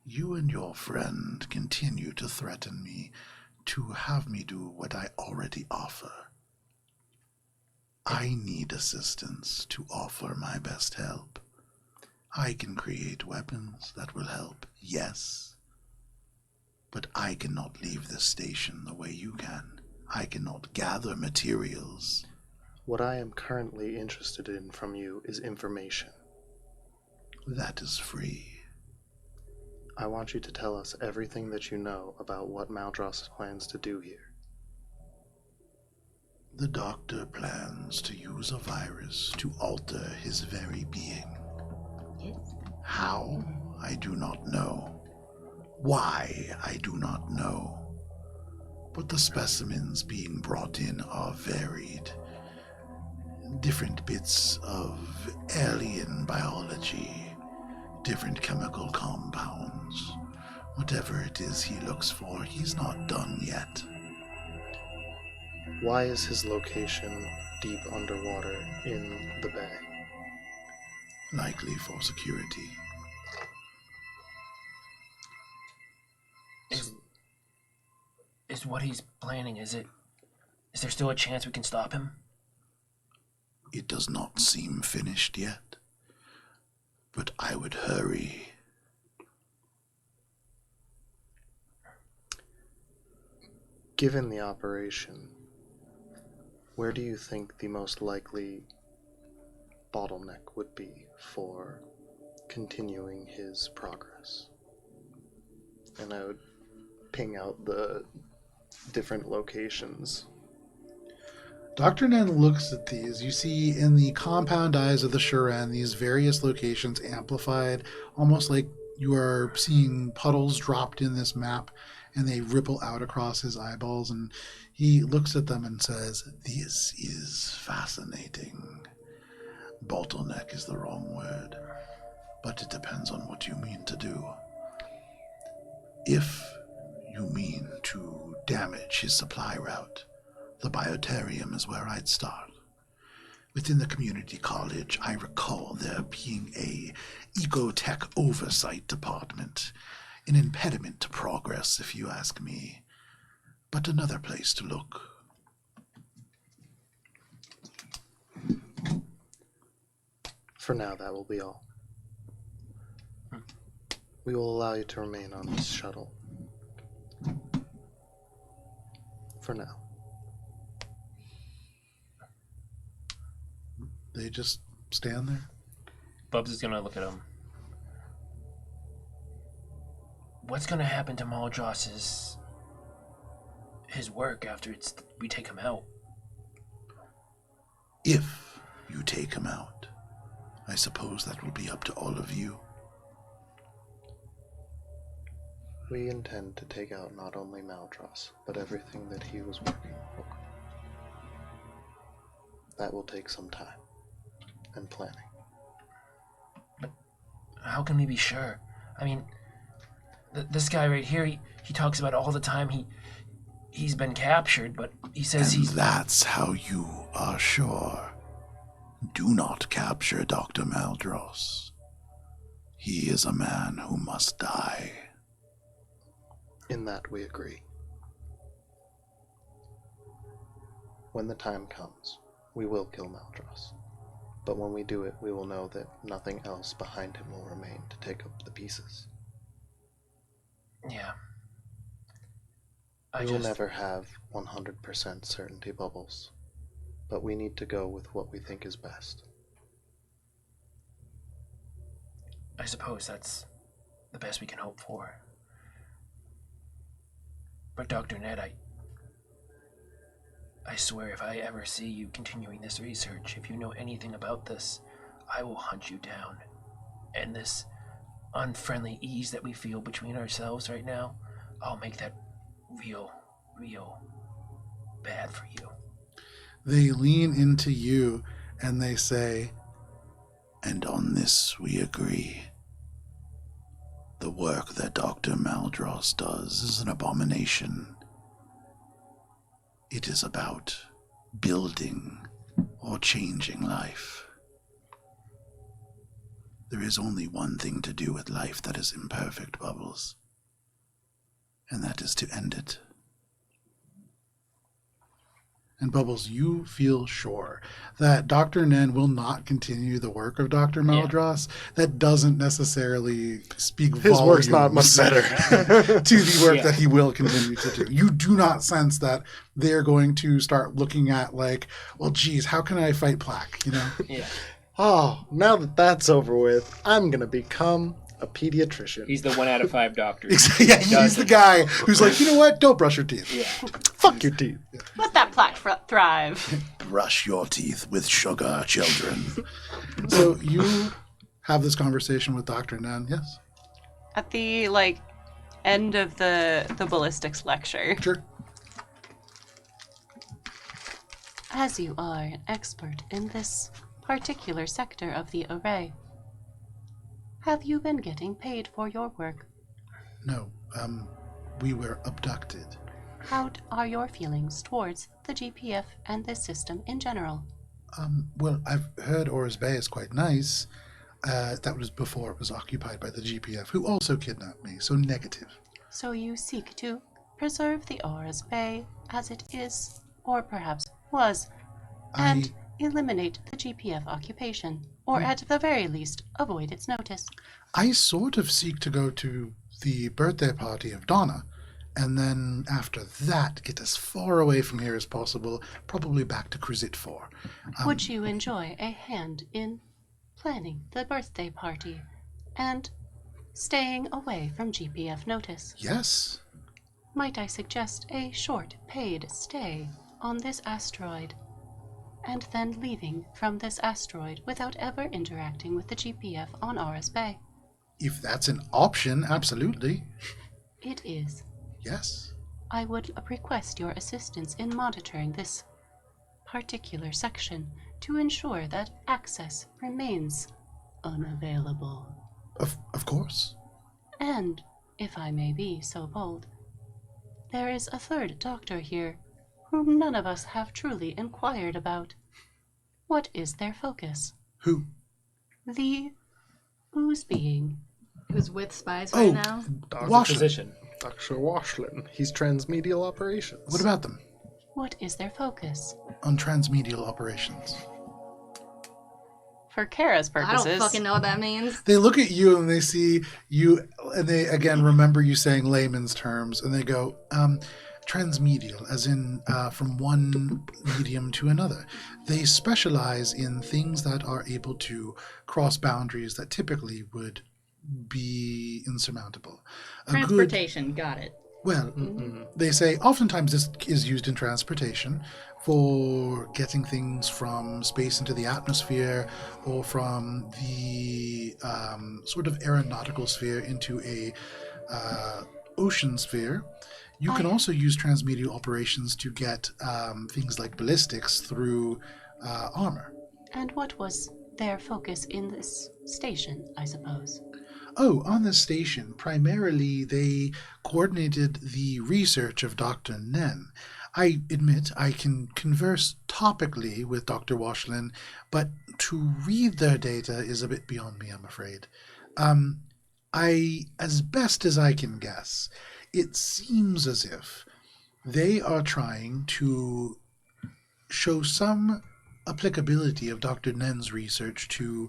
You and your friend continue to threaten me to have me do what I already offer. I need assistance to offer my best help. I can create weapons that will help, yes. But I cannot leave this station the way you can. I cannot gather materials. What I am currently interested in from you is information. That is free. I want you to tell us everything that you know about what Maldros plans to do here. The doctor plans to use a virus to alter his very being. How? I do not know. Why? I do not know. But the specimens being brought in are varied. Different bits of alien biology, different chemical compounds. Whatever it is he looks for, he's not done yet. Why is his location deep underwater in the bay? Likely for security. Is what he's planning, is there still a chance we can stop him? It does not seem finished yet, but I would hurry. Given the operation, where do you think the most likely bottleneck would be for continuing his progress? And I would ping out the different locations. Dr. Nen looks at these. You see in the compound eyes of the Shuren these various locations amplified, almost like you are seeing puddles dropped in this map, and they ripple out across his eyeballs, and he looks at them and says, "This is fascinating. Bottleneck is the wrong word, but it depends on what you mean to do. If you mean to damage his supply route, the biotarium is where I'd start. Within the community college, I recall there being a ecotech oversight department, an impediment to progress, if you ask me, but another place to look." For now, that will be all. We will allow you to remain on this shuttle. For now. They just stand there. Bubs is gonna look at him. What's gonna happen to Maldros's his work after we take him out? If you take him out, I suppose that will be up to all of you. We intend to take out not only Maldros, but everything that he was working for. That will take some time and planning. How can we be sure? I mean, this guy right here, he talks about all the time. he's been captured, but he says And he's... that's how you are sure. Do not capture Dr. Maldros. He is a man who must die. In that we agree. When the time comes, we will kill Maldros. But when we do it, we will know that nothing else behind him will remain to take up the pieces. Yeah. We will never have 100% certainty, Bubbles. But we need to go with what we think is best. I suppose that's the best we can hope for. But Dr. Ned, I swear if I ever see you continuing this research, if you know anything about this, I will hunt you down. And this unfriendly ease that we feel between ourselves right now, I'll make that real bad for you. They lean into you and they say, and on this we agree. The work that Dr. Maldros does is an abomination. It is about building or changing life. There is only one thing to do with life that is imperfect, Bubbles, and that is to end it. And Bubbles, you feel sure that Dr. Nen will not continue the work of Dr. Maldros. That doesn't necessarily speak volumes. His work's not much better. to the work that he will continue to do. You do not sense that they're going to start looking at like, well, geez, how can I fight plaque, you know? Yeah. Oh, now that that's over with, I'm going to become a pediatrician. He's the 1 out of 5 doctors. Yeah, he's the guy who's like, you know what? Don't brush your teeth. Yeah. Fuck your teeth. Let that plaque thrive. Brush your teeth with sugar, children. So you have this conversation with Dr. Nen, yes? At the end of the ballistics lecture. Sure. As you are an expert in this particular sector of the array, have you been getting paid for your work? No, we were abducted. How are your feelings towards the GPF and this system in general? Well, I've heard Oris Bay is quite nice. That was before it was occupied by the GPF, who also kidnapped me, so negative. So you seek to preserve the Auras Bay as it is, or perhaps was, and eliminate the GPF occupation, or at the very least, avoid its notice. I sort of seek to go to the birthday party of Donna, and then after that, get as far away from here as possible, probably back to Cruzit 4. Would you enjoy a hand in planning the birthday party and staying away from GPF notice? Yes. Might I suggest a short paid stay on this asteroid, and then leaving from this asteroid without ever interacting with the GPF on Auras Bay? If that's an option, absolutely. It is. Yes. I would request your assistance in monitoring this particular section to ensure that access remains unavailable. Of course. And, if I may be so bold, there is a third doctor here whom none of us have truly inquired about. What is their focus? Who? The ooze being. Who's with spies right now? Washington. Position. Dr. Washlin. He's transmedial operations. What about them? What is their focus? On transmedial operations. For Cara's I purposes. don't fucking know what that means. They look at you and they see you, and they again remember you saying layman's terms, and they go, transmedial, as in from one medium to another. They specialize in things that are able to cross boundaries that typically would be insurmountable. Transportation, got it. Well, they say oftentimes this is used in transportation for getting things from space into the atmosphere, or from the sort of aeronautical sphere into a ocean sphere. You can also use transmedial operations to get things like ballistics through armor. And what was their focus in this station, I suppose? Oh, on the station, primarily they coordinated the research of Dr. Nen. I admit I can converse topically with Dr. Washlin, but to read their data is a bit beyond me, I'm afraid. As best as I can guess, it seems as if they are trying to show some applicability of Dr. Nen's research to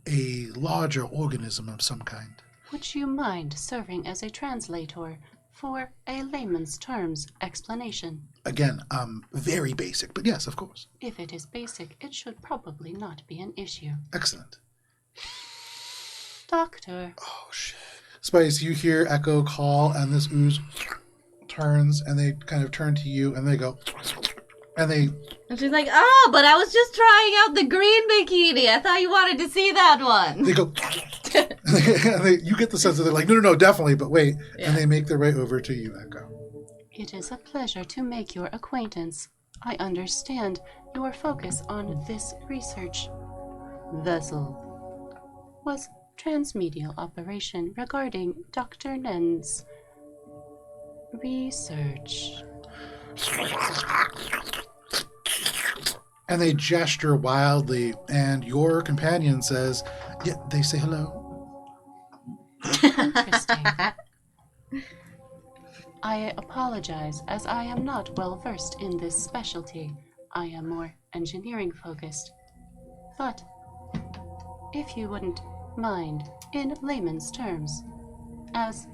a larger organism of some kind. Would you mind serving as a translator for a layman's terms explanation? Again, very basic, but yes, of course. If it is basic, it should probably not be an issue. Excellent. Doctor. Oh, shit. Spice, you hear Echo call, and this ooze turns, and they kind of turn to you, and they go, and they... And she's like, oh, but I was just trying out the green bikini. I thought you wanted to see that one. They go, you get the sense that they're like, no, definitely, but wait. Yeah. And they make their way over to you, Echo. It is a pleasure to make your acquaintance. I understand your focus on this research vessel was transmedial operation regarding Dr. Nen's research. And they gesture wildly, and your companion says, yeah, they say hello. Interesting. I apologize, as I am not well versed in this specialty. I am more engineering focused. But if you wouldn't mind, in layman's terms, as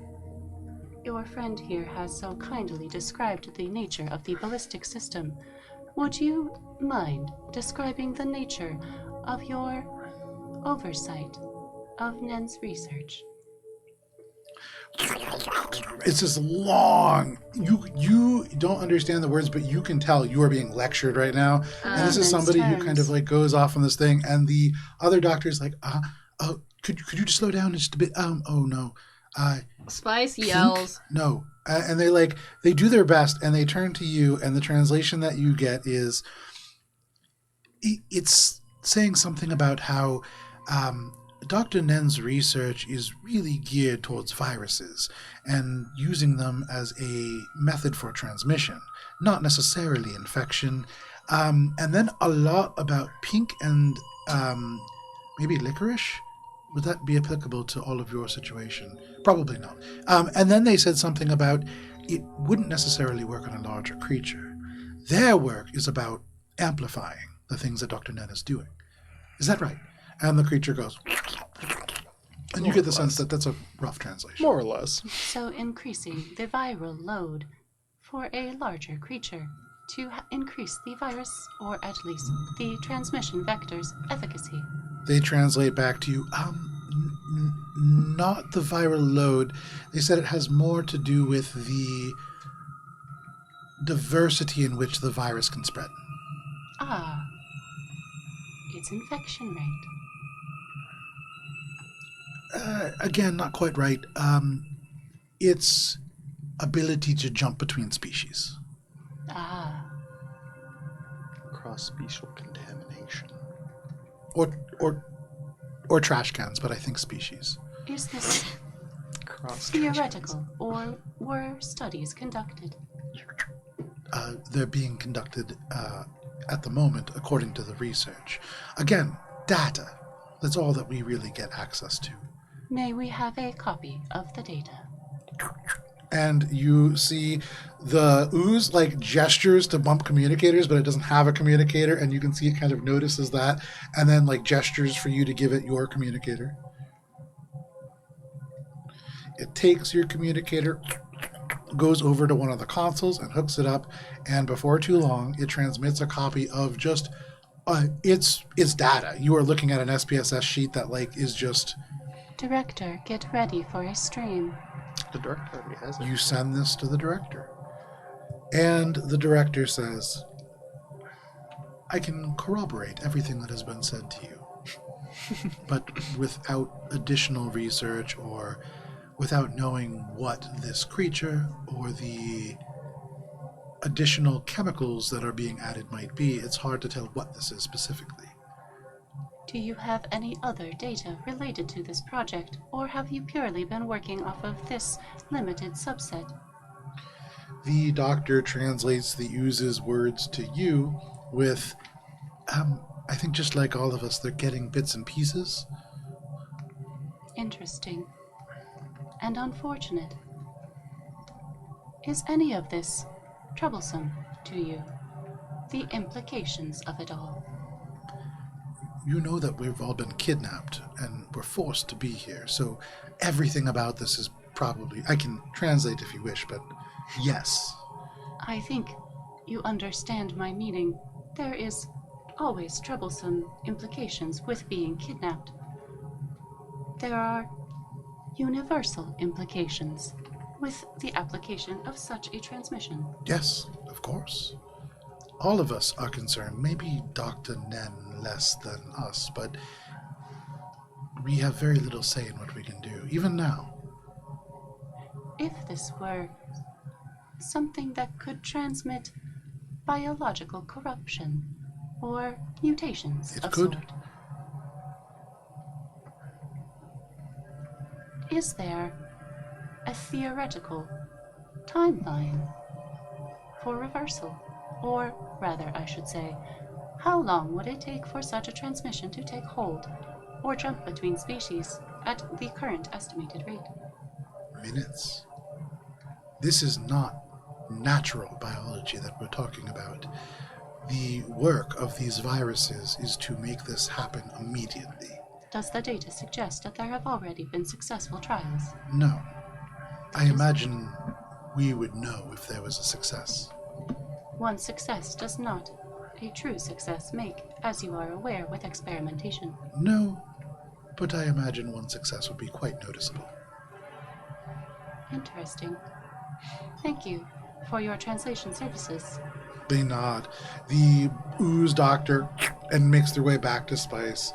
your friend here has so kindly described the nature of the ballistic system, would you mind describing the nature of your oversight of Nen's research? It's this long, you don't understand the words, but you can tell you are being lectured right now. And this is somebody who kind of like goes off on this thing, and the other doctor's like, could you just slow down just a bit? Oh no. Spice yells. No. And they do their best, and they turn to you, and the translation that you get is, it's saying something about how Dr. Nen's research is really geared towards viruses and using them as a method for transmission, not necessarily infection. And then a lot about pink and maybe licorice. Would that be applicable to all of your situation? Probably not. And then they said something about it wouldn't necessarily work on a larger creature. Their work is about amplifying the things that Dr. Nen is doing. Is that right? And the creature goes... And you get the sense that that's a rough translation. More or less. So increasing the viral load for a larger creature to increase the virus, or at least the transmission vector's efficacy. They translate back to you, not the viral load. They said it has more to do with the diversity in which the virus can spread. Ah, its infection rate. Again, not quite right. Its ability to jump between species. Ah. Cross-special contamination. Or trash cans, but I think species. Is this theoretical, or were studies conducted? They're being conducted at the moment, according to the research. Again, data. That's all that we really get access to. May we have a copy of the data? And you see the ooze gestures to bump communicators, but it doesn't have a communicator, and you can see it kind of notices that, and then gestures for you to give it your communicator. It takes your communicator, goes over to one of the consoles and hooks it up, and before too long, it transmits a copy of just its data. You are looking at an SPSS sheet that is just... Director, get ready for a stream. The director already has it. You send this to the director. And the director says, I can corroborate everything that has been said to you. But without additional research, or without knowing what this creature or the additional chemicals that are being added might be, it's hard to tell what this is specifically. Do you have any other data related to this project, or have you purely been working off of this limited subset? The doctor translates the ooze's words to you with, I think just like all of us, they're getting bits and pieces. Interesting. And unfortunate. Is any of this troublesome to you? The implications of it all. You know that we've all been kidnapped and we're forced to be here, so everything about this is probably... I can translate if you wish, but yes. I think you understand my meaning. There is always troublesome implications with being kidnapped. There are universal implications with the application of such a transmission. Yes, of course. All of us are concerned. Maybe Dr. Nen less than us, but we have very little say in what we can do, even now. If this were something that could transmit biological corruption or mutations It of could. sort. Is there a theoretical timeline for reversal? Or rather, I should say, how long would it take for such a transmission to take hold or jump between species at the current estimated rate? Minutes. This is not natural biology that we're talking about. The work of these viruses is to make this happen immediately. Does the data suggest that there have already been successful trials? No. I imagine we would know if there was a success. One success does not a true success make, as you are aware with experimentation. No, but I imagine one success would be quite noticeable. Interesting. Thank you for your translation services. They nod. The ooze doctor and makes their way back to Spice.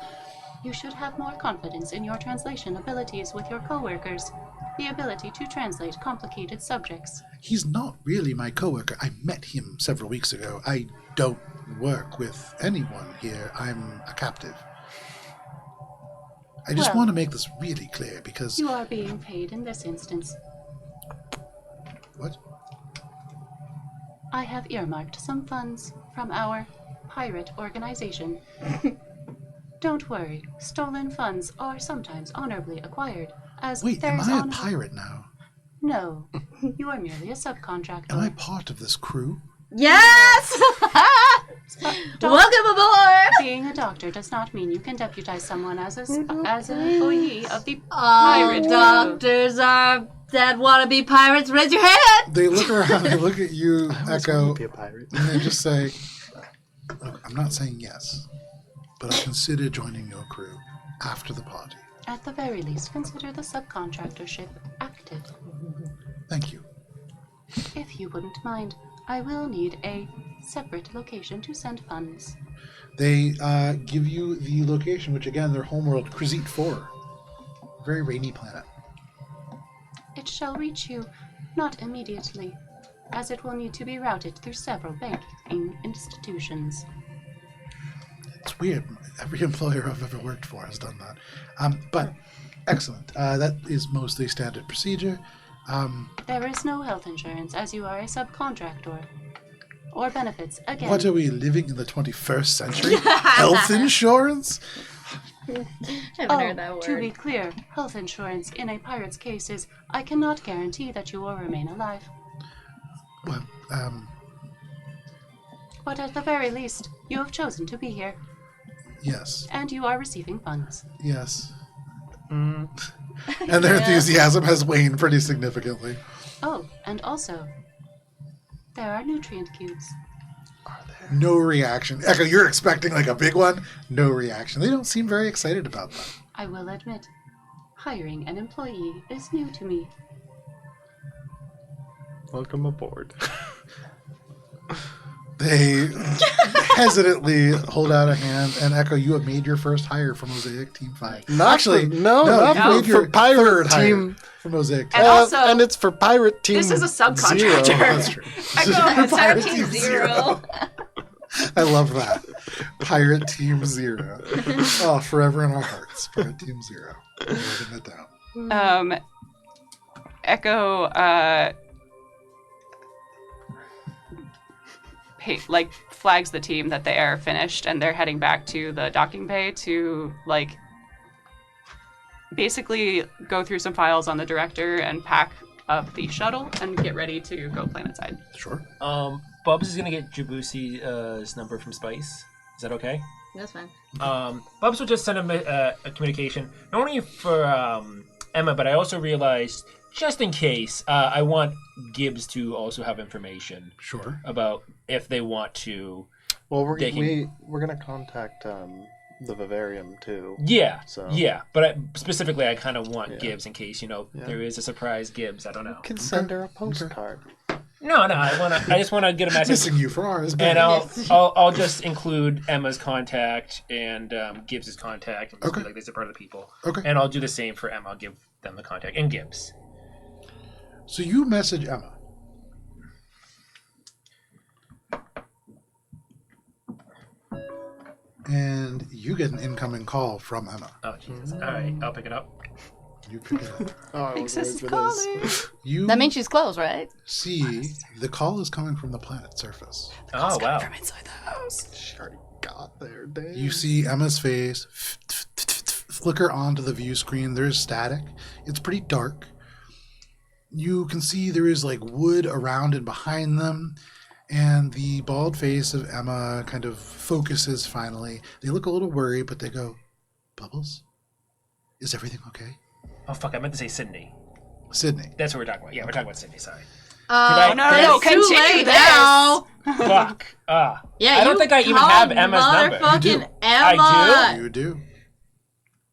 You should have more confidence in your translation abilities with your coworkers. The ability to translate complicated subjects. He's not really my coworker. I met him several weeks ago. I don't work with anyone here. I'm a captive. I just Well, want to make this really clear because... You are being paid in this instance. What? I have earmarked some funds from our pirate organization. Don't worry, stolen funds are sometimes honorably acquired, as Wait, am there's I a pirate now? No, you are merely a subcontractor. Am I part of this crew? Yes! Welcome aboard! Being a doctor does not mean you can deputize someone as an employee of the pirate crew. Doctors are that want to be pirates. Raise your hand! They look around, they look at you, I almost Echo, want to be a pirate. and they just say, "Look, I'm not saying yes, but I consider joining your crew after the party. At the very least, consider the subcontractorship active. Thank you." If you wouldn't mind, I will need a separate location to send funds. They give you the location, which again, their homeworld, Krizit 4. Very rainy planet. It shall reach you, not immediately, as it will need to be routed through several banking institutions. It's weird. Every employer I've ever worked for has done that. But excellent. That is mostly standard procedure. There is no health insurance, as you are a subcontractor. Or benefits, again. What are we, living in the 21st century? Health insurance? Haven't heard that word. To be clear, health insurance in a pirate's case is, I cannot guarantee that you will remain alive. Well, But at the very least, you have chosen to be here, yes. and you are receiving funds. Yes. And their enthusiasm has waned pretty significantly. Oh, and also, there are nutrient cubes. No reaction. Echo, you're expecting like a big one? No reaction. They don't seem very excited about that. I will admit, hiring an employee is new to me. Welcome aboard. They hesitantly hold out a hand, and Echo, you have made your first hire for Mosaic Team 5. Not Actually, for, not you for, made your for pirate third hire team. for Mosaic Team. And also, and it's for pirate team. this is a subcontractor. Zero. That's true. I go ahead, Pirate Team Team Zero. I love that. Pirate Team 0. Oh, forever in our hearts. Pirate Team 0. I'm writing it down. Echo, flags the team that they are finished and they're heading back to the docking bay to, basically go through some files on the director and pack up the shuttle and get ready to go planetside. Sure. Bubs is gonna get Jabusi's number from Spice. Is that okay? That's fine. Bubs will just send him a communication, not only for Emma, but I also realized, just in case, I want Gibbs to also have information. Sure. About if they want to. Well, we're gonna contact the Vivarium too. Yeah. So. Yeah, but specifically, I kind of want Gibbs in case there is a surprise Gibbs. I don't know. You can send her a postcard. No, I just want to get a message. Missing you for ours, and I'll just include Emma's contact and Gibbs's contact, and just be like, these are part of the people. Okay. And I'll do the same for Emma. I'll give them the contact and Gibbs. So you message Emma. And you get an incoming call from Emma. Oh, Jesus. All right, I'll pick it up. You pick it up. Oh, Thinks this is calling. You That means she's close, right? see the call is coming from the planet's surface. Oh, wow. From inside the house. She already got there, damn. You see Emma's face flicker onto the view screen. There's static. It's pretty dark. You can see there is wood around and behind them. And the bald face of Emma kind of focuses finally. They look a little worried, but they go, Bubbles? Is everything okay? Oh, fuck, I meant to say Sydney. Sydney. That's what we're talking about. Yeah, we're talking about Sydney, sorry. No, it's too continue late this. now. Fuck. Yeah, I don't think I even have Emma's number. Motherfucking You do. Emma. I You do.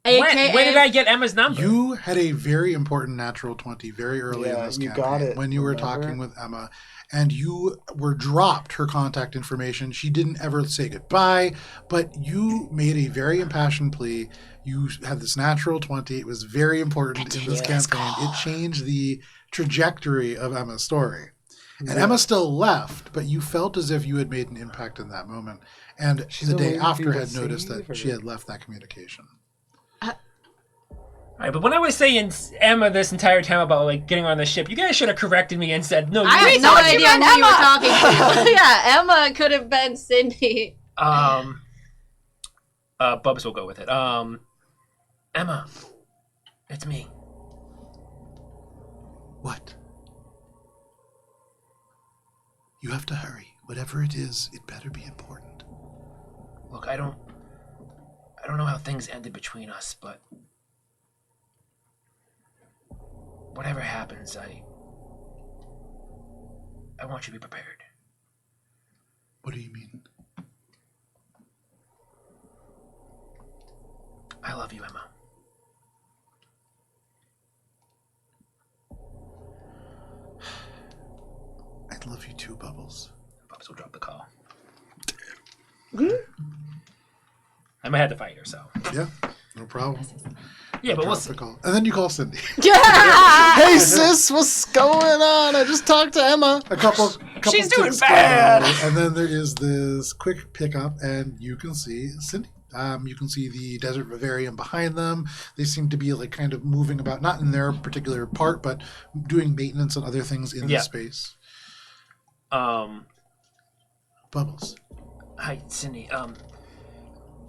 AKA, When did I get Emma's number? You had a very important natural 20 very early in this you campaign got it, when you were remember? talking with Emma, and you were dropped her contact information. She didn't ever say goodbye, but you made a very impassioned plea. You had this natural 20. It was very important in this campaign. It changed the trajectory of Emma's story. And Emma still left, but you felt as if you had made an impact in that moment. And She's the day waiting for after you to had noticed save that her. she had left that communication. All right, but when I was saying Emma this entire time about getting on the ship, you guys should have corrected me and said, no, I you had no thought you idea meant who you were Emma. talking to. Yeah, Emma could have been Cindy. Bubs will go with it. Emma, it's me. What? You have to hurry. Whatever it is, it better be important. Look, I don't know how things ended between us, but whatever happens, I want you to be prepared. What do you mean? I love you, Emma. I love you too, Bubbles. Bubs will drop the call. Emma had to fight her, so. Yeah, no problem. Yeah, but we'll Drop see. the call. And then you call Cindy. Hey sis, what's going on? I just talked to Emma. a couple She's doing ticks bad. go, and then there is this quick pickup, and you can see Cindy. You can see the Desert Vivarium behind them. They seem to be kind of moving about, not in their particular part, but doing maintenance and other things in the space. Bubbles. Hi, Cindy.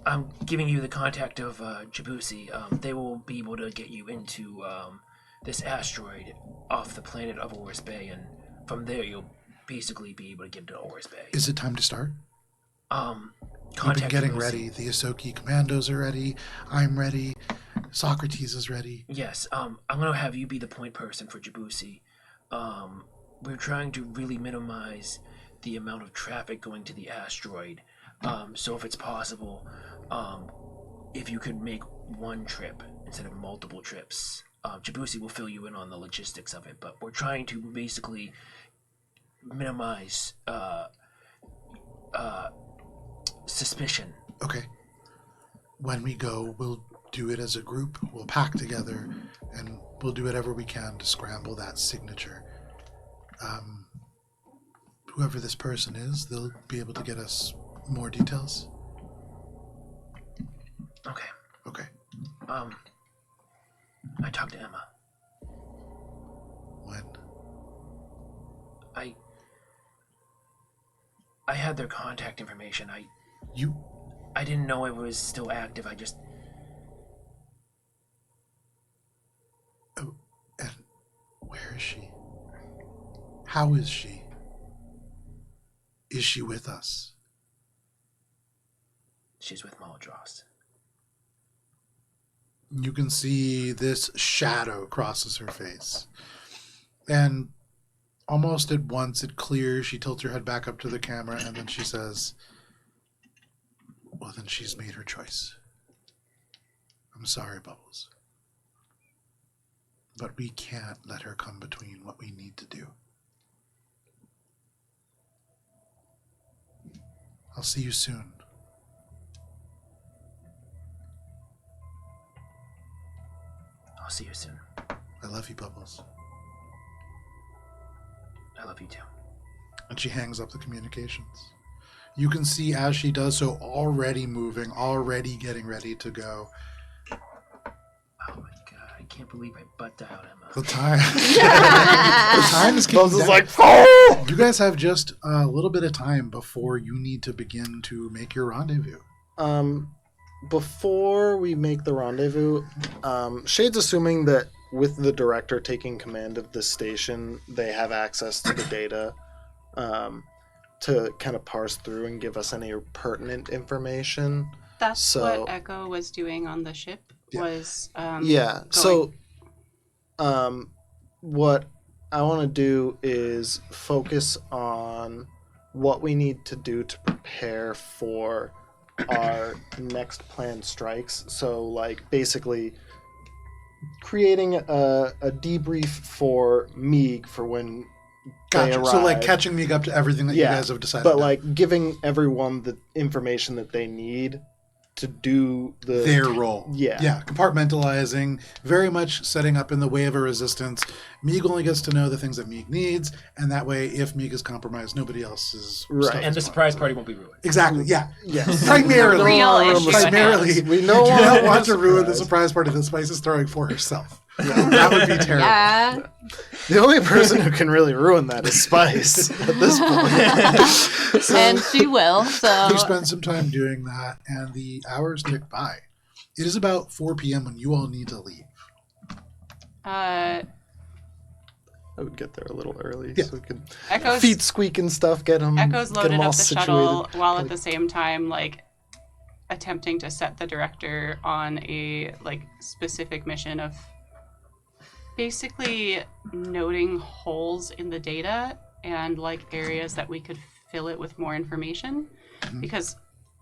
I'm giving you the contact of Jabusi. They will be able to get you into this asteroid off the planet of Oris Bay, and from there you'll basically be able to get to Oris Bay. Is it time to start? Contact We've been getting Jabusi. ready. The Asoki commandos are ready. I'm ready. Socrates is ready. Yes, I'm going to have you be the point person for Jabusi. We're trying to really minimize the amount of traffic going to the asteroid. So if it's possible, if you could make one trip instead of multiple trips, Jabusi will fill you in on the logistics of it, but we're trying to basically minimize suspicion. Okay. When we go, we'll do it as a group. We'll pack together, and we'll do whatever we can to scramble that signature. Whoever this person is, they'll be able to get us more details? Okay. Okay. I talked to Emma. When? I had their contact information. You... I didn't know it was still active. I just... Oh, and where is she? How is she? Is she with us? She's with Muldross. You can see this shadow crosses her face. And almost at once it clears. She tilts her head back up to the camera and then she says, well, then she's made her choice. I'm sorry, Bubbles. But we can't let her come between what we need to do. I'll see you soon. I'll see you soon. I love you, Bubbles. I love you too. And she hangs up the communications. You can see as she does so, already moving, already getting ready to go. Oh my god, I can't believe I butt dialed Emma. The time. The time is kicking down. Like, oh! You guys have just a little bit of time before you need to begin to make your rendezvous. Before we make the rendezvous, Shade's assuming that with the director taking command of this station, they have access to the data to kind of parse through and give us any pertinent information. That's what Echo was doing on the ship. Yeah. Was Yeah. So, what I want to do is focus on what we need to do to prepare for our next planned strikes. So, like, basically creating a debrief for Meeg for when they Gotcha. arrive. So, like, catching me up to everything that you guys have decided. But, like, giving everyone the information that they need to do their role. Yeah. Yeah. Compartmentalizing, very much setting up in the way of a resistance. Meeg only gets to know the things that Meeg needs, and that way, if Meeg is compromised, nobody else's Right. stuff And is the going. surprise party won't be ruined. Exactly. Yeah. Yes. Primarily. The real issue at Primarily. hand. We You know do not want to surprise. ruin the surprise party that Spice is throwing for herself. That would be terrible. Yeah. The only person who can really ruin that is Spice at this point. And she will, so... You spend some time doing that, and the hours tick by. It is about 4 p.m. when you all need to leave. Uh, I would get there a little early Yeah. so we could Echo's feet squeak and stuff, get them loaded all up the situated. shuttle while at the same time, like, attempting to set the director on a, like, specific mission of basically noting holes in the data and, like, areas that we could fill it with more information. Because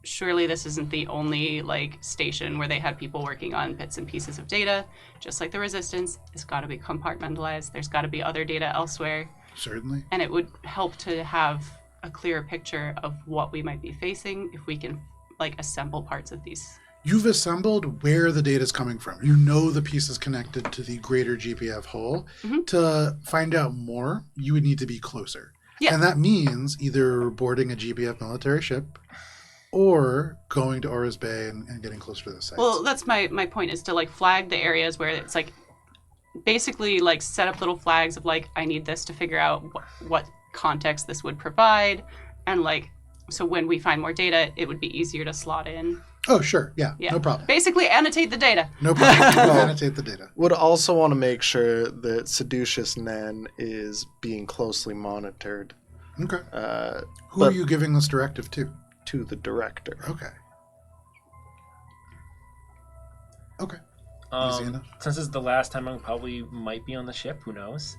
surely this isn't the only, like, station where they had people working on bits and pieces of data. Just like the Resistance, it's got to be compartmentalized. There's got to be other data elsewhere. Certainly. And it would help to have a clearer picture of what we might be facing if we can, like, assemble parts of these. You've assembled where the data is coming from. You know the pieces connected to the greater GPF whole. Mhm. To find out more, you would need to be closer. Yeah. And that means either boarding a GPF military ship or going to Aura's Bay and getting closer to the sites. Well, that's my point, is to, like, flag the areas where it's, like, basically, like, set up little flags of, like, I need this to figure out what context this would provide. And, like, so when we find more data, it would be easier to slot in. Oh, sure. Yeah. Yeah. No problem. Basically, annotate the data. No problem. We'll annotate the data. Would also want to make sure that Seducious Nen is being closely monitored Okay. Who but- are you giving this directive to? to the director. Okay. Okay. Easy enough. Since this is the last time I probably might be on the ship, who knows?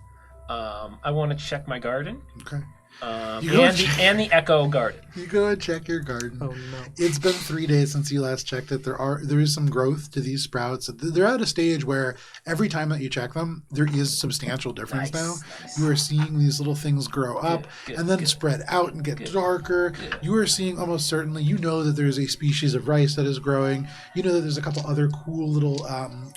I want to check my garden. Okay. And You go and the Echo Garden. You go and check your garden. Oh no. It's been 3 days since you last checked it. There is some growth to these sprouts. They're at a stage where every time that you check them, there is substantial difference now. Nice. You are seeing these little things grow up good, and then good. spread out and get darker. You are seeing almost certainly, you know that there's a species of rice that is growing. You know that there's a couple other cool little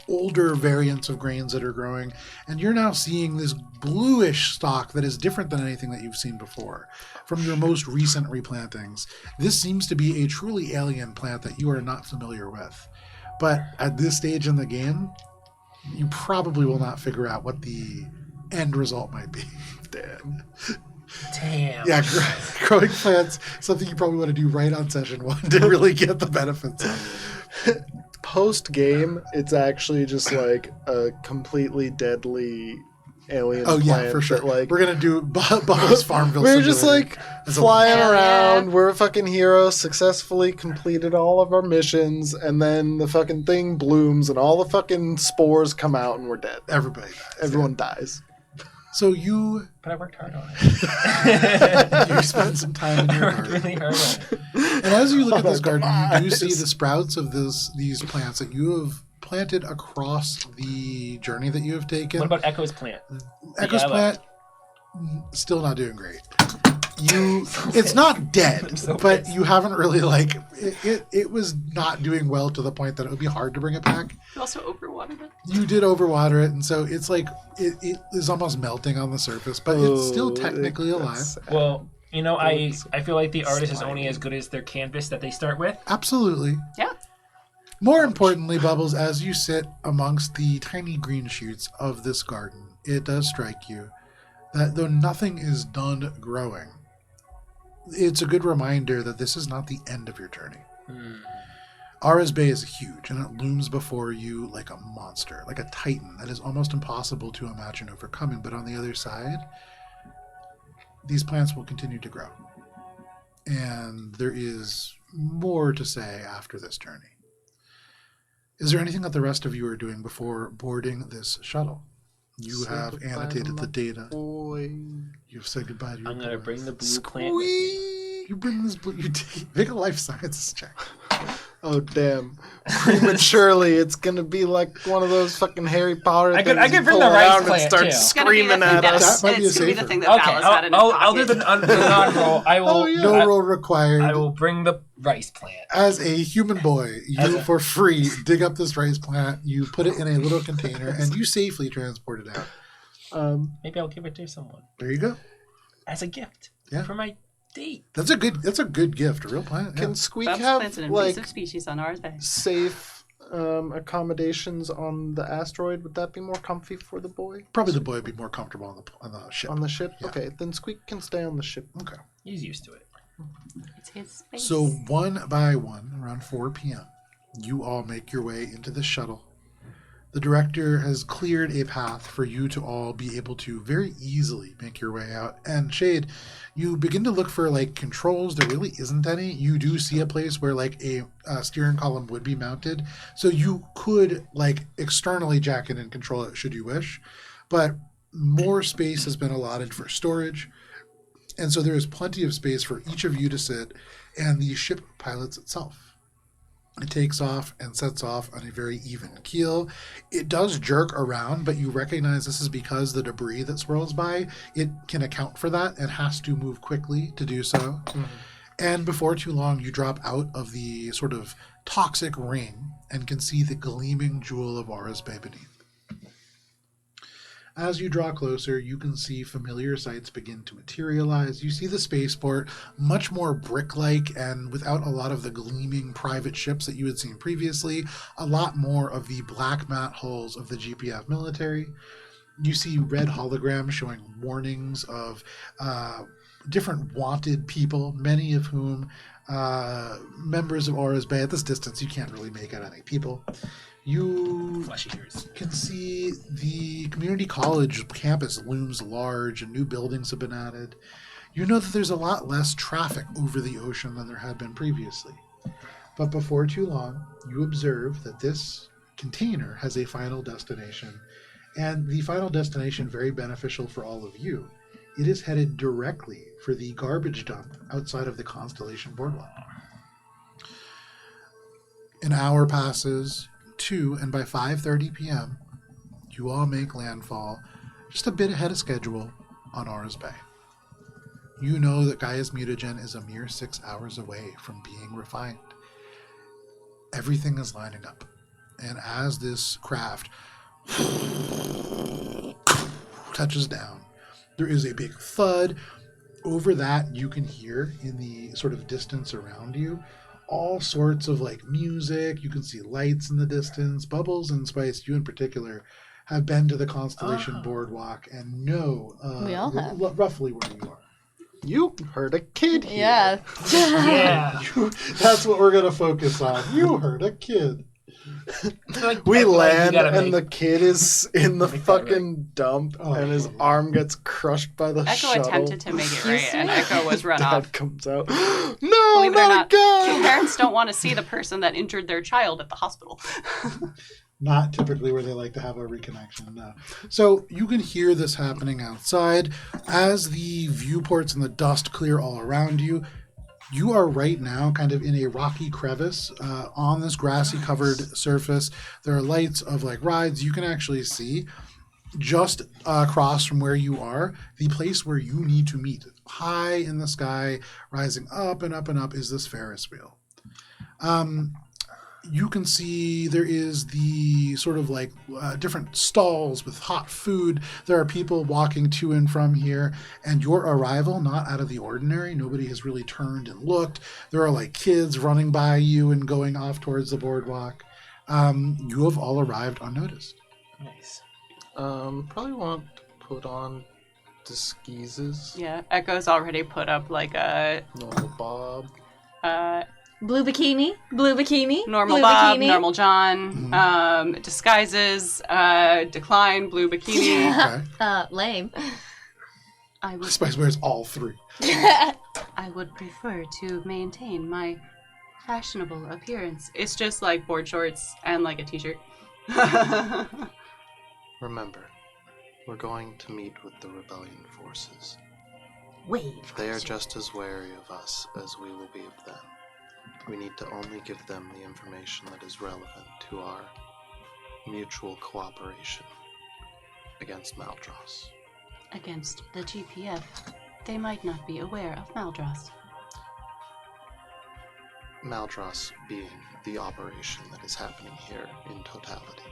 older variants of grains that are growing. And you're now seeing this bluish stalk that is different than anything that you've seen before. before. From your most recent replantings, this seems to be a truly alien plant that you are not familiar with. But at this stage in the game, you probably will not figure out what the end result might be. Damn. Yeah, growing plants, something you probably want to do right on session 1 to really get the benefits of. Post game, it's actually just like a completely deadly alien Oh plant. yeah, for sure. That, like, we're gonna do Bubba's Farmville. we're just Simulator like as a- flying Hell around. yeah. We're fucking heroes, successfully completed all of our missions, and then the fucking thing blooms and all the fucking spores come out and we're dead. everybody dies. Everyone dies. So you But I worked hard on it. you spend some time in I your worked garden. really hard on it. And as you look at this garden, you do Demise. see the sprouts of these plants that you have planted across the journey that you have taken. What about Echo's plant? Echo's yellow? plant, still not doing great. It's not dead, I'm so but pissed. you haven't really it was not doing well to the point that it would be hard to bring it back. You also overwatered it. You did overwater it, and so it's like it is almost melting on the surface, but it's still technically alive. Well, you know, I feel like the artist is slimy. only as good as their canvas that they start with. Absolutely. Yeah. More importantly, Bubbles, as you sit amongst the tiny green shoots of this garden, it does strike you that though nothing is done growing, it's a good reminder that this is not the end of your journey. Ara's Bay is huge, and it looms before you like a monster, like a titan that is almost impossible to imagine overcoming. But on the other side, these plants will continue to grow. And there is more to say after this journey. Is there anything that the rest of you are doing before boarding this shuttle? You Say have goodbye to annotated my the data. Boy. You've said goodbye to your I'm gonna boys. bring the blue plant. You bring this blue. Make a life sciences check. Oh damn! Prematurely, it's gonna be like one of those fucking Harry Potter I could- things. I could you bring pull the rice around and plant, start too. It's gonna be the screaming thing at us. That might be it's a gonna be the safer. thing that Okay, Val has had in his I'll do pocket. the non-roll. I will. Oh, yeah. No roll required. I will bring the rice plant. As a human boy, As you a- for free dig up this rice plant, you put it in a little container, and you safely transport it out. Maybe I'll give it to someone There you go. as a gift Yeah. for my date. That's a good gift. A real plant. Can Yeah. Squeak Bub's have plant's an like invasive species on ours Bay. safe accommodations on the asteroid? Would that be more comfy for the boy? Probably the boy would be more comfortable on the ship. On the ship? Yeah. Okay, then Squeak can stay on the ship. Okay. He's used to it. It's his space. So one by one, around 4 p.m., you all make your way into the shuttle. The director has cleared a path for you to all be able to very easily make your way out. And Shade, you begin to look for like controls. There really isn't any. You do see a place where like a steering column would be mounted. So you could like externally jack it and control it should you wish. But more space has been allotted for storage. And so there is plenty of space for each of you to sit, and the ship pilots itself. It takes off and sets off on a very even keel. It does jerk around, but you recognize this is because the debris that swirls by, it can account for that and has to move quickly to do so. And before too long, you drop out of the sort of toxic ring and can see the gleaming jewel of Aura's Bay beneath. As you draw closer, you can see familiar sights begin to materialize. You see the spaceport, much more brick-like and without a lot of the gleaming private ships that you had seen previously, a lot more of the black matte hulls of the GPF military. You see red holograms showing warnings of different wanted people, many of whom members of Aura's Bay. At this distance, you can't really make out any people. You Fleshy ears. can see the community college campus looms large and new buildings have been added. You know that there's a lot less traffic over the ocean than there had been previously. But before too long, you observe that this container has a final destination, and the final destination very beneficial for all of you. It is headed directly for the garbage dump outside of the Constellation Boardwalk. An hour passes, 2, and by 5:30 p.m., you all make landfall just a bit ahead of schedule on Aura's Bay. You know that Gaia's mutagen is a mere 6 hours away from being refined. Everything is lining up, and as this craft touches down, there is a big thud. over that, you can hear in the sort of distance around you all sorts of like music. You can see lights in the distance. Bubbles and Spice, you in particular, have been to the Constellation Boardwalk and know We all have. roughly where you are. You heard a kid here. Yeah. Yeah. That's what we're going to focus on. You heard a kid. We You land gotta and make- the kid is in the Make that fucking dump Oh, and his totally. arm gets crushed by the Echo shuttle. attempted to make it right, Excuse and me? Echo was run Dad off. comes out. No, Believe it or not not, again. parents don't want to see the person that injured their child at the hospital. Not typically where they like to have a reconnection, no. So you can hear this happening outside. As the viewports and the dust clear all around you, you are right now kind of in a rocky crevice on this grassy covered surface. There are lights of like rides you can actually see. Just across from where you are, the place where you need to meet, high in the sky, rising up and up and up, is this Ferris wheel. You can see there is the sort of like different stalls with hot food. There are people walking to and from here, and your arrival, not out of the ordinary. Nobody has really turned and looked. There are like kids running by you and going off towards the boardwalk. You have all arrived unnoticed. Nice. Probably want to put on disguises. Yeah, Echo's already put up like a Normal Bob. Blue bikini. normal blue Bob, bikini. normal John, disguises, decline, blue bikini. Okay. Lame. I would, Spice wears all three. I would prefer to maintain my fashionable appearance. It's just like board shorts and like a t-shirt. Remember, we're going to meet with the rebellion forces. Wave. They are just as wary of us as we will be of them. We need to only give them the information that is relevant to our mutual cooperation against Maldros. Against the GPF, they might not be aware of Maldros. Maldros being the operation that is happening here in totality.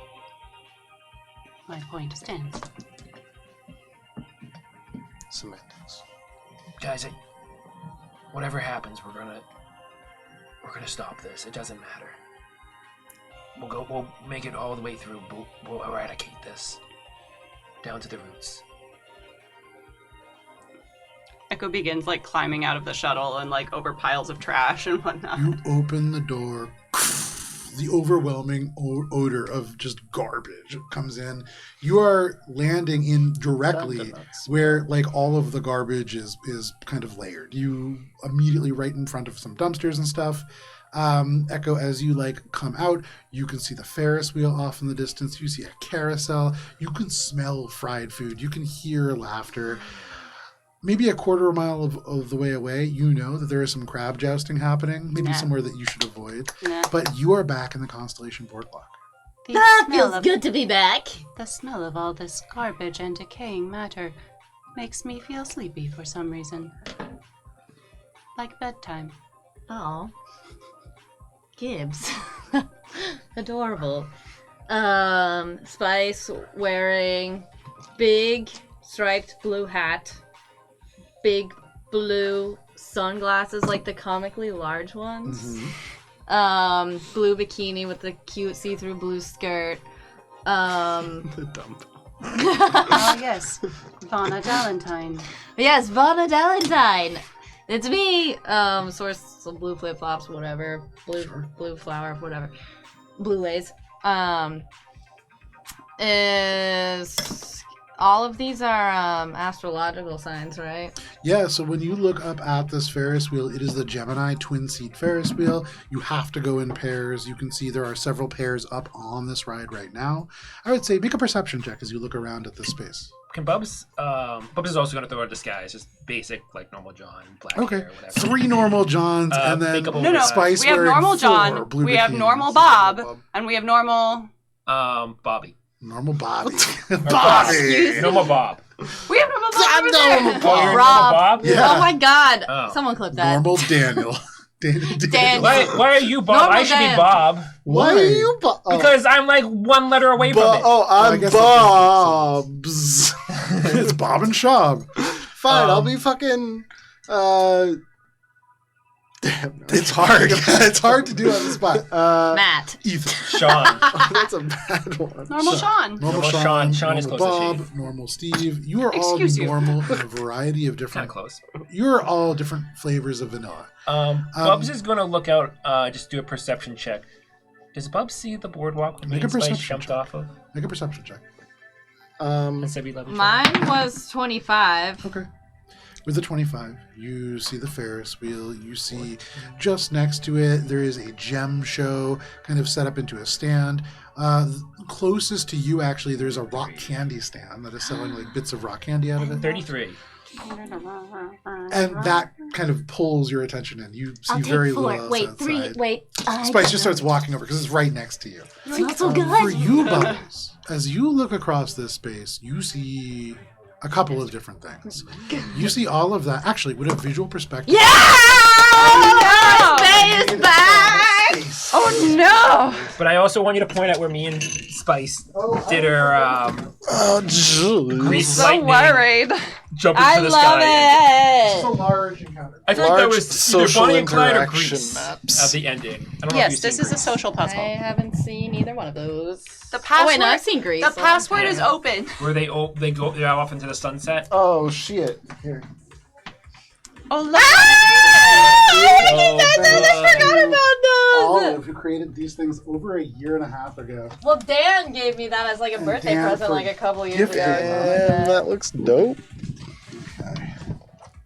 My point stands. Semantics. Guys, whatever happens, we're gonna stop this. It doesn't matter. We'll make it all the way through. We'll eradicate this down to the roots. Echo begins like climbing out of the shuttle and like over piles of trash and whatnot. You open the door. The overwhelming odor of just garbage comes in. You are landing in directly Donuts. where like all of the garbage is kind of layered. You immediately right in front of some dumpsters and stuff. Echo, as you like come out, you can see the Ferris wheel off in the distance. You see a carousel. You can smell fried food. You can hear laughter. Maybe a quarter mile of the way away, you know that there is some crab jousting happening, maybe Nah. somewhere that you should avoid. Nah. But you are back in the Constellation Boardwalk. The That smell feels of- good to be back. The smell of all this garbage and decaying matter makes me feel sleepy for some reason. Like bedtime. Oh. Gibbs. Adorable. Spice wearing big striped blue hat, big blue sunglasses, like the comically large ones. Blue bikini with the cute see-through blue skirt. The dump. Ah, yes. Vana Valentine. Yes, Vana Valentine. It's me. Source of blue flip flops, whatever. Blue flower, whatever. Blue lays. Is all of these are astrological signs, right? Yeah, so when you look up at this Ferris wheel, it is the Gemini twin seat Ferris wheel. You have to go in pairs. You can see there are several pairs up on this ride right now. I would say make a perception check as you look around at this space. Can Bubs? Bubs is also going to throw a disguise, just basic, like normal John, black Okay, hair, whatever. 3 normal Johns and then makeup No, no. Spice We have wearing normal 4 John, blue we have bikinis. normal Bob, and we have normal... Bobby. Normal Bobby. Excuse Bobby! me. Normal Bob. We have normal Bob over normal there! Bob. Oh, you're Rob. normal Bob? Yeah. Oh my god. Oh. Someone clip that. Normal Daniel. Dan- Why are you Bob? Normal I should Dan. be Bob. Why are you Because I'm like one letter away from it. I I'm guess Bob's. It's Bob and Shab. Fine, I'll be fucking Damn. No. It's hard. It's hard to do on the spot. Matt. Ethan. Sean. That's a bad one. Normal Sean. Normal Normal Sean. Sean. Sean is normal close to Bob. Normal Steve. You are all Excuse you. normal in a variety of Kind different. of close. You are all different flavors of vanilla. Bubs is going to look out, just do a perception check. Does Bubs see the boardwalk when me Make a and Spice perception jumped check. off of? Make a perception check. Let's say we love each other. Mine was 25. Okay. With the 25, you see the Ferris wheel. You see just next to it, there is a gem show kind of set up into a stand. Closest to you, actually, there's a rock candy stand that is selling like bits of rock candy out of it. 33. And that kind of pulls your attention in. You see very little else Wait, outside. 3. Wait. Spice just starts walking over because it's right next to you. Smells so good. For you, Bubbles, as you look across this space, you see a couple of different things. You see all of that, actually, with a visual perspective. Space back! Oh no! But I also want you to point out where me and Spice did her Oh, jeez. grease So lightning worried. jump into I the love sky. It's a it! large encounter. I feel like that Large was either social Bonnie and Clyde or interaction Grease maps. at the ending. I don't know if Yes, you've this seen is a Grease. social I puzzle. haven't seen either one of those. The Oh, wait, no, password- I've seen Grease. The password is open. Where they go off into the sunset. Oh, shit. Here. Oh, look. Olive, who created these things over a year and a half ago. Well, Dan gave me that as like a birthday Dan present for like a couple years gift ago. or something like Damn, that. that looks dope.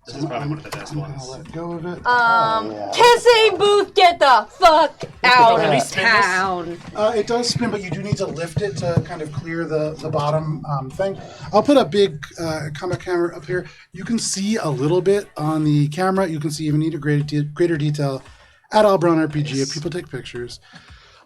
This is probably one of the best I'm gonna ones. let go of it. Kissing booth, get the fuck out Can we of spin this? town. It does spin, but you do need to lift it to kind of clear the bottom thing. I'll put a big comic camera up here. You can see a little bit on the camera. You can see even need a greater detail at AlberonRPG if people take pictures.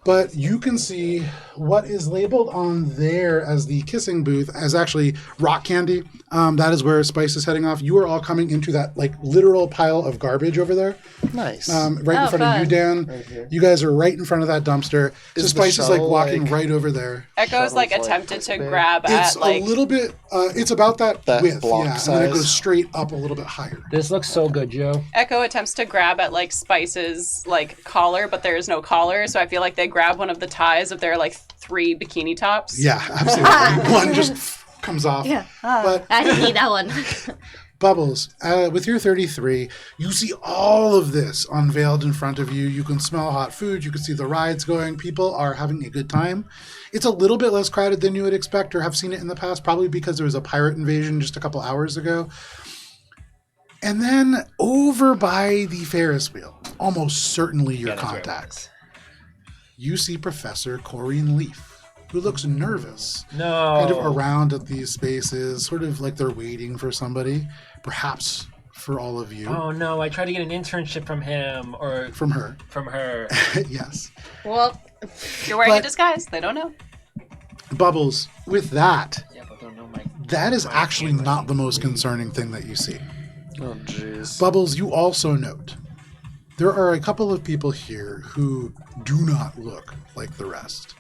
But you can see what is labeled on there as the kissing booth as actually rock candy. That is where Spice is heading off. You are all coming into that like literal pile of garbage over there. Nice. Right in Oh, front of you, fun. Dan. Right here. You guys are right in front of that dumpster. So Is the Spice is like shuttle, walking like- right over there. Echo's like Shuttle's, like, attempted this to big. grab It's at like. a little bit. It's about that width, block yeah, and then it size. goes straight up a little bit higher. This looks so good, Joe. Echo attempts to grab at like Spice's like collar, but there is no collar, so I feel like they grab one of the ties of their like 3 bikini tops. Yeah, absolutely. One just comes off. Yeah. But I didn't need that one. Bubbles, with your 33, you see all of this unveiled in front of you. You can smell hot food. You can see the rides going. People are having a good time. It's a little bit less crowded than you would expect or have seen it in the past, probably because there was a pirate invasion just a couple hours ago. And then over by the Ferris wheel, almost certainly your Yeah, that's where it contact, you see Professor Corrine Leaf, who looks nervous. No. Kind of around at these spaces, sort of like they're waiting for somebody, perhaps for all of you. Oh no! I tried to get an internship from him or From her. from her. Yes. Well, You're wearing a But- disguise. They don't know. Bubbles, with that, Yeah, but don't know my. that is actually not the most concerning thing that you see. Oh, jeez. Bubbles, you also note there are a couple of people here who do not look like the rest.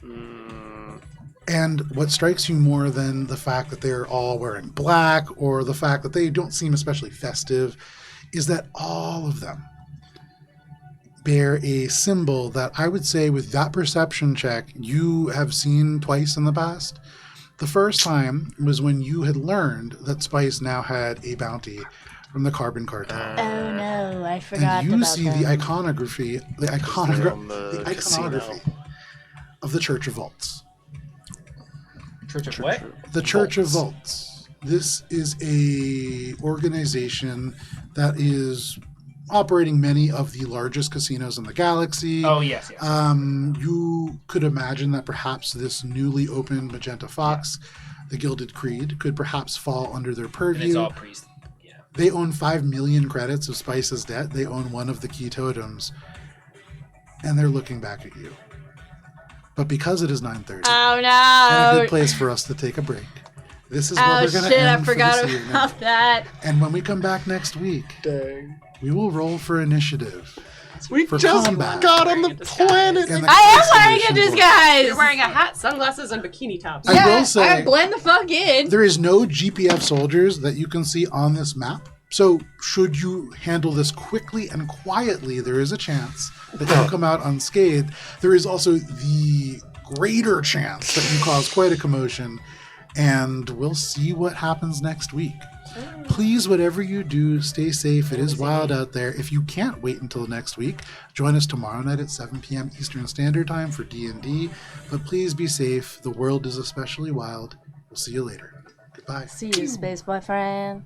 And what strikes you more than the fact that they're all wearing black or the fact that they don't seem especially festive is that all of them bear a symbol that I would say with that perception check you have seen twice in the past. The first time was when you had learned that Spice now had a bounty from the Carbon Cartel. oh no, I forgot And you about see that. the iconography, They're on the iconography of the Church of Vaults. Church of what? The Church of Vaults. This is a organization that is operating many of the largest casinos in the galaxy. Oh yes, yes. You could imagine that perhaps this newly opened Magenta Fox, the Gilded Creed, could perhaps fall under their and it's purview. all priest. Yeah. They own 5 million credits of Spice's debt. They own one of the key totems. And they're looking back at you. But because it is 9:30, Oh and a no! good place for us to take a break. This is what Oh we're going to shit, end I forgot for this evening. about that. And when we come back next week, Dang. we will roll for initiative. We For just combat. got on the Wearing a disguise. planet. And the I am wearing a constellation board. disguise! You're wearing a hat, sunglasses, and bikini tops. I will say- I blend the fuck in. There is no GPF soldiers that you can see on this map So, should you handle this quickly and quietly, there is a chance that you'll come out unscathed. There is also the greater chance that you cause quite a commotion, and we'll see what happens next week. Please, whatever you do, stay safe. It is wild out there. If you can't wait until next week, join us tomorrow night at 7 p.m. Eastern Standard Time for D&D. But please be safe. The world is especially wild. We'll see you later. Goodbye. See you, space boyfriend.